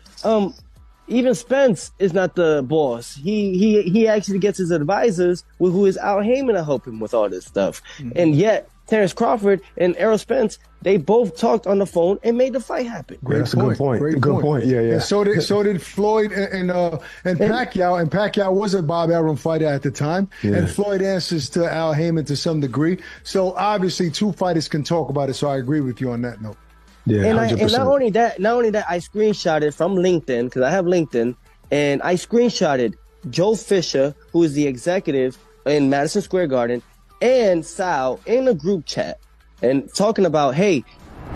even Spence is not the boss. He actually gets his advisors who is Al Heyman to help him with all this stuff. And yet Terrence Crawford and Errol Spence, they both talked on the phone and made the fight happen. That's a good point. Good point. Yeah. And so did Floyd and Pacquiao. And Pacquiao was a Bob Arum fighter at the time. Yeah. And Floyd answers to Al Heyman to some degree. So obviously two fighters can talk about it. So I agree with you on that note. Yeah, and not only that, I screenshotted from LinkedIn, because I have LinkedIn, and I screenshotted Joe Fisher, who is the executive in Madison Square Garden, and Sal in a group chat, and talking about, hey,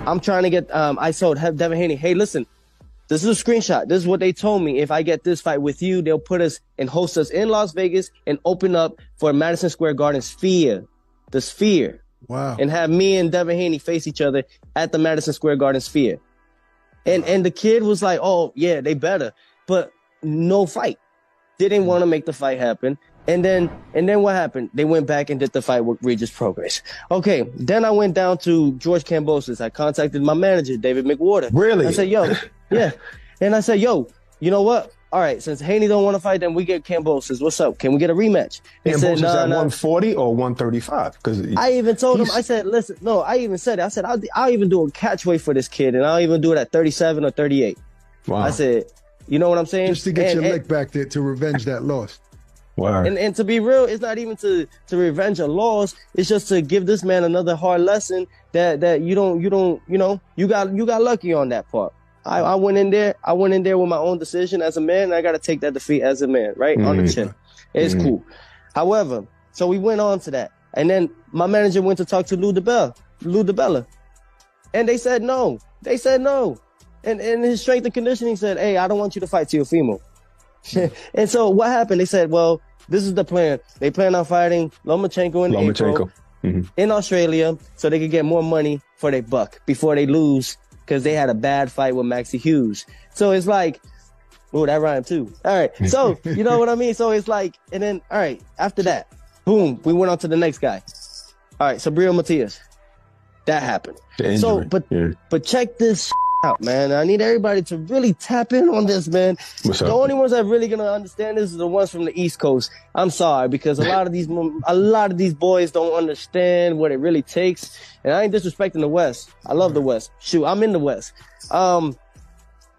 I'm trying to get, I told Devin Haney, hey, listen, this is a screenshot. This is what they told me. If I get this fight with you, they'll put us and host us in Las Vegas and open up for Madison Square Garden Sphere, the Sphere. Wow. And have me and Devin Haney face each other at the Madison Square Garden Sphere. And the kid was like, oh, yeah, they better. But no fight. Didn't want to make the fight happen. And then what happened? They went back and did the fight with Regis Progress. Okay, then I went down to George Kambosos. I contacted my manager, David McWhorter. Really? I said, yo, yeah. And I said, yo, you know what? All right, since Haney don't want to fight, then we get Kambosos. What's up? Can we get a rematch? They said, nah, at 140 or 135? Because I even told him, I said, listen, no, I even said it. I said, I'll even do a catch weight for this kid, and I'll even do it at 37 or 38. Wow. I said, you know what I'm saying? Just to get your lick back there to revenge that loss. Wow. And to be real, it's not even to revenge a loss. It's just to give this man another hard lesson that you got lucky on that part. I went in there with my own decision as a man, and I got to take that defeat as a man, right? On the chin. It's cool. However, so we went on to that. And then my manager went to talk to Lou DiBella. And they said no. And his strength and conditioning said, hey, I don't want you to fight Teofimo. And so what happened? They said, well, this is the plan. They plan on fighting Lomachenko in April in Australia so they could get more money for their buck before they lose, because they had a bad fight with Maxie Hughes. So it's like, oh, that rhymed too. All right. So, you know what I mean? So it's like, and then, all right, after that, boom, we went on to the next guy. All right, Sabrina Matias. That happened. So, but check this out, man. I need everybody to really tap in on this, man. The only ones that are really going to understand this is the ones from the East Coast. I'm sorry, because a lot of these boys don't understand what it really takes. And I ain't disrespecting the West. I love the West. Shoot, I'm in the West. But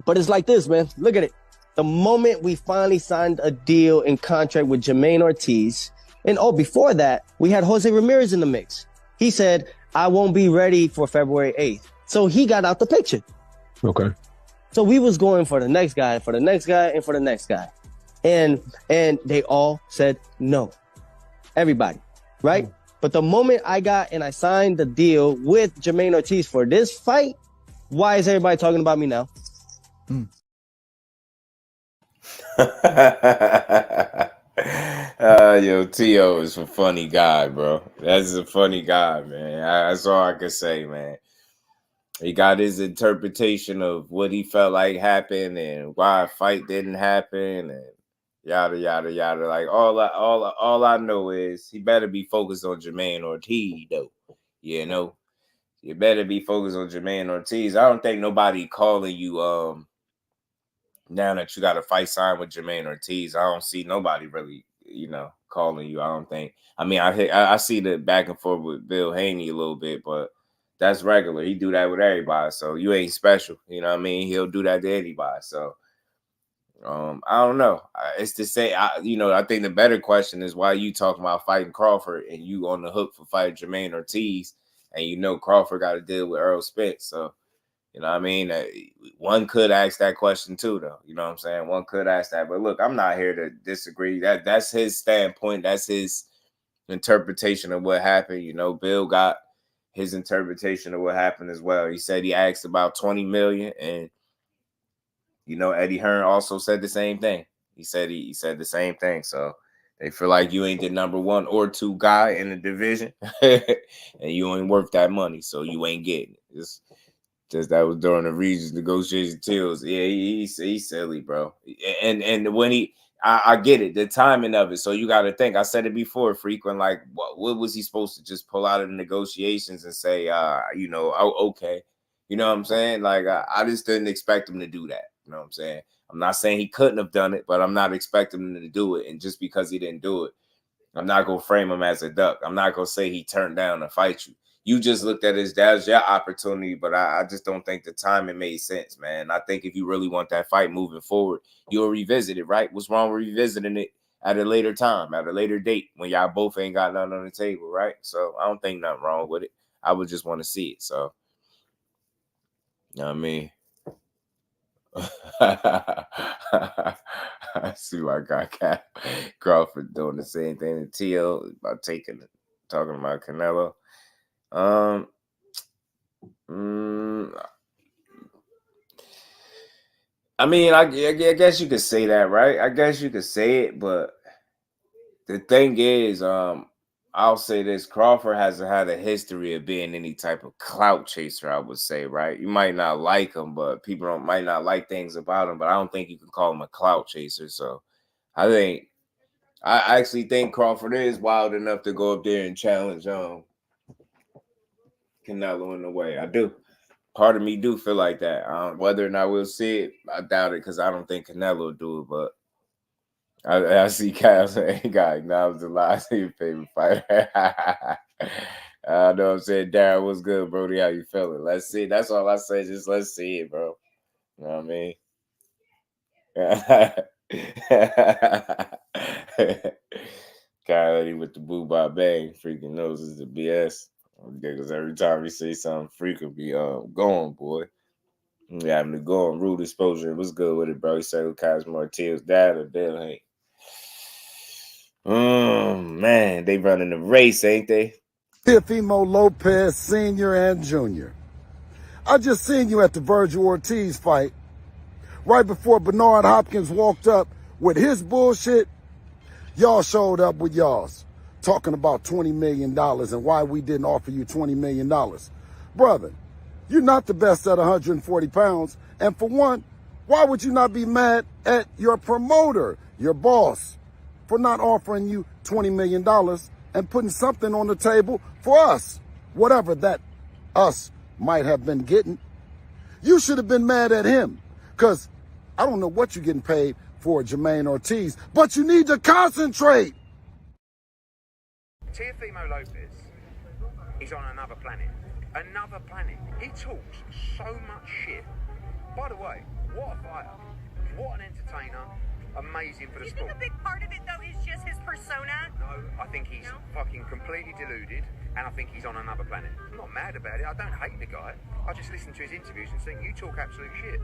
it's like this, man. Look at it. The moment we finally signed a deal and contract with Jermaine Ortiz, and before that, we had Jose Ramirez in the mix. He said, I won't be ready for February 8th. So he got out the picture. Okay. So we was going for the next guy, and for the next guy. And they all said no. Everybody. Right? But the moment I signed the deal with Jermaine Ortiz for this fight, why is everybody talking about me now? Yo, Tio is a funny guy, bro. That's a funny guy, man. That's all I can say, man. He got his interpretation of what he felt like happened and why a fight didn't happen and yada yada yada. Like all I know is he better be focused on Jermaine Ortiz, though. You know, you better be focused on Jermaine Ortiz. I don't think nobody calling you now that you got a fight signed with Jermaine Ortiz. I don't see nobody really, calling you. I don't think. I mean, I see the back and forth with Bill Haney a little bit, but that's regular. He do that with everybody. So you ain't special. You know what I mean? He'll do that to anybody. So I don't know. It's to say, I think the better question is why you talking about fighting Crawford and you on the hook for fighting Jermaine Ortiz, and Crawford got to deal with Errol Spence. So You know what I mean? One could ask that question too, though. You know what I'm saying? One could ask that. But look, I'm not here to disagree. That's his standpoint. That's his interpretation of what happened. You know, Bill got his interpretation of what happened as well. He said he asked about 20 million, and you know, Eddie Hearn also said the same thing. He said the same thing. So they feel like you ain't the number 1 or 2 guy in the division, and you ain't worth that money, so you ain't getting it. Just that was during the Regis negotiation deals. Yeah, he's silly, bro. And when I get it, the timing of it. So you got to think. I said it before, frequent. Like, what was he supposed to just pull out of the negotiations and say, you know, oh, okay, you know what I'm saying? Like, I just didn't expect him to do that. You know what I'm saying? I'm not saying he couldn't have done it, but I'm not expecting him to do it. And just because he didn't do it, I'm not gonna frame him as a duck. I'm not gonna say he turned down to fight you. You just looked at it as your opportunity, but I just don't think the timing made sense, man. I think if you really want that fight moving forward, you'll revisit it, right? What's wrong with revisiting it at a later time, at a later date, when y'all both ain't got nothing on the table, right? So I don't think nothing wrong with it. I would just want to see it. So, you know what I mean? I see my guy Crawford doing the same thing to TL about talking about Canelo. I mean, I guess you could say that, right? I guess you could say it, but the thing is, I'll say this: Crawford hasn't had a history of being any type of clout chaser. I would say, right? You might not like him, but people might not like things about him. But I don't think you can call him a clout chaser. So I actually think Crawford is wild enough to go up there and challenge Canelo in a way. I do. Part of me do feel like that. Whether or not we'll see it, I doubt it because I don't think Canelo will do it. But I see Kyle saying he got acknowledged the last of your favorite fighter. I know what I'm saying. Darren, what's good, Brody? How you feeling? Let's see. That's all I say. Just let's see it, bro. You know what I mean? Kyle with the boo bop bang. Freaking knows is the BS. Because every time he say something, freak will be going, boy. We having to go on rude exposure. What's good with it, bro? He said who Kyle Martell's dad or Bill Haney. Man, they running the race, ain't they? Teofimo Lopez, Sr. and Jr. I just seen you at the Virgil Ortiz fight. Right before Bernard Hopkins walked up with his bullshit, y'all showed up with y'all's, talking about $20 million and why we didn't offer you $20 million. Brother, you're not the best at 140 pounds. And for one, why would you not be mad at your promoter, your boss, for not offering you $20 million and putting something on the table for us, whatever that us might have been getting? You should have been mad at him, because I don't know what you're getting paid for, Jermaine Ortiz, but you need to concentrate. Teofimo Lopez is on another planet. Another planet. He talks so much shit. By the way, what a fighter. What an entertainer. Amazing for the sport. You think a big part of it, though, is just his persona? No, I think he's fucking completely deluded, and I think he's on another planet. I'm not mad about it. I don't hate the guy. I just listen to his interviews and think, you talk absolute shit.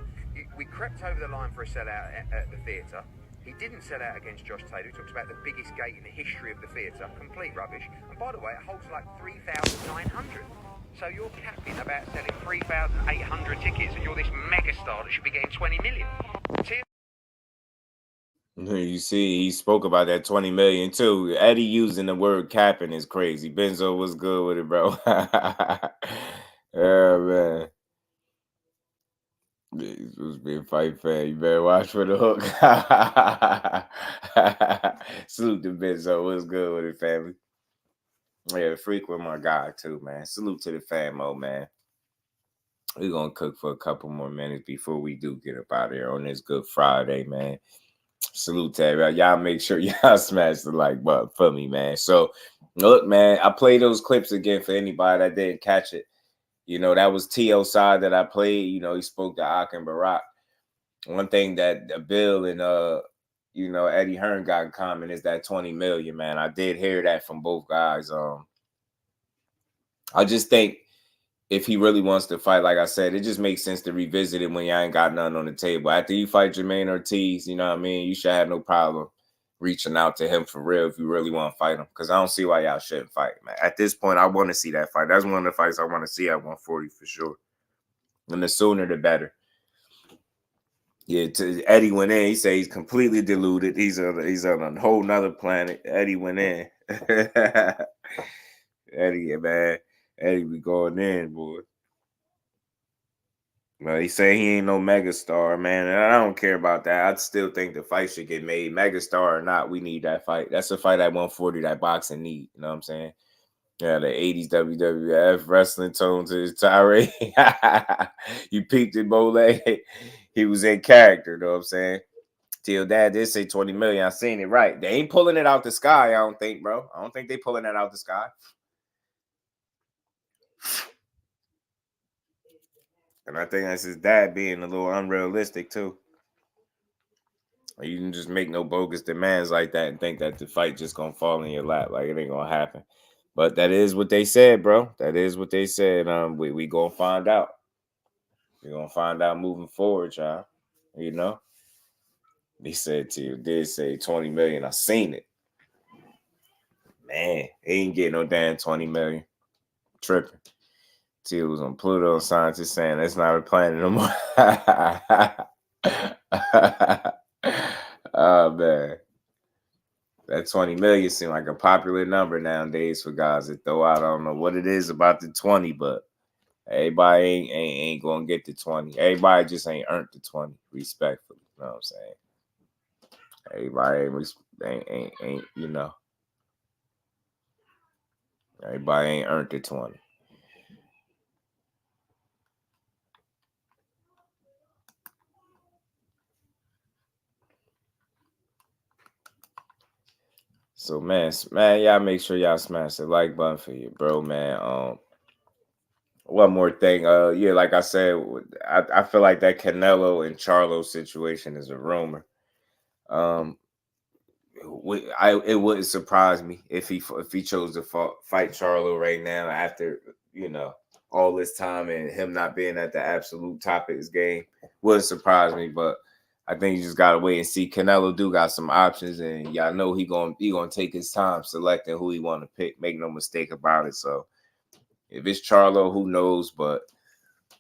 We crept over the line for a sellout at the theatre. He didn't sell out against Josh Taylor, who talks about the biggest gate in the history of the theatre. Complete rubbish. And by the way, it holds like 3,900. So you're capping about selling 3,800 tickets, and you're this megastar that should be getting 20 million. You see, he spoke about that 20 million too. Eddie using the word capping is crazy. Benzo was good with it, bro. Yeah, man. He's supposed to be a fight fan. You better watch for the hook. Salute to Benzo. What's good with it, family? Yeah, freak with my guy too, man. Salute to the famo, man. We're gonna cook for a couple more minutes before we do get up out of here on this Good Friday, man. Salute to everybody. Y'all make sure y'all smash the like button for me, man. So, look, man, I played those clips again for anybody that didn't catch it. You know, that was T.O. side that I played. You know, he spoke to Ak and Barack. One thing that Bill and, you know, Eddie Hearn got in common is that 20 million, man. I did hear that from both guys. I just think if he really wants to fight, like I said, it just makes sense to revisit it when you ain't got nothing on the table. After you fight Jermaine Ortiz, you know what I mean? You should have no problem reaching out to him for real if you really want to fight him. Because I don't see why y'all shouldn't fight, man. At this point, I want to see that fight. That's one of the fights I want to see at 140 for sure. And the sooner, the better. Yeah, Eddie went in. He said he's completely deluded. He's on a whole nother planet. Eddie went in. Eddie, man. Eddie be going in, boy. Well, he say he ain't no megastar, man. And I don't care about that. I still think the fight should get made. Megastar or not, we need that fight. That's a fight at 140 that boxing need. You know what I'm saying? Yeah, the 80s WWF wrestling tone to his tirade. You peeped it, Bole. He was in character, you know what I'm saying? Till Dad did say 20 million. I seen it right. They ain't pulling it out the sky, I don't think, bro. I don't think they pulling that out the sky. And I think that's his dad being a little unrealistic, too. You can just make no bogus demands like that and think that the fight just going to fall in your lap. Like, it ain't going to happen. But that is what they said, bro. That is what they said. We going to find out. We're going to find out moving forward, y'all. You know? They said to you, did say 20 million. I seen it. Man, he ain't getting no damn 20 million. Tripping. Till was on Pluto scientists saying that's not a planet no more. Oh man. That 20 million seems like a popular number nowadays for guys to throw out. I don't know what it is about the 20, but everybody ain't gonna get the 20. Everybody just ain't earned the 20, respectfully. You know what I'm saying? Everybody ain't you know. Everybody ain't earned the 20. So man, y'all make sure y'all smash the like button for you, bro, man. One more thing, yeah, like I said, I feel like that Canelo and CHARLO situation is a rumor. It wouldn't surprise me if he chose to fight CHARLO right now after all this time and him not being at the absolute top of his game. Wouldn't surprise me, but I think you just gotta wait and see. Canelo do got some options, and y'all know he gonna take his time selecting who he want to pick. Make no mistake about it. So if it's CHARLO, who knows? But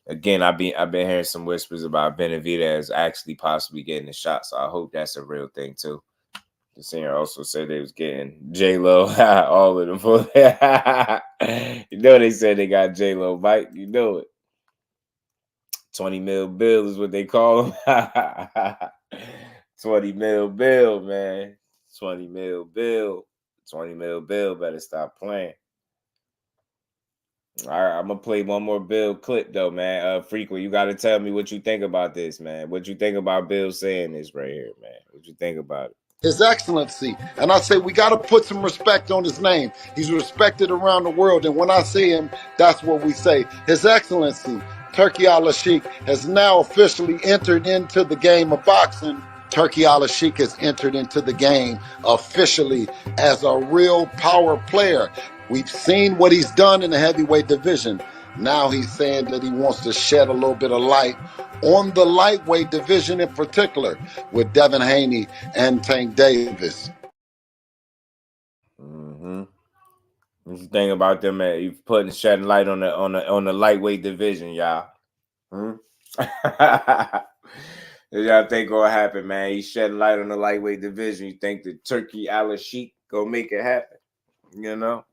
again, I've been hearing some whispers about Benavidez actually possibly getting a shot. So I hope that's a real thing too. The singer also said they was getting J-Lo, all of them. You know they said they got J-Lo, Mike. You know it. 20 mil bill is what they call him. 20 mil bill, man. 20 mil bill. 20 mil bill better stop playing. All right, I'm going to play one more Bill clip, though, man. Frequent, you got to tell me what you think about this, man. What you think about Bill saying this right here, man. What you think about it? His Excellency. And I say we got to put some respect on his name. He's respected around the world. And when I see him, that's what we say. His Excellency, Turki Al-Sheikh, has now officially entered into the game of boxing. Turki Al-Sheikh has entered into the game officially as a real power player. We've seen what he's done in the heavyweight division. Now he's saying that he wants to shed a little bit of light on the lightweight division in particular with Devin Haney and Tank Davis. Mm-hmm. What you think about them? You shedding light on the lightweight division, y'all. Y'all think gonna happen, man? He's shedding light on the lightweight division. You think the Turki Al-Sheikh gonna make it happen? You know.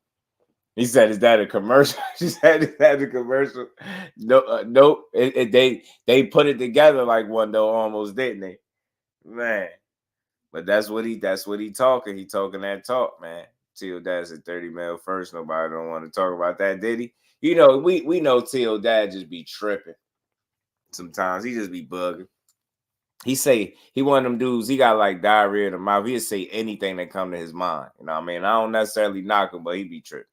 He said, "Is that a commercial?" She said, "Is that a commercial?" No, nope. They put it together like one though, almost, didn't they? Man, but that's what he talking. He talking that talk, man. Till Dad's at 30 mil first. Nobody don't want to talk about that, did he? You know, we know Till Dad just be tripping. Sometimes he just be bugging. He say he one of them dudes. He got like diarrhea in the mouth. He'll say anything that come to his mind. You know what I mean? I don't necessarily knock him, but he be tripping.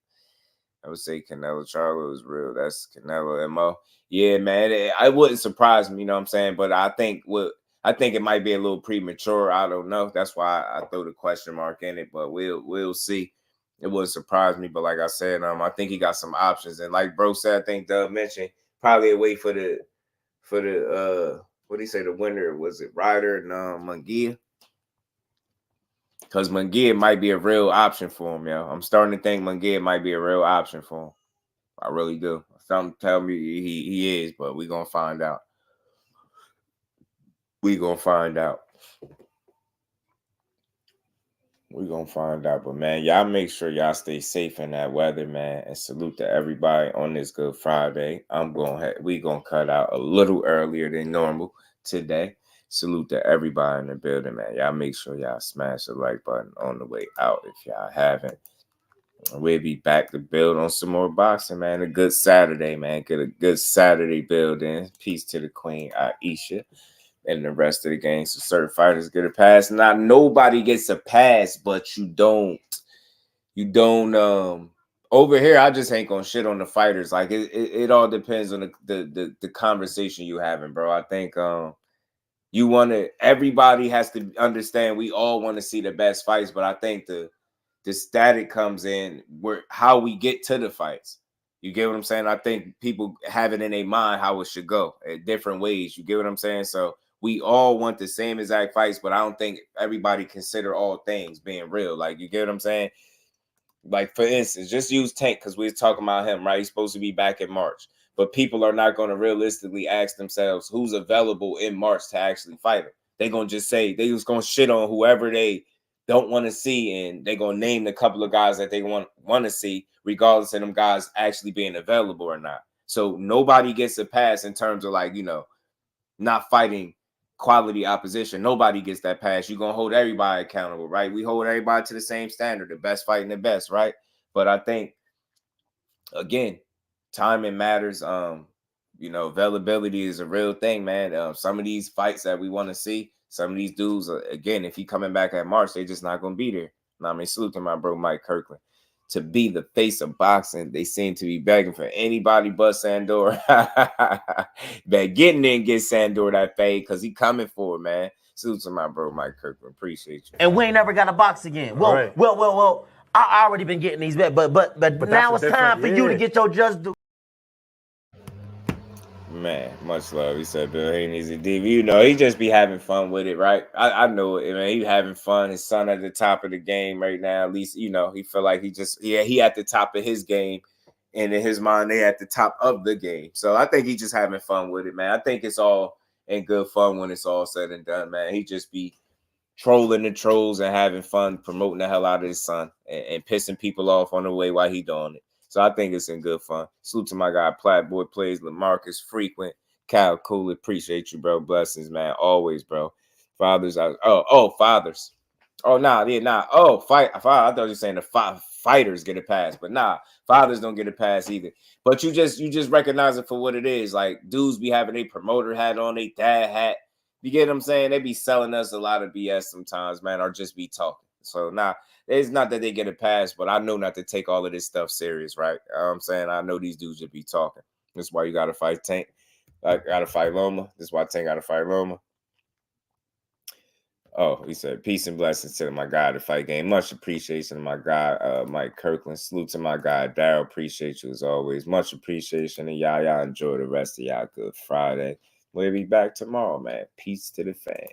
I would say Canelo CHARLO is real. That's Canelo MO. Yeah, man. It wouldn't surprise me, you know what I'm saying? But I think it might be a little premature. I don't know. That's why I throw the question mark in it, but we'll see. it wouldn't surprise me. But like I said, I think he got some options. And like bro said, I think Doug mentioned, probably a wait for the what do you say, the winner? Was it Ryder and Munguia? Because Munguia might be a real option for him, yo. I'm starting to think Munguia might be a real option for him. I really do. Something tell me he is, but we're gonna find out. We're gonna find out. But man, y'all make sure y'all stay safe in that weather, man. And salute to everybody on this Good Friday. We gonna cut out a little earlier than normal today. Salute to everybody in the building, man. Y'all make sure y'all smash the like button on the way out if y'all haven't. We'll be back to build on some more boxing, man. A good Saturday, man. Get a good Saturday build in. Peace to the Queen, Aisha, and the rest of the game. So certain fighters get a pass. Not nobody gets a pass, but you don't. Over here, I just ain't gonna shit on the fighters. Like it all depends on the conversation you having, bro. I think everybody has to understand we all want to see the best fights, but I think the static comes in where how we get to the fights. You get what I'm saying? I think people have it in their mind how it should go in different ways. You get what I'm saying? So we all want the same exact fights, but I don't think everybody consider all things being real. Like, you get what I'm saying? Like, for instance, just use Tank because we were talking about him, right? He's supposed to be back in March. But people are not going to realistically ask themselves who's available in March to actually fight him. They're going to just say, they just going to shit on whoever they don't want to see, and they're going to name the couple of guys that they want to see, regardless of them guys actually being available or not. So nobody gets a pass in terms of, like, not fighting quality opposition. Nobody gets that pass. You're going to hold everybody accountable, right? We hold everybody to the same standard, the best fighting the best, right? But I think, again, timing matters. Availability is a real thing, man. Some of these fights that we want to see, some of these dudes, again, if he coming back at March, they're just not going to be there. I mean, salute to my bro Mike Kirkland. To be the face of boxing, they seem to be begging for anybody but Sandor. That getting in get Sandor that fade because he coming for it, man. Salute to my bro Mike Kirkland. Appreciate you. And we ain't never got a box again. Well. I already been getting these bets, but now it's time for you to get your just due. Man, much love. He said Bill Haney's a DV. He just be having fun with it, right? I know it, man. He having fun. His son at the top of the game right now. At least, he feel like he at the top of his game. And in his mind, they at the top of the game. So I think he just having fun with it, man. I think it's all in good fun when it's all said and done, man. He just be trolling the trolls and having fun, promoting the hell out of his son and pissing people off on the way while he doing it. So I think it's in good fun. Salute to my guy, Platboy Plays, LaMarcus Frequent, Kyle Cooley. Appreciate you, bro. Blessings, man. Always, bro. Fathers. Fathers. Oh, nah. Oh, I thought you were saying the fighters get a pass, but nah, fathers don't get a pass either. But you just recognize it for what it is. Like, dudes be having a promoter hat on, a dad hat. You get what I'm saying? They be selling us a lot of BS sometimes, man, or just be talking. So, it's not that they get a pass, but I know not to take all of this stuff serious, right? You know what I'm saying? I know these dudes just be talking. That's why you got to fight Tank. I got to fight Loma. That's why Tank got to fight Loma. Oh, he said, peace and blessings to my guy, the fight game. Much appreciation to my guy, Mike Kirkland. Salute to my guy, Daryl. Appreciate you as always. Much appreciation. And y'all enjoy the rest of y'all Good Friday. We'll be back tomorrow, man. Peace to the fan.